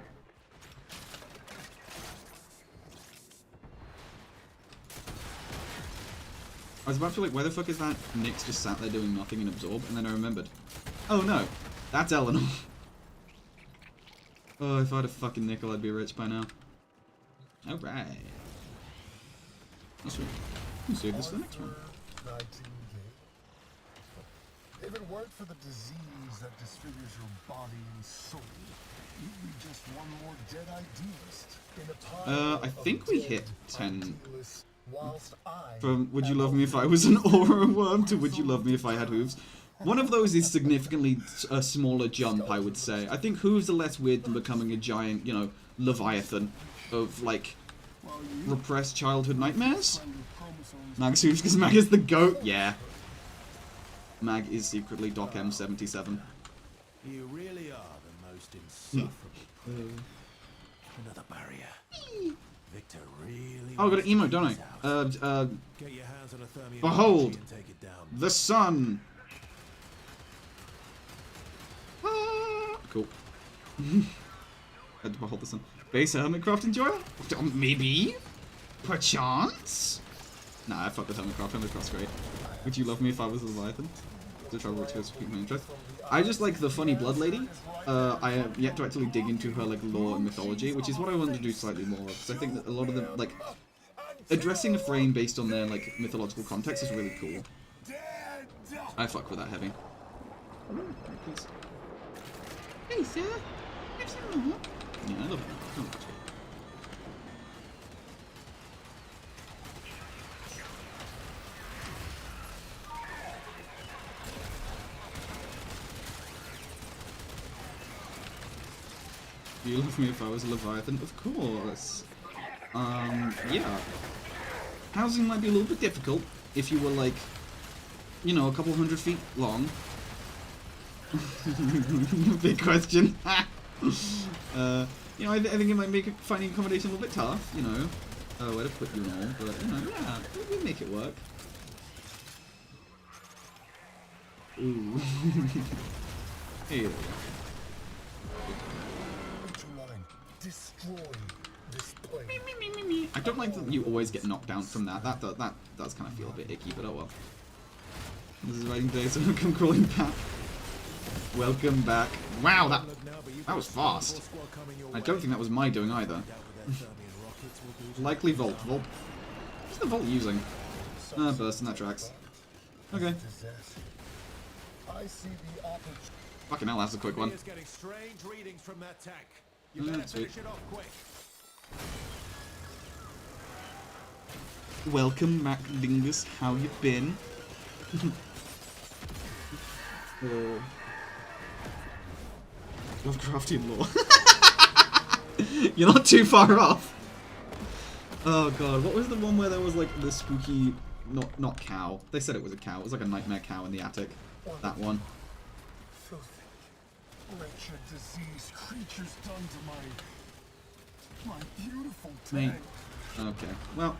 I was about to be like, where the fuck is that Nyx just sat there doing nothing and absorb? And then I remembered. Oh no, that's Eleanor. Oh, if I had a fucking nickel, I'd be rich by now. Alright. That's sweet. We'll save this for the next one. If it weren't for the disease that disfigures your body and soul, you'd be just one more dead idealist in a pile I think we hit 10. whilst From Would You Love Me If I Was an Aura Worm to Would You Love Me If I Had Hooves. One of those is significantly a smaller jump, I would say. I think hooves are less weird than becoming a giant, you know, leviathan of, like, repressed childhood nightmares. Mag's hooves because Mag is the GOAT? Yeah. Mag is secretly Doc M77. You really are the most insufferable. Another barrier. Victor really. Oh, I got an emote, don't I? Get your hands on a thermium Behold, and take it down. the sun. Cool. Had to behold the sun. Base Hermitcraft enjoyer? Maybe? Perchance? Nah, I fuck with Hermitcraft. Hermitcraft's great. Would you love me if I was a Leviathan? To trouble to pique my interest. I just like the funny blood lady. I have yet to actually dig into her like lore and mythology, which is what I want to do slightly more of, because I think that a lot of them, like, addressing a frame based on their like mythological context is really cool. I fuck with that heavy. Hey sir, have some more? Yeah, I love it. You love me if I was a Leviathan? Of course. Yeah. Housing might be a little bit difficult if you were like, you know, a couple 100 feet long. Big question. You know, I think it might make finding accommodation a little bit tough, you know. Where to put you all, but, you know, yeah, we'll make it work. Ooh. Here. I don't like that you always get knocked down from that. That does kind of feel a bit icky, but oh well. This is writing day, so I'll come crawling back. Welcome back. Wow, that was fast. I don't think that was my doing either. Likely Volt. What's the Volt using? Burst, and that tracks. Okay. Fucking hell, that's a quick one. Getting strange readings from that tank. You better finish it off quick. Welcome back, Dingus. How you been? Oh. Lovecraftian lore. You're not too far off. Oh god, what was the one where there was like the spooky, not cow. They said it was a cow. It was like a nightmare cow in the attic. That one. Filthy, wretched, diseased creatures done to my beautiful tank. Okay, well.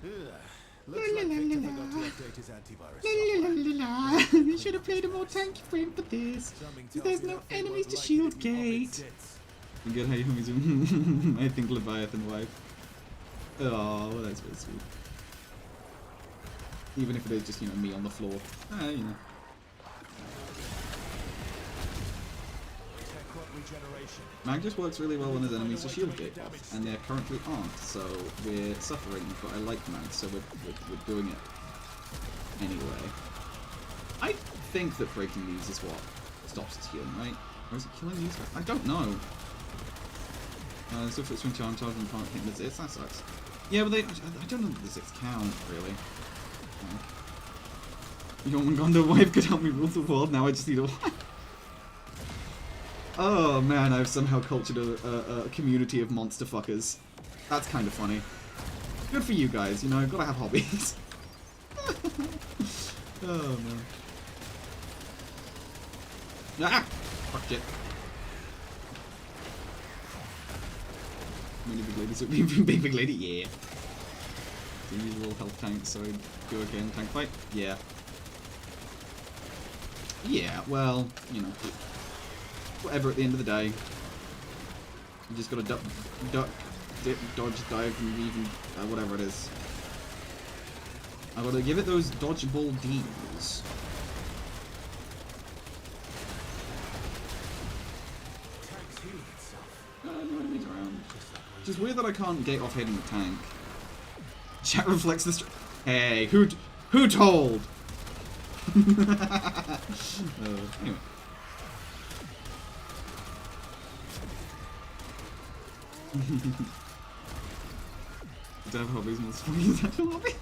Ugh. Looks like Victor forgot to update his antivirus software. You should have played a more tanky frame for this. Something tells There's me no that thing enemies won't to like shield it if gate. it sits. You get how you homies I think Leviathan wife. Oh, well, that's very sweet. Even if it is just, you know, me on the floor. You know. Tech crop regeneration. Mag just works really well when his enemies are shield gate off, and they currently aren't, so we're suffering, but I like Mag, so we're doing it anyway. I think that breaking these is what stops its healing, right? Or is it killing these guys? I don't know. So if it's swing charm charge and can't hit the zits, that sucks. Yeah, but I don't know that the zits count, really. Your Gondor wife could help me rule the world, now I just need a wife. Oh man, I've somehow cultured a community of monster fuckers. That's kind of funny. Good for you guys, you know, gotta have hobbies. Oh man. Ah! Fuck shit. Mini big lady, so big lady, yeah. The usual health tank, so go again, tank fight? Yeah. Yeah, well, you know, whatever at the end of the day. You just gotta duck, dip, dodge, dive, and weave, and whatever it is. I gotta give it those dodgeable D's. No enemies around. It's just weird that I can't gate off hitting the tank. Chat reflects the Hey, who told? Anyway. Don't have hobbies, most funny is that a hobby?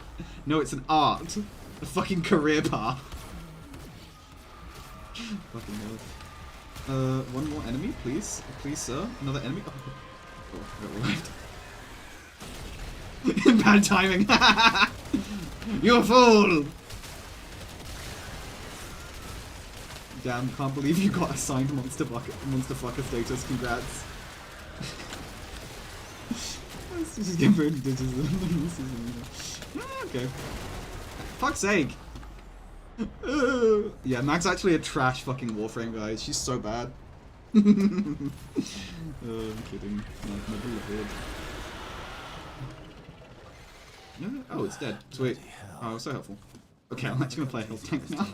No, it's an art. A fucking career path. Fucking hell. One more enemy, please. Please, sir. Another enemy. Oh, I got revived. Bad timing. You a fool! Damn, can't believe you got assigned monster fucker status. Congrats. Let's just get rid of ditches. Okay. Fuck's sake. Yeah, Mag's actually a trash fucking Warframe, guys. She's so bad. I'm kidding. My beloved. No, oh, it's dead. Sweet. Oh, so helpful. Okay, I'm actually gonna play a health tank now.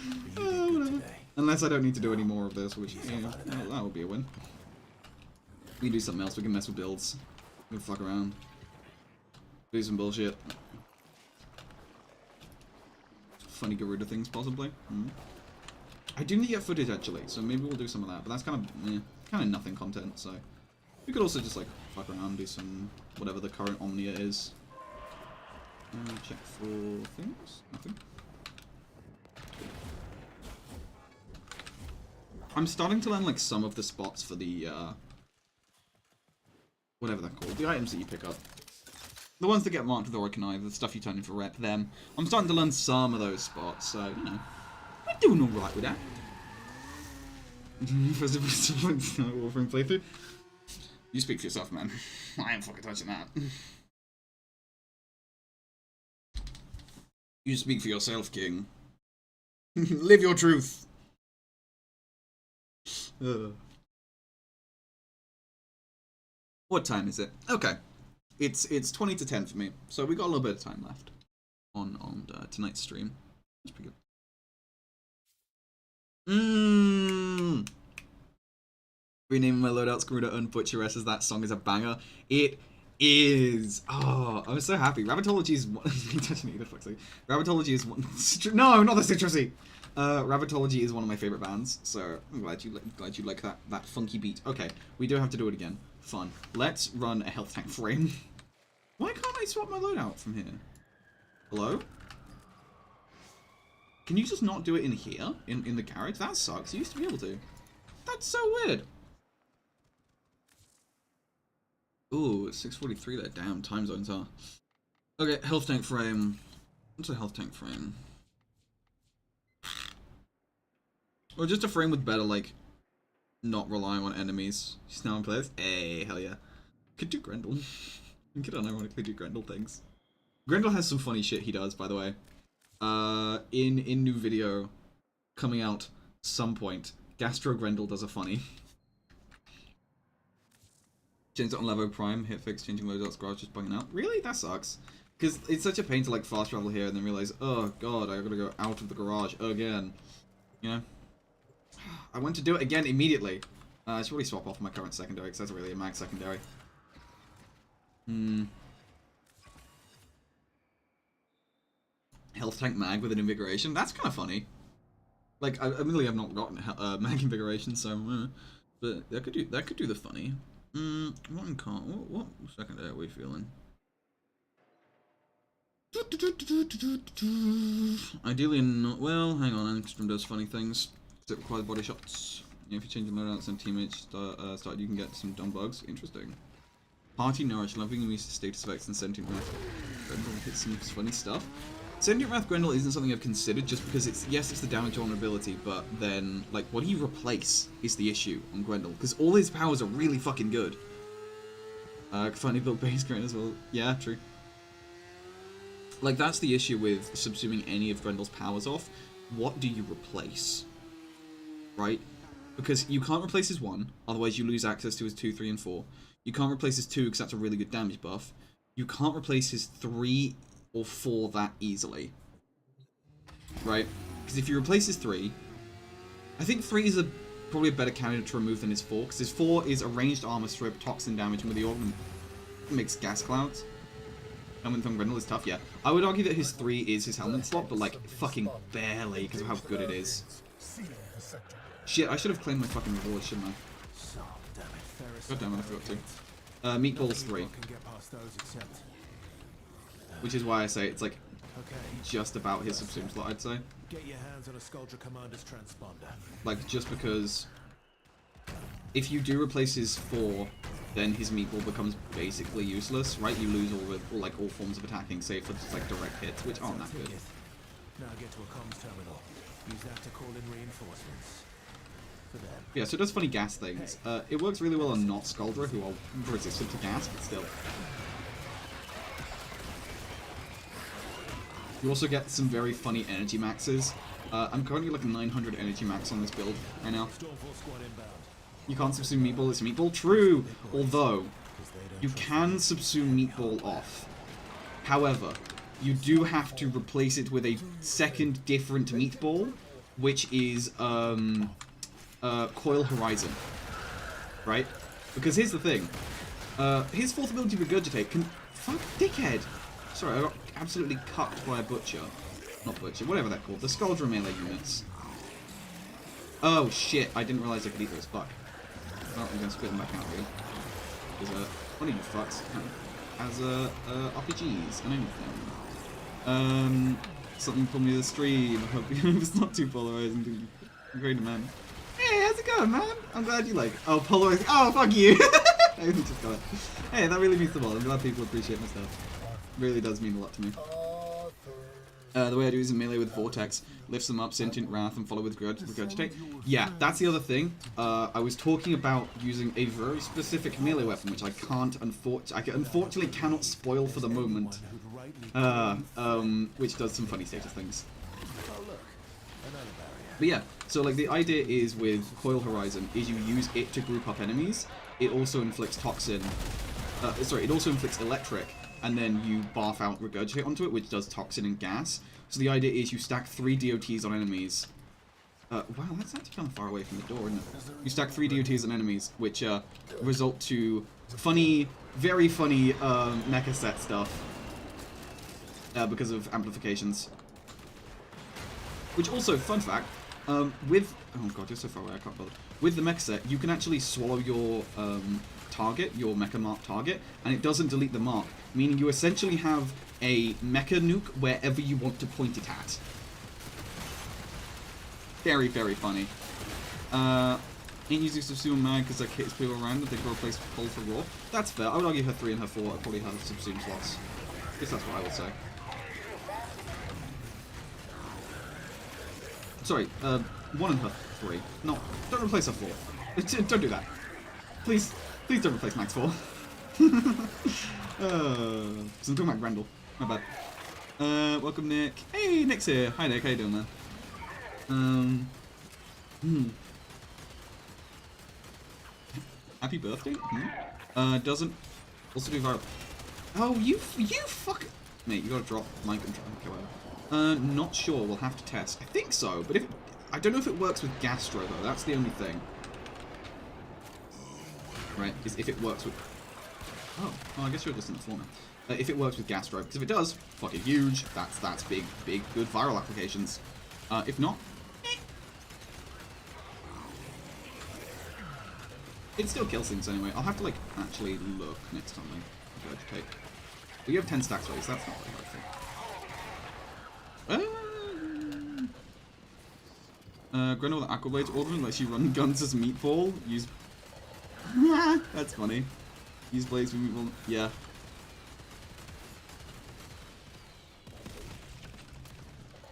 Whatever. Unless I don't need to do any more of this, which, yeah, that would be a win. We can do something else. We can mess with builds. We can fuck around. Do some bullshit. Funny Garuda things, possibly. I do need to get footage, actually, so maybe we'll do some of that. But that's kind of nothing content, so... We could also just, like, fuck around, do some... whatever the current Omnia is. Check for things. Nothing. I'm starting to learn, like, some of the spots for the, whatever they're called. The items that you pick up. The ones that get marked with Oricani, the stuff you turn in for rep, them. I'm starting to learn some of those spots, so, you know. We're doing alright with that. First of all, Warframe playthrough. You speak for yourself, man. I ain't fucking touching that. You speak for yourself, King. Live your truth. What time is it? Okay. It's 20 to 10 for me, so we got a little bit of time left on tonight's stream. That's pretty good. Renaming my loadouts Garuda and Butcheress as that song is a banger. It is. Oh, I'm so happy. Rabbitology is one. Rabbitology is one. No, not the citrusy. Rabbitology is one of my favorite bands, so I'm glad you like that funky beat. Okay, we do have to do it again. Fun. Let's run a health tank frame. Why can't I swap my loadout from here? Hello? Can you just not do it in here? In the garage? That sucks. You used to be able to. That's so weird. Ooh, it's 6:43 there. Damn, time zones are. Okay, health tank frame. What's a health tank frame? Or just a frame with better, like, not relying on enemies. Just now in place. Hey, hell yeah. Could do Grendel. You could unironically do Grendel things. Grendel has some funny shit he does, by the way. In new video coming out some point, Gastro Grendel does a funny. Changed it on Levo Prime, hit fix, changing loadouts, garage just bugging out. Really? That sucks. Because it's such a pain to like fast travel here and then realize, oh god, I gotta go out of the garage again. You know? I want to do it again immediately. I should really swap off my current secondary because that's really a mag secondary. Health tank mag with an invigoration. That's kind of funny. Like, I really have not gotten mag invigoration, so but that could do the funny. What secondary are we feeling? Ideally not. Well, hang on. Angstrom does funny things. It requires body shots. Yeah, if you change the loadouts and teammates start, you can get some dumb bugs. Interesting. Party Nourish, loving the use of status effects and Sentient Wrath. Grendel hits some funny stuff. Sentient Wrath Grendel isn't something I've considered just because it's the damage vulnerability, but then, like, what do you replace is the issue on Grendel, because all his powers are really fucking good. Funny build base Grendel as well. Yeah, true. Like, that's the issue with subsuming any of Grendel's powers off. What do you replace? Right? Because you can't replace his 1, otherwise you lose access to his 2, 3, and 4. You can't replace his 2 because that's a really good damage buff. You can't replace his 3 or 4 that easily. Right? Because if you replace his 3, I think 3 is probably a better candidate to remove than his 4, because his 4 is a ranged armor strip, toxin damage, and with the augment makes gas clouds. Helmet from Grendel is tough, yeah. I would argue that his 3 is his helmet slot, but like fucking barely because of how good it is. Shit, I should have claimed my fucking reward, shouldn't I? God damn it, I forgot to. Meatballs 3. Which is why I say it's like just about his subsume slot, I'd say. Get your hands on a Skuldra Commander's transponder. Like, just because if you do replace his 4, then his meatball becomes basically useless, right? You lose all forms of attacking, save for just like direct hits, which aren't that good. Now get to a comms terminal. Use that to call in reinforcements. For them. Yeah, so it does funny gas things. It works really well on not Skuldra, who are resistant to gas, but still. You also get some very funny energy maxes. I'm currently like 900 energy max on this build right now. You can't subsume Meatball, it's Meatball. True! Although, you can subsume Meatball off. However, you do have to replace it with a second different Meatball, which is Coil Horizon. Right? Because here's the thing. His 4th ability, Regurgitate, can... Fuck, dickhead! Sorry, I got absolutely cucked by a Butcher. Not Butcher, whatever they're called. The Skuldra melee units. Oh shit, I didn't realize I could eat those. Fuck. Well, I'm gonna spit them back out here. Because, one of you fucks has, RPGs and anything. Something pulled me to the stream. I hope it's not too polarizing. Great, man. Hey, how's it going, man? I'm glad you like it. Oh, polarizing. Oh, fuck you! I just got it. Hey, that really means the world. I'm glad people appreciate my stuff. Really does mean a lot to me. The way I do is in melee with Vortex, lifts them up, Sentient Wrath, and follow with Regurgitate. Yeah, that's the other thing. I was talking about using a very specific melee weapon, which I can't, unfortunately cannot spoil for the moment. Which does some funny status things. But yeah, so like the idea is with Coil Horizon, is you use it to group up enemies. It also inflicts Toxin. It also inflicts Electric. And then you barf out Regurgitate onto it, which does Toxin and Gas. So the idea is you stack 3 DOTs on enemies. Wow, that's actually kind of far away from the door, isn't it? You stack 3 DOTs on enemies, which result to funny, very funny mecha set stuff. Because of amplifications. Which also, fun fact, with... Oh god, you're so far away, I can't bother. With the mecha set, you can actually swallow your target, your mecha mark target, and it doesn't delete the mark. Meaning you essentially have a mecha nuke wherever you want to point it at. Very, very funny. Ain't using Subsume Mag because her kit is people around that they can replace Pull for Raw. That's fair. I would argue her 3 and her 4 probably have Subsume slots. I guess that's what I would say. Sorry, 1 and her 3. No, don't replace her 4. Don't do that. Please don't replace Max 4. So I'm talking about Grendel. My bad. Welcome, Nick. Hey, Nick's here. Hi, Nick. How you doing, man? Happy birthday? Doesn't also do viral. Oh, you fuck. Mate, you gotta drop my control. Okay, whatever. Not sure. We'll have to test. I think so, but I don't know if it works with Gastro though. That's the only thing. Right? Is if it works with. Oh, I guess you're just in the format. If it works with Gastro, because if it does, fucking huge. That's big, good viral applications. If not, it still kills things anyway. I'll have to like actually look next time I vegetate. But you have 10 stacks raised. That's not very hard thing. Grendel with Aquablades Ornament lets you run guns as meatball. Use. That's funny. Use blades with meatball. Yeah.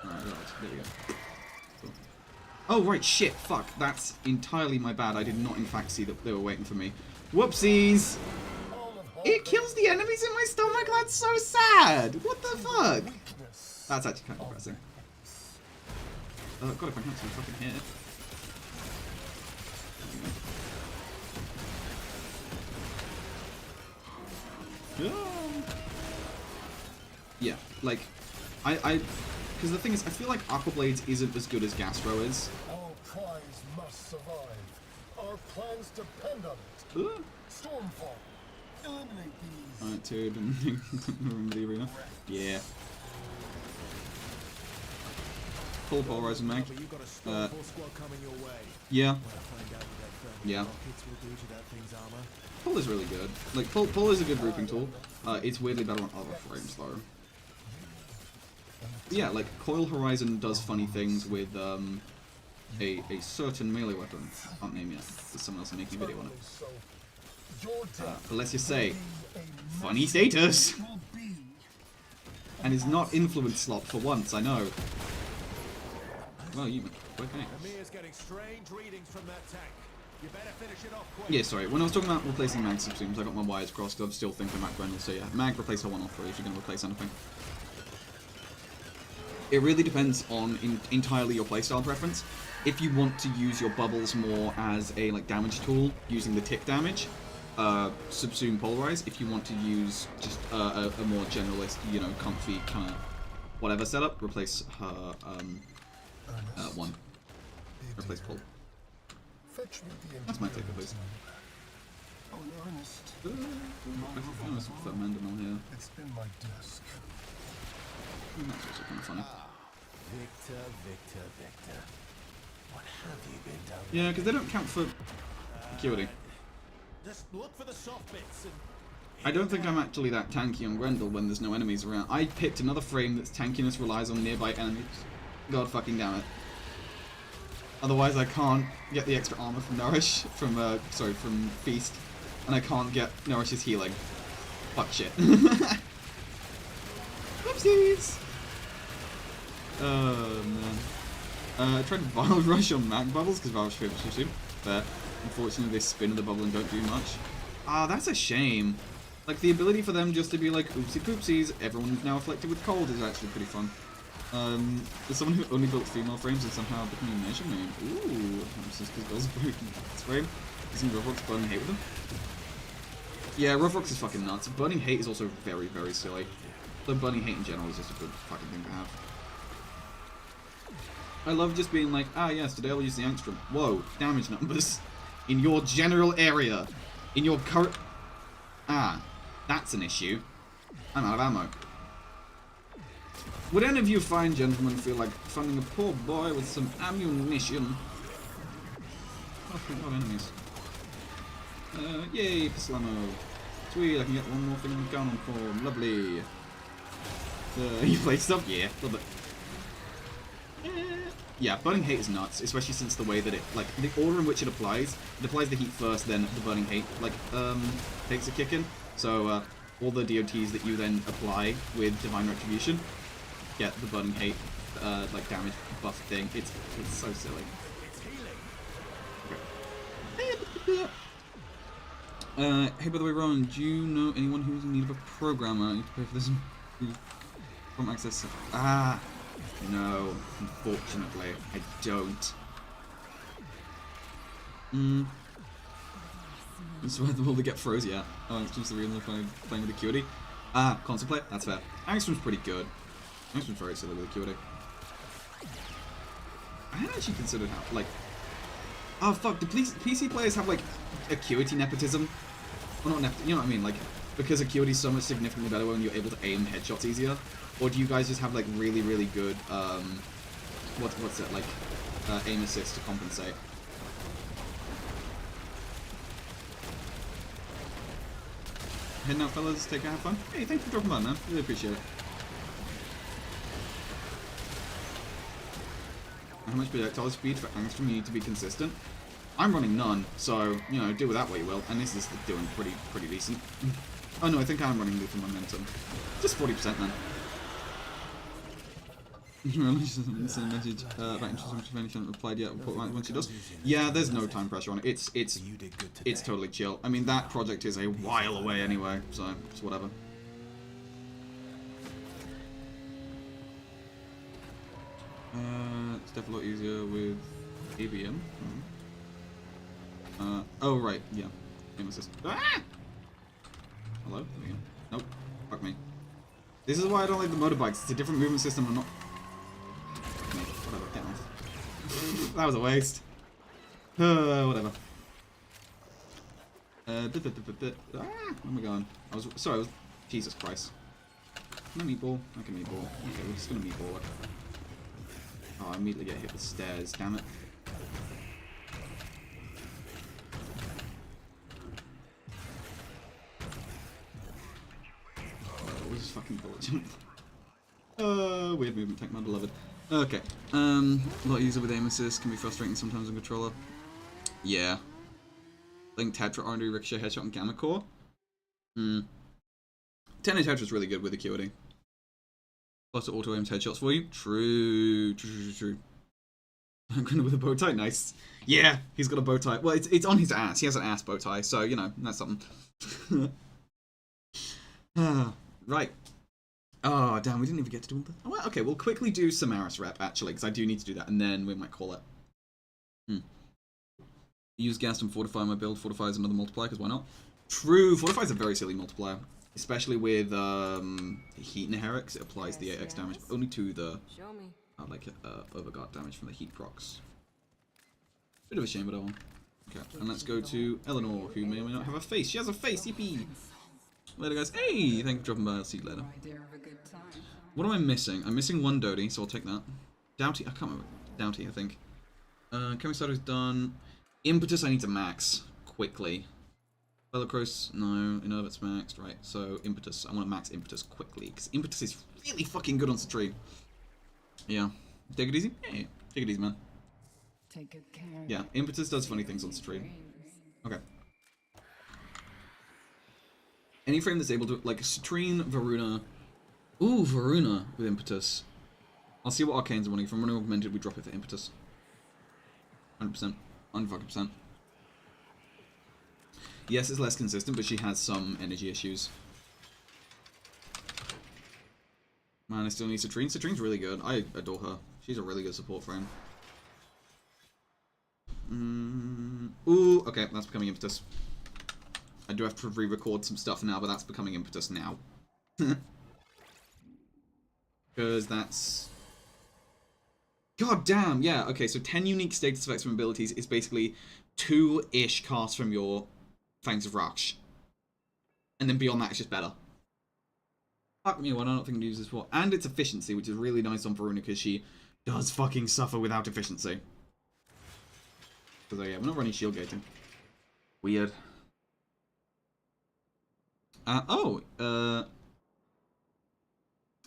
Alright, there we go. Cool. Oh, right, shit, fuck. That's entirely my bad. I did not, in fact, see that they were waiting for me. Whoopsies! It kills the enemies in my stomach? That's so sad! What the fuck? That's actually kind of depressing. God, if I can't see fucking hit. Yeah, like, because the thing is, I feel like Aquablades isn't as good as Gastro is. Our prize must survive. Our plans depend on it. Stormfall. Eliminate these. Alright, dude, remember the arena? Yeah. Full polarizing mag. Yeah. Yeah. Pull is really good. Like, pull is a good grouping tool. It's weirdly better on other frames, though. Yeah, like, Coil Horizon does funny things with, a certain melee weapon. I can't name yet. There's someone else making a video on it. But let's just say, funny status! And it's not influence slop for once, I know. Well, you okay. Yeah, sorry. When I was talking about replacing mag subsumes, I got my wires crossed. I'm still thinking about Grendel, so yeah. Mag, replace her 103 if you're going to replace anything. It really depends on entirely your playstyle preference. If you want to use your bubbles more as a like damage tool, using the tick damage, subsume polarize. If you want to use just a more generalist, you know, comfy kind of whatever setup, replace her one. Replace pull. That's my take at least. Oh, Ernest. Let's put Mandamel here. It's in my desk. That's also kind of funny. Victor. What have you been done? Yeah, because they don't count for acuity. Just look for the soft bits and I don't think I'm actually that tanky on Grendel when there's no enemies around. I picked another frame that's tankiness relies on nearby enemies. God fucking damn it. Otherwise I can't get the extra armor from Nourish, from Feast. And I can't get Nourish's healing. Fuck shit. Whoopsies! Oh man. I tried Wild Rush on Mag Bubbles because Wild Rush is too, but unfortunately they spin in the bubble and don't do much. Ah, that's a shame. Like the ability for them just to be like oopsie poopsies, everyone's now afflicted with cold is actually pretty fun. There's someone who only built female frames and somehow became a measure name. Ooh, Sister's Girls broken this frame. Isn't Rovrox burning hate with them? Yeah, Rovrox is fucking nuts. Burning hate is also very, very silly. Though burning hate in general is just a good fucking thing to have. I love just being like, ah yes, today I'll use the Angstrom. Whoa, damage numbers. In your general area. In your current... Ah, that's an issue. I'm out of ammo. Would any of you fine gentlemen feel like funding a poor boy with some ammunition? Oh, thank God, enemies. Yay, Pislamo. Sweet, I can get one more thing in Ganon form. Lovely. You play stuff? Yeah, love it. Yeah, Burning Hate is nuts, especially since the way that it, like, the order in which it applies the heat first, then the Burning Hate, like, takes a kick in. So, all the DOTs that you then apply with Divine Retribution get the Burning Hate, like, damage buff thing. It's so silly. Okay. Hey, by the way, Ron, do you know anyone who's in need of a programmer? I need to pay for this. From access. Ah! No, unfortunately, I don't. This is where the world get froze, yeah. Oh, it's just the reason playing with the QD. Ah, contemplate, that's fair. Angstrom's pretty good. Angstrom's very silly with the QD. I hadn't actually considered how, like... Oh, fuck, do PC players have, like, acuity nepotism? Well, not nepotism, you know what I mean, like, because acuity is so much significantly better when you're able to aim headshots easier? Or do you guys just have, like, really, really good, what's it, like, aim assist to compensate? Heading out, fellas. Take care, have fun. Hey, thanks for dropping by, man. Really appreciate it. How much projectile speed for Angstrom you need to be consistent? I'm running none, so, you know, do with that what you will. And this is doing pretty decent. Oh no, I think I'm running lethal momentum. Just 40% then. Send a message about interesting information replied yet. Report when she does. Yeah, there's no time pressure on it. It's totally chill. I mean, that project is a while away anyway, so it's whatever. It's definitely a lot easier with ABM. Oh right, yeah. Aim assist. Ah! Hello? Nope. Fuck me. This is why I don't like the motorbikes. It's a different movement system. I'm not. Whatever, get off. That was a waste. Whatever. Where am I going? Sorry, I was... Jesus Christ. Can I meatball? I can meatball. Okay, we're just gonna meatball it. Oh, I immediately get hit with stairs, damn it. What was this fucking bullet jump? Weird movement, tech my beloved. Okay, a lot easier with aim assist, can be frustrating sometimes on controller. Yeah. Link Tetra, R&D, Ricochet, Headshot, and Gamma Core. 10 Tetra is really good with Acuity. Plus it auto aims headshots for you. True. I'm going with a bow tie, nice. Yeah, he's got a bow tie. Well, it's on his ass. He has an ass bow tie, so, you know, that's something. Right. Oh, damn, we didn't even get to do all that. Oh, well, okay, we'll quickly do Samaris rep, actually, because I do need to do that, and then we might call it. Use gas and fortify my build. Fortify is another multiplier, because why not? True, fortify is a very silly multiplier. Especially with heat inherits, it applies the 8x damage, but only to the overguard damage from the heat procs. Bit of a shame, but oh well. Okay, and let's go to Eleanor, who may or may not have a face. She has a face, yippee! Later, guys. Hey, thank you for dropping by. I'll see you later. What am I missing? I'm missing one Dodie, so I'll take that. Doughty, I can't remember. Doughty, I think. Chemistato's done. Impetus, I need to max quickly. Velocros, no, Innervat's maxed, right, so Impetus, I want to max Impetus quickly, because Impetus is really fucking good on Citrine. Yeah. Take it easy? Yeah, take it easy, man. Take good care. Yeah, Impetus does funny things on Citrine. Okay. Any frame that's able to, like, Citrine, Varuna. Ooh, Varuna with Impetus. I'll see what Arcane's running. If I'm running Augmented, we drop it for Impetus. 100%. 100%. Yes, it's less consistent, but she has some energy issues. Man, I still need Citrine. Citrine's really good. I adore her. She's a really good support frame. Ooh, okay, that's becoming Impetus. I do have to re-record some stuff now, but that's becoming Impetus now. Because that's... God damn, yeah, okay, so 10 unique status effects from abilities is basically 2-ish casts from your Fangs of Raksh. And then beyond that, it's just better. Fuck me, why don't I think I use this for? And it's efficiency, which is really nice on Varuna, because she does fucking suffer without efficiency. Because, yeah, we're not running shield gating. Weird. Battle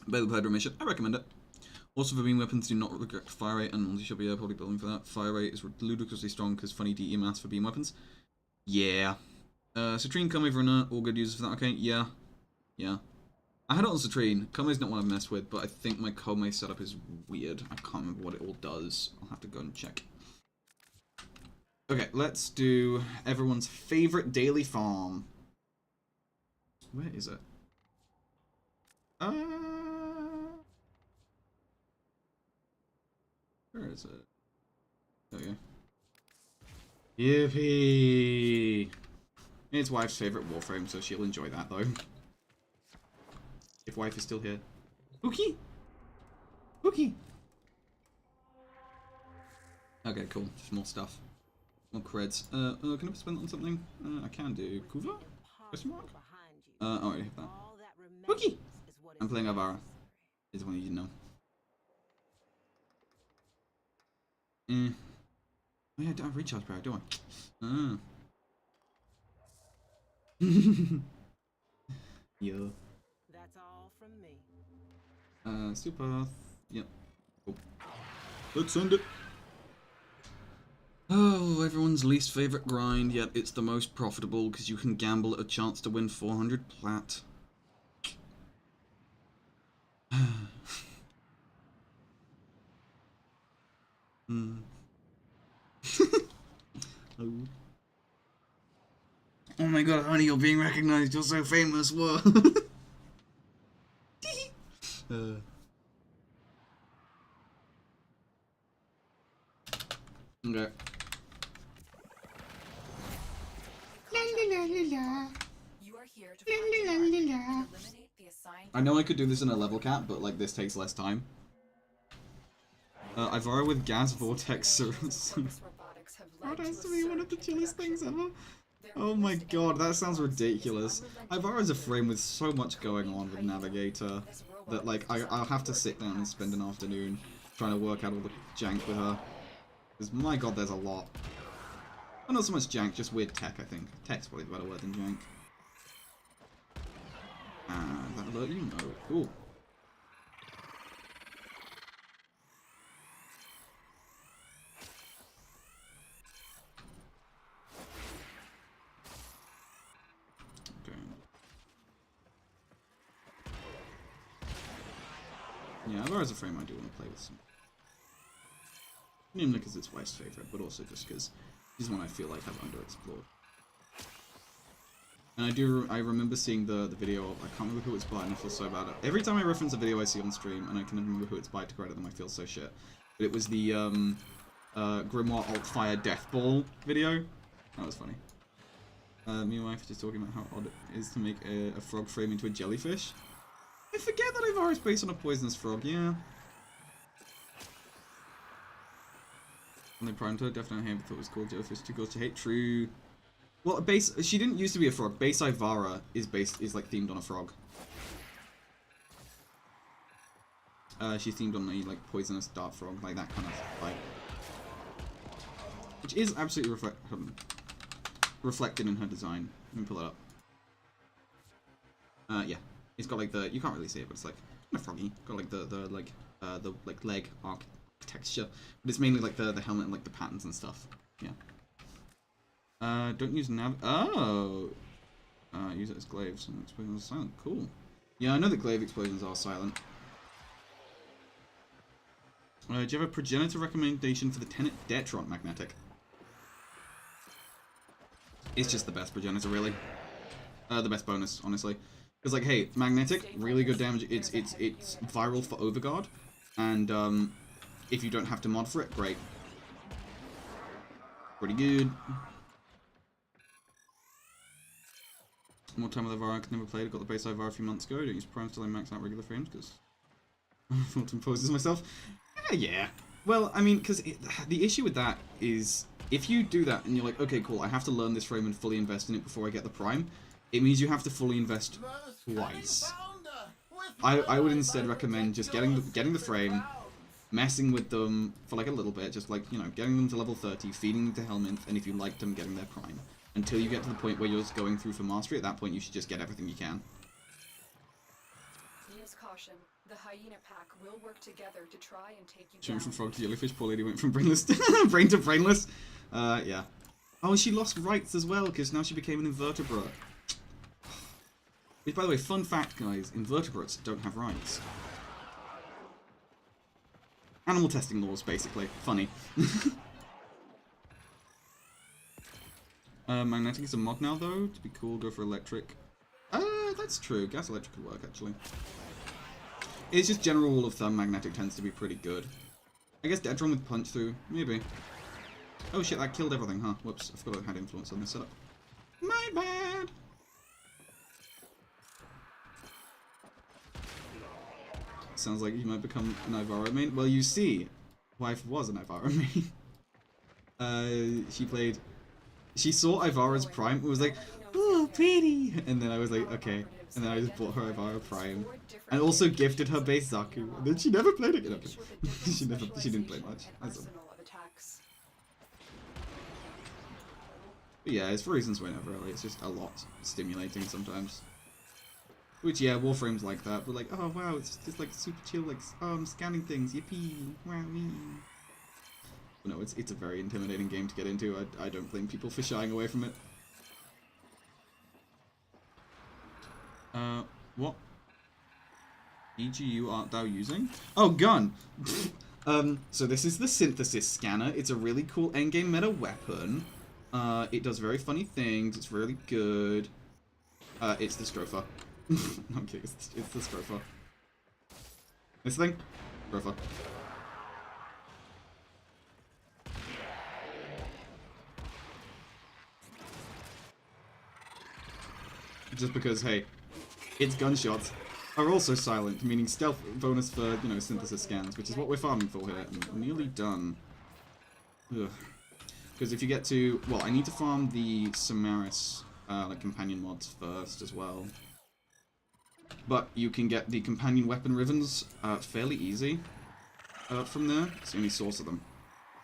Pledge Mission. I recommend it. Also, for beam weapons, do not regret fire rate, and you should be probably building for that. Fire rate is ludicrously strong because funny DE mass for beam weapons. Yeah. Citrine, Kame, Varuna, all good users for that. Okay, yeah. Yeah. I had it on Citrine. Kame's not one I've messed with, but I think my Kame setup is weird. I can't remember what it all does. I'll have to go and check. Okay, let's do everyone's favorite daily farm. Where is it? Where is it? There we go. Yippee! It's wife's favorite Warframe, so she'll enjoy that though. If wife is still here. Pookie! Pookie! Okay, cool. Just more stuff. More creds. Can I spend that on something? I can do. Kuva? Question mark? I already have that. Pookie! I'm playing Avara. Is one you didn't know. Oh yeah, I don't have recharge power, do I? Ah. Yo. That's all from me. Super. Yep. Cool. Let's send it. Oh, everyone's least favorite grind, yet it's the most profitable because you can gamble at a chance to win 400 plat. Oh. Oh my god, honey, you're being recognized. You're so famous. Whoa. Okay. You are here to find your mark, eliminate the assigned. I know I could do this in a level cap, but like this takes less time. Ivara with gas vortex. That has to be one of the chillest things ever. Oh my god, that sounds ridiculous. Ivara's a frame with so much going on with Navigator that like I'll have to sit down and spend an afternoon trying to work out all the jank with her. Because my god, there's a lot. Well, not so much jank, just weird tech, I think. Tech's probably the better word than jank. That alert you? No. Cool. Okay. Yeah, Avara's a frame I do want to play with some. Namely because it's wife's favorite, but also just because she's one I feel like I've underexplored. And I remember seeing the video of, I can't remember who it's by, and I feel so bad. Every time I reference a video I see on stream, and I can remember who it's by to credit them, I feel so shit. But it was the Grimoire Altfire Death Ball video. That was funny. Me and wife are just talking about how odd it is to make a frog frame into a jellyfish. I forget that Ivara is based on a poisonous frog, yeah. And they primed her, definitely hate, but thought it was called jellyfish too girls to hate. True. Well, she didn't used to be a frog. Base Ivara is like themed on a frog. She's themed on a like poisonous dart frog, like that kind of like, which is absolutely reflected in her design. Let me pull it up. Yeah, it's got like the, you can't really see it, but it's like kind of froggy. Got like the leg architecture, but it's mainly like the helmet and like the patterns and stuff. Yeah. Don't use nav. Oh. Use it as glaives and explosions are silent. Cool. Yeah, I know that glaive explosions are silent. Do you have a progenitor recommendation for the Tenet Detron magnetic? It's just the best progenitor, really. The best bonus, honestly. Because like, hey, magnetic, really good damage. It's viral for Overguard, and if you don't have to mod for it, great. Pretty good. More time with Ivara, I could never played. I got the base Ivara a few months ago. Don't use primes till I max out regular frames because I thought to impose myself. Yeah. Well, I mean, because the issue with that is if you do that and you're like, okay, cool, I have to learn this frame and fully invest in it before I get the prime, it means you have to fully invest twice. I would instead recommend just getting the frame, messing with them for like a little bit, just like, you know, getting them to level 30, feeding them to helmet, and if you like them, getting their prime. Until you get to the point where you're just going through for mastery. At that point, you should just get everything you can. Use caution. The hyena pack will work together to try and take you She went down. from frog to jellyfish. Poor lady went from brainless to brain to brainless. Yeah. Oh, and she lost rights as well because now she became an invertebrate. Which, by the way, fun fact, guys: invertebrates don't have rights. Animal testing laws, basically. Funny. Magnetic is a mod now, though. To be cool, go for electric. That's true. Gas electric could work, actually. It's just general rule of thumb, magnetic tends to be pretty good. I guess Dead Drum with Punch Through, maybe. Oh shit, that killed everything, huh? Whoops, I forgot I had influence on this setup. My bad! Sounds like you might become an Ivara main. Well, you see, wife was an Ivara main. She saw Ivara's Prime and was like, "Ooh, pretty!" And then I was like, okay. And then I just bought her Ivara Prime. And also gifted her base Zaku. And then she never played it. Okay. she didn't play much. But yeah, it's for reasons we never really. It's just a lot stimulating sometimes. Which, yeah, Warframe's like that. But like, oh wow, it's just like super chill, like, I'm scanning things, yippee, wowee. But no, it's a very intimidating game to get into. I don't blame people for shying away from it. What EGU art thou using? Oh, gun! So this is the Synthesis Scanner. It's a really cool endgame meta weapon. It does very funny things. It's really good. It's the Stropha. I'm kidding, it's the Stropha. This thing? Stropha. Just because, hey, its gunshots are also silent, meaning stealth bonus for, you know, synthesis scans, which is what we're farming for here. I'm nearly done. Because if you get to... Well, I need to farm the Samaris, like, companion mods first as well. But you can get the companion weapon ribbons fairly easy from there. It's the only source of them.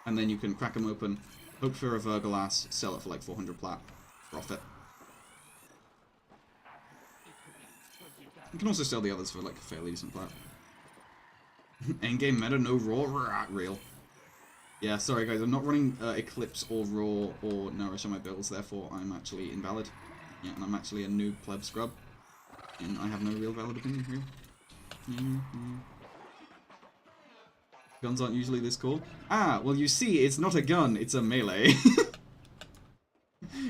And then you can crack them open, hope for a Vergalass, sell it for like 400 plat. Profit. You can also sell the others for like a fairly decent plat. Endgame meta, no raw, real. Yeah, sorry guys, I'm not running Eclipse or Raw or Nourish on my builds, therefore I'm actually invalid. Yeah, and I'm actually a noob pleb scrub. And I have no real valid opinion here. Guns aren't usually this cool. Ah, well you see, it's not a gun, it's a melee.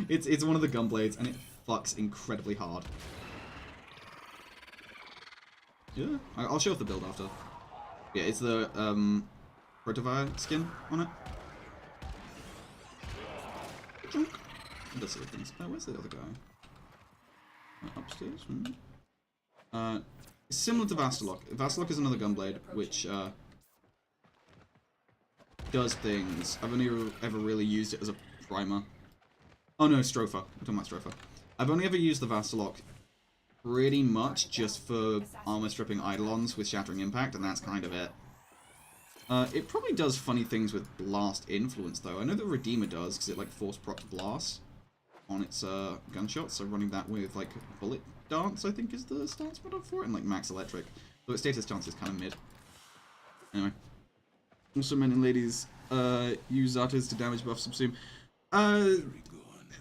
it's one of the gun blades, and it fucks incredibly hard. Yeah, I'll show off the build after. Yeah, it's the Protovire skin on it. Let's see things. Oh, where's the other guy? Upstairs? It's similar to Vastalok. Vastalok is another gunblade, which does things. I've only ever really used it as a primer. Oh no, Stropha. I'm talking about Stropha. I've only ever used the Vastalok pretty much just for armor stripping Eidolons with Shattering Impact, and that's kind of it. It probably does funny things with Blast Influence, though. I know that Redeemer does, because it like force procs Blast on its gunshots, so running that with like Bullet Dance, I think is the stance mod for it, and like Max Electric. So its status chance is kind of mid. Anyway. Also, men and ladies, use Zartas to damage buff subsume.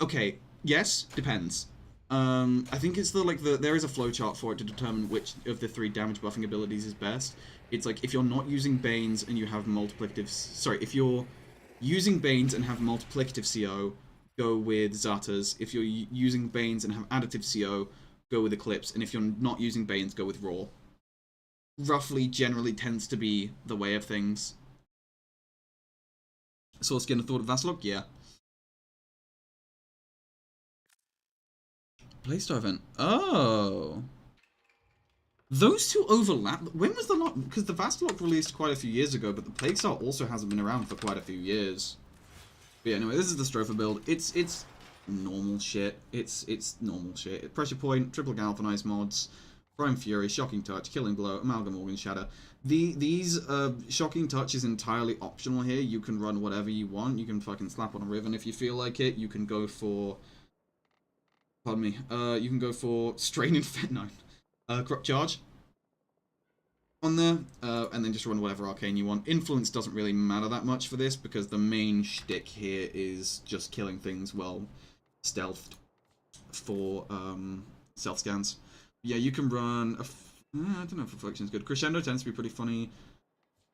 Okay, yes, depends. I think it's there is a flowchart for it to determine which of the 3 damage buffing abilities is best. It's like, if you're not using Banes and you have multiplicative... Sorry, if you're using Banes and have multiplicative CO, go with Zartas. If you're using Banes and have additive CO, go with Eclipse. And if you're not using Banes, go with Raw. Roughly, generally tends to be the way of things. Source Skin, a thought of Vassalok? Yeah. Playstar event. Oh. Those two overlap. When was the lot? Because the Vastalok released quite a few years ago, but the Plaguestar also hasn't been around for quite a few years. But yeah, anyway, this is the Stropha build. It's normal shit. It's normal shit. Pressure Point, Triple Galvanized mods, Prime Fury, Shocking Touch, Killing Blow, Amalgam Organ Shatter. These Shocking Touch is entirely optional here. You can run whatever you want. You can fucking slap on a Riven if you feel like it. You can go for... Pardon me. You can go for Strain Infernine. Corrupt Charge on there, and then just run whatever arcane you want. Influence doesn't really matter that much for this, because the main shtick here is just killing things well stealthed for self-scans. Yeah, you can run... I don't know if Reflection is good. Crescendo tends to be pretty funny.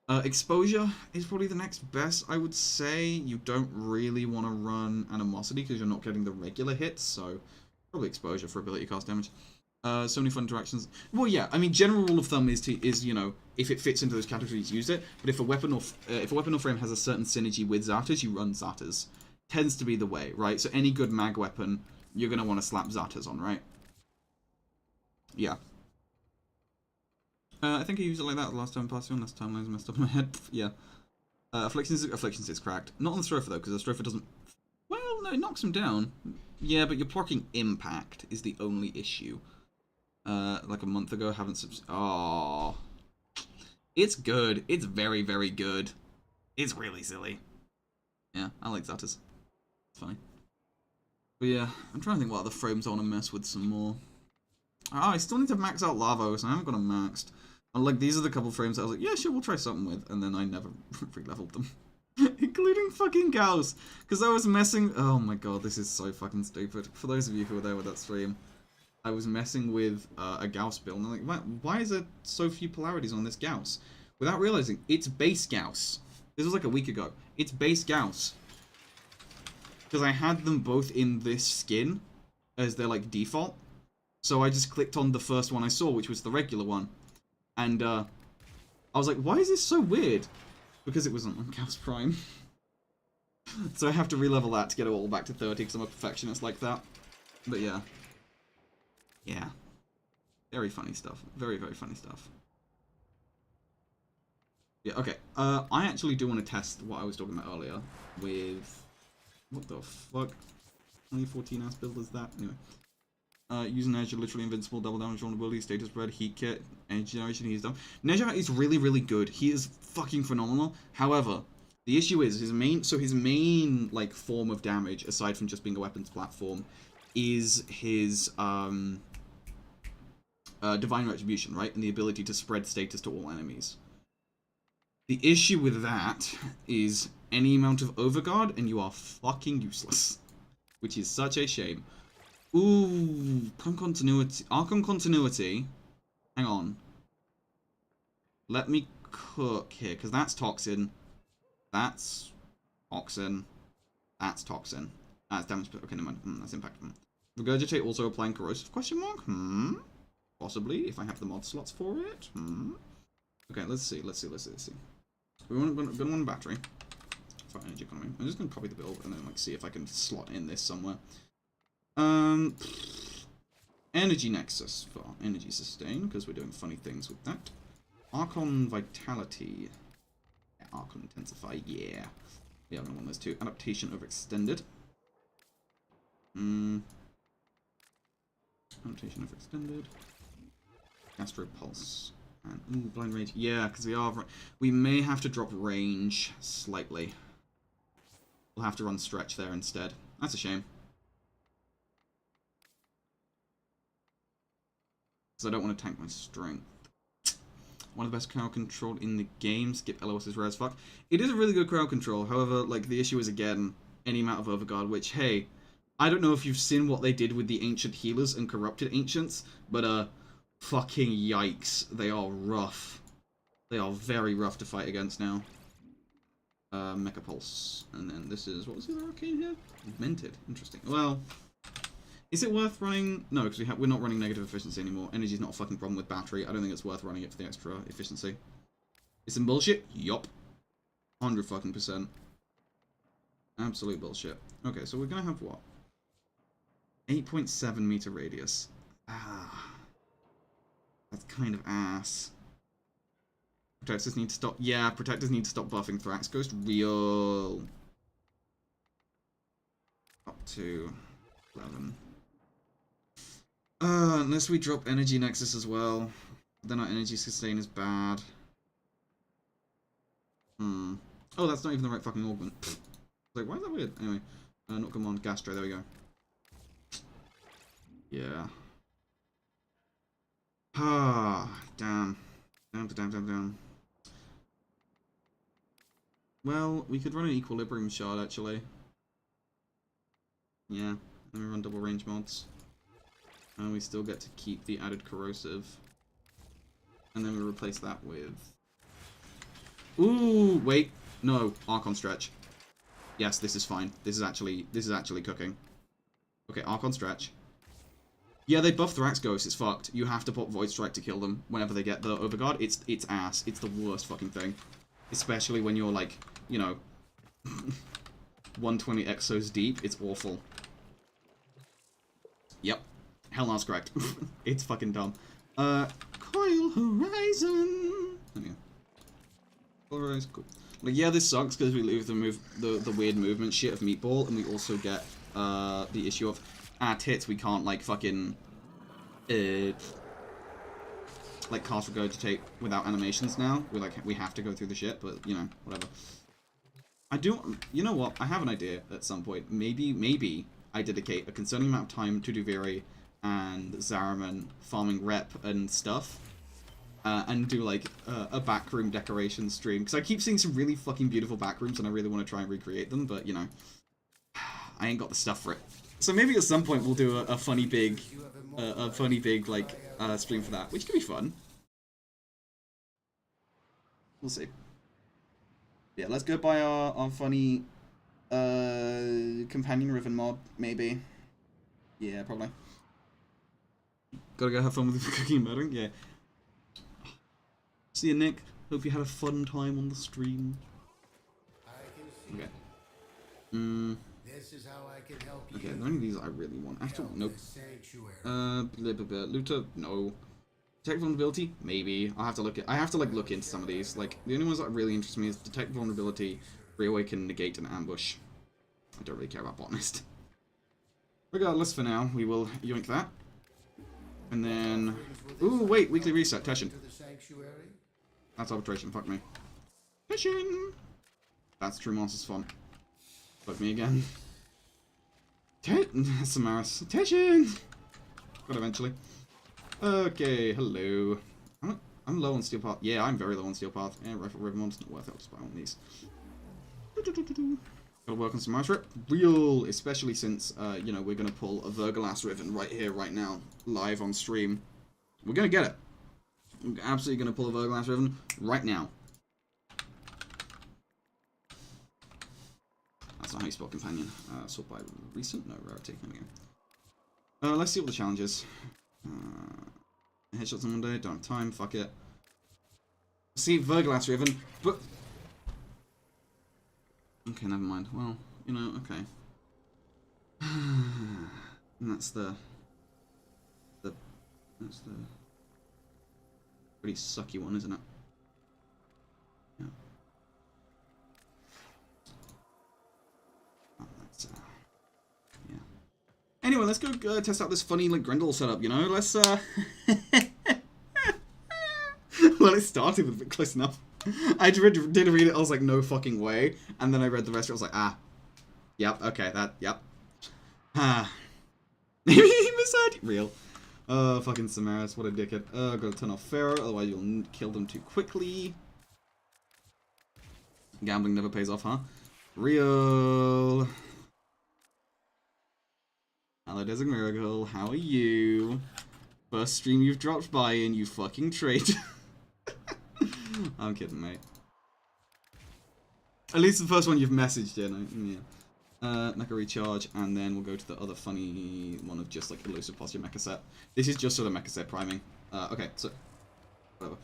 Exposure is probably the next best, I would say. You don't really want to run Animosity, because you're not getting the regular hits, so probably Exposure for ability cost damage. So many fun interactions. Well, yeah, I mean, general rule of thumb is you know, if it fits into those categories, use it. But if a weapon or frame has a certain synergy with Zartas, you run Zartas. Tends to be the way, right? So any good mag weapon, you're gonna want to slap Zartas on, right? Yeah. I think I used it like that the last time passing on. Last time I was messed up in my head. Yeah. Afflictions is cracked. Not on the Stropher though, because the Stropher doesn't. Well, no, it knocks him down. Yeah, but you're blocking impact is the only issue. Like a month ago, haven't oh, it's good. It's very, very good. It's really silly. Yeah, I like Zartas. It's funny. But yeah, I'm trying to think what other frames I want to mess with some more. Oh, I still need to max out Lavos, and I haven't got them maxed. And like, these are the couple frames that I was like, yeah, sure, we'll try something with, and then I never re-leveled them. Including fucking Gauss. Because I was messing... Oh my god, this is so fucking stupid. For those of you who were there with that stream, I was messing with a Gauss build, and I'm like, why is there so few polarities on this Gauss? Without realizing, it's base Gauss. This was like a week ago. It's base Gauss. Because I had them both in this skin as their, like, default. So I just clicked on the first one I saw, which was the regular one. And, I was like, why is this so weird? Because it wasn't on Gauss Prime. So I have to re-level that to get it all back to 30, because I'm a perfectionist like that. But yeah. Yeah. Very funny stuff. Very, very funny stuff. Yeah, okay. I actually do want to test what I was talking about earlier with... What the fuck? 2014 ass build is that? Anyway. Using Nezha, literally invincible, double damage vulnerability, status spread, heat kit, energy generation, he's done. Nezha is really, really good. He is fucking phenomenal. However, the issue is his main like form of damage, aside from just being a weapons platform, is his divine retribution, right? And the ability to spread status to all enemies. The issue with that is any amount of overguard and you are fucking useless. Which is such a shame. Ooh, continuity. Archon continuity. Hang on. Let me cook here, because that's toxin. That's toxin. That's toxin. That's damage. Okay, never mind. That's impact. Regurgitate also applying corrosive? Question mark? Possibly, if I have the mod slots for it. Okay, let's see. We want one battery. For energy economy. I'm just gonna copy the build and then like see if I can slot in this somewhere. Energy Nexus for energy sustain, because we're doing funny things with that. Archon Vitality. Yeah, Archon Intensify, yeah. Yeah, I'm gonna want those two. Adaptation Overextended. Adaptation Overextended. Gastro Pulse. And, ooh, Blind Rage. Yeah, because we may have to drop range slightly. We'll have to run Stretch there instead. That's a shame. Because I don't want to tank my strength. One of the best crowd control in the game. Skip LOS is rare as fuck. It is a really good crowd control. However, like, the issue is, again, any amount of overguard, which, hey, I don't know if you've seen what they did with the ancient healers and corrupted ancients, but, fucking yikes. They are rough. They are very rough to fight against now. Mecha Pulse. And then this is, what was the other arcane here? Minted. Interesting. Well... Is it worth running? No, because we're not running negative efficiency anymore. Energy's not a fucking problem with battery. I don't think it's worth running it for the extra efficiency. It's some bullshit? Yup. 100%. Absolute bullshit. Okay, so we're gonna have what? 8.7 meter radius. Ah. That's kind of ass. Protectors need to stop. Yeah, protectors need to stop buffing Thrax Ghost. Real. Up to 11. Unless we drop Energy Nexus as well. Then our Energy Sustain is bad. Oh, that's not even the right fucking augment. Like, why is that weird? Anyway. Not command, Gastro, there we go. Yeah. Ah, damn. Damn. Well, we could run an Equilibrium Shard, actually. Yeah, then we run double range mods. And we still get to keep the added corrosive. And then we replace that with... Ooh, wait. No, Archon Stretch. Yes, this is fine. This is actually cooking. Okay, Archon Stretch. Yeah, they buff Thrax Ghosts, it's fucked. You have to put Void Strike to kill them whenever they get the Overguard. It's ass. It's the worst fucking thing. Especially when you're like, you know, 120 exos deep. It's awful. Yep. Hellnar's correct. It's fucking dumb. Coil Horizon! There you go. Coil Horizon, cool. Like, yeah, this sucks because we lose the weird movement shit of Meatball, and we also get the issue of our tits. We can't like fucking like cast regurgitate without animations now. We have to go through the shit, but you know, whatever. You know what? I have an idea at some point. Maybe I dedicate a concerning amount of time to Duviri and Zaraman farming rep and stuff. And do, like, a backroom decoration stream. Because I keep seeing some really fucking beautiful backrooms, and I really want to try and recreate them, but, you know, I ain't got the stuff for it. So maybe at some point we'll do a funny big, like, stream for that, which could be fun. We'll see. Yeah, let's go buy our funny, companion ribbon mod, maybe. Yeah, probably. Gotta go have fun with cooking and murdering? Yeah. See you, Nick. Hope you had a fun time on the stream. Okay. This is how I can help you. Okay, are there any of these I really want? Astral? Nope. Looter? No. Detect vulnerability? Maybe. I have to look into some of these. Like, the only ones that really interest me is detect vulnerability, reawaken, negate, and ambush. I don't really care about botanist. Regardless, for now, we will yoink that. And then... Ooh, wait! Weekly reset. Teshin. That's arbitration. Fuck me. Teshin! That's True Monsters fun. Fuck me again. Samaras. Teshin! But eventually. Okay, hello. I'm low on Steel Path. Yeah, I'm very low on Steel Path. Yeah, Rifle Ribbon Mod's not worth it. I'll just buy one of these. Gotta work on some Samaras Rip. Real, especially since, you know, we're gonna pull a Vergalass Riven right here, right now. Live on stream. We're gonna get it. I'm absolutely gonna pull a Vergalass Riven right now. That's not how you spell companion. Sort by recent? No, rarity. There we go. Let's see what the challenge is. Headshots on Monday. Don't have time. Fuck it. See, Vergalass Riven, but... Okay, never mind. Well, you know, okay. And that's the pretty sucky one, isn't it? Yeah. Oh, that's yeah. Anyway, let's go test out this funny like Grendel setup. You know, let's well, it started with a bit close enough. I did read it. I was like, no fucking way. And then I read the rest. I was like, ah, yep, okay, yep. Maybe he misheard. Real. Fucking Samaras, what a dickhead. Gotta turn off Pharaoh, otherwise you'll kill them too quickly. Gambling never pays off, huh? Real. Hello, Desert Miracle. How are you? First stream you've dropped by and you fucking traitor. I'm kidding, mate. At least the first one you've messaged in. Yeah. Mecha Recharge, and then we'll go to the other funny one of just like elusive posture mecha set. This is just sort of mecha set priming. Okay, so whatever.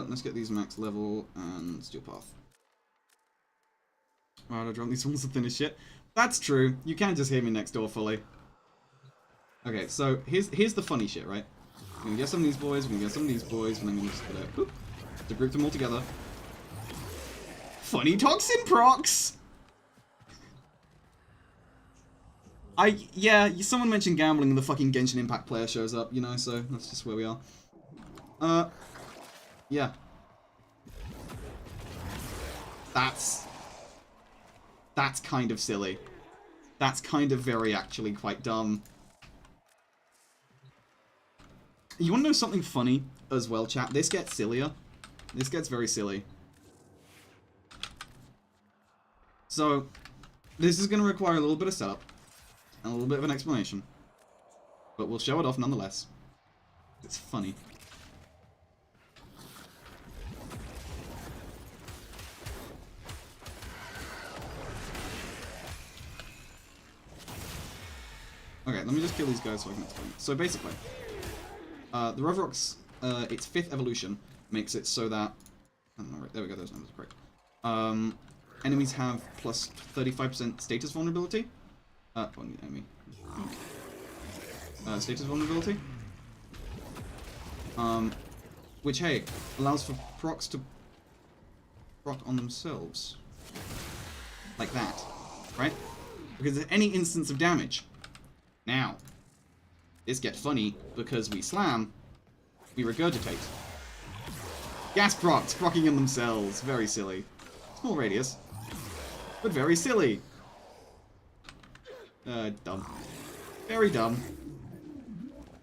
Let's get these max level and Steel Path. Alright, I dropped these ones to thin as shit. That's true. You can just hear me next door fully. Okay, so here's the funny shit, right? We're gonna get some of these boys, we're gonna get some of these boys, and then we're gonna just gonna whoop, to group them all together. Funny toxin procs! Yeah, someone mentioned gambling and the fucking Genshin Impact player shows up, you know, so that's just where we are. Yeah. That's kind of silly. That's kind of very actually quite dumb. You wanna know something funny as well, chat? This gets sillier. This gets very silly. So, this is gonna require a little bit of setup. And a little bit of an explanation. But we'll show it off nonetheless. It's funny. Okay, let me just kill these guys so I can explain. So basically, the Revrok's, its 5th evolution makes it so that... I don't know, right, there we go, those numbers are correct. Enemies have plus 35% status vulnerability. One enemy. Status vulnerability. Which, hey, allows for procs to proc on themselves. Like that. Right? Because there's any instance of damage. Now, this gets funny because we slam, we regurgitate. Gas procs, procking on themselves. Very silly. Small radius, but very silly. Dumb. Very dumb.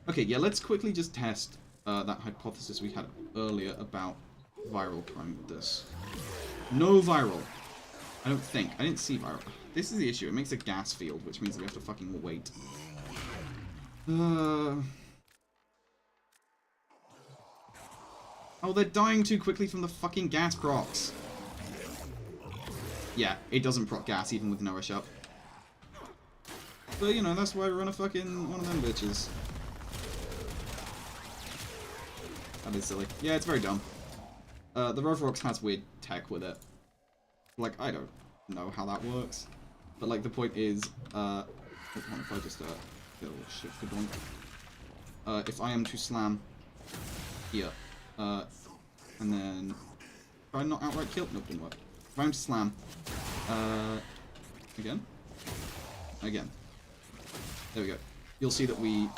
Okay, yeah, let's quickly just test that hypothesis we had earlier about viral crime with this. No viral. I don't think. I didn't see viral. This is the issue. It makes a gas field, which means we have to fucking wait. Oh, they're dying too quickly from the fucking gas procs. Yeah, it doesn't proc gas even with Nourish up. But, you know, that's why we run a fucking one of them bitches. That is silly. Yeah, it's very dumb. The Rovrox has weird tech with it. Like, I don't know how that works. But, like, the point is, if I just, oh, shit, good one. If I am to slam here, and then try not outright kill, nope, didn't work. If I'm to slam, again, there we go. You'll see that we,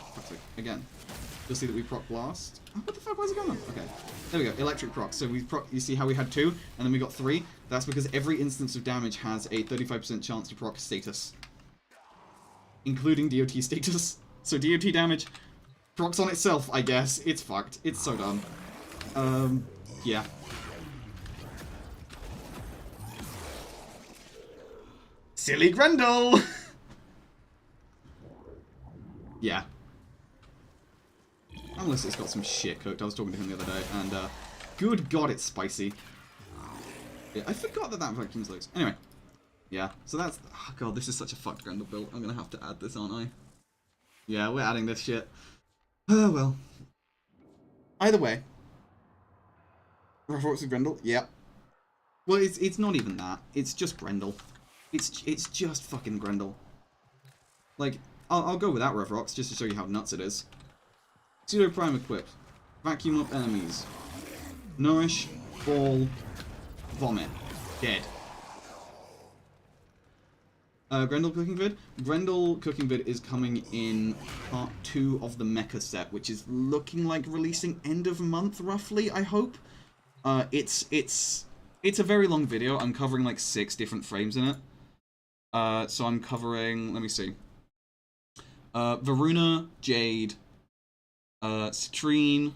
again, you'll see that we proc blast. Oh, what the fuck, where's it going? Okay, there we go, electric proc. So we proc, you see how we had 2, and then we got 3? That's because every instance of damage has a 35% chance to proc status. Including DOT status. So DOT damage procs on itself, I guess. It's fucked. It's so dumb. Yeah. Silly Grendel! Yeah. Unless it's got some shit cooked. I was talking to him the other day, and, good god, it's spicy. Yeah, I forgot that vacuums looks. Anyway. Yeah, so that's... Oh god, this is such a fucked Grendel build. I'm gonna have to add this, aren't I? Yeah, we're adding this shit. Oh, well. Either way. Reports of Grendel? Yep. Well, it's not even that. It's just Grendel. It's just fucking Grendel. Like, I'll go without Revrox just to show you how nuts it is. Pseudo Prime equipped. Vacuum up enemies. Nourish, Ball, Vomit. Dead. Grendel cooking vid? Grendel cooking vid is coming in part 2 of the mecha set, which is looking like releasing end of month, roughly, I hope. It's a very long video. I'm covering like 6 different frames in it. So I'm covering, let me see. Varuna, Jade, Citrine,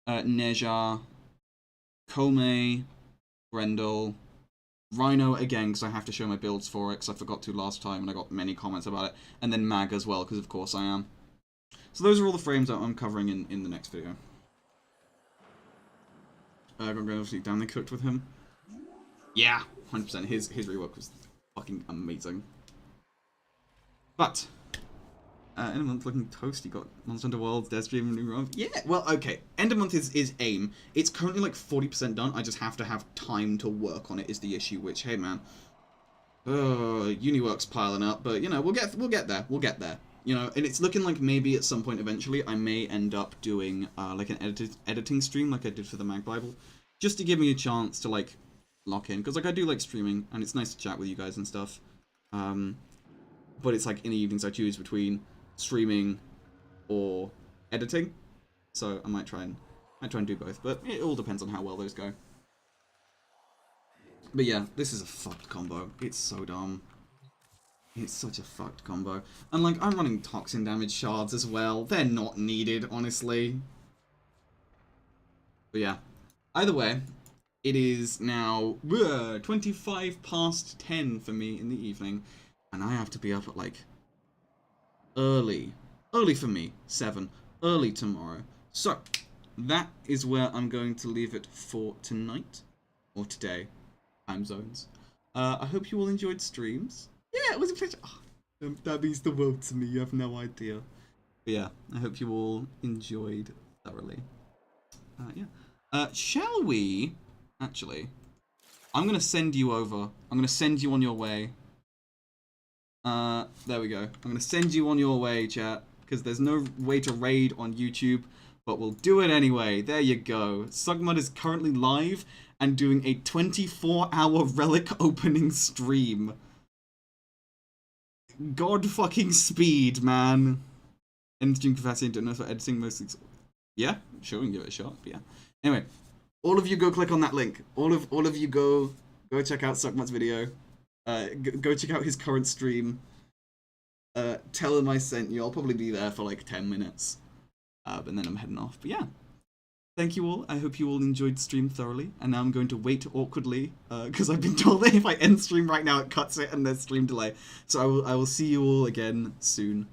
Neja, Kome, Grendel, Rhino again, because I have to show my builds for it, because I forgot to last time, and I got many comments about it, and then Mag as well, because of course I am. So those are all the frames that I'm covering in the next video. Obviously down they cooked with him. Yeah, 100%. His rework was fucking amazing. But end of month looking toasty. Got Monster Hunter Worlds, Deathstream, New Run. Yeah, well, okay. End of month is AIM. It's currently like 40% done. I just have to have time to work on it is the issue. Which, hey man, uni work's piling up. But you know, we'll get there. We'll get there. You know, and it's looking like maybe at some point eventually I may end up doing like an editing stream like I did for the Mag Bible, just to give me a chance to like lock in, because like I do like streaming and it's nice to chat with you guys and stuff. But it's like in the evenings I choose between streaming or editing, so I might try and do both, but it all depends on how well those go. But yeah, this is a fucked combo. It's so dumb. It's such a fucked combo. And like, I'm running toxin damage shards as well. They're not needed, honestly. But yeah. Either way, it is now 25 past 10 for me in the evening. And I have to be up at like early for me, 7, early tomorrow. So, that is where I'm going to leave it for tonight. Or today. Time zones. I hope you all enjoyed streams. Yeah, it was a pleasure. Oh, That means the world to me. You have no idea. But yeah, I hope you all enjoyed thoroughly. Yeah. Shall we? Actually, I'm gonna send you over. I'm gonna send you on your way. There we go. I'm gonna send you on your way, chat, because there's no way to raid on YouTube, but we'll do it anyway. There you go. Sugmud is currently live and doing a 24-hour relic opening stream. God fucking speed, man. End stream capacity, don't know for editing mostly. Yeah, sure, we can give it a shot. But yeah. Anyway, all of you go click on that link. All of you go check out Sugmud's video. Go check out his current stream. Tell him I sent you. I'll probably be there for like 10 minutes. But then I'm heading off. But yeah. Thank you all. I hope you all enjoyed the stream thoroughly. And now I'm going to wait awkwardly, because I've been told that if I end stream right now, it cuts it and there's stream delay. So I will see you all again soon.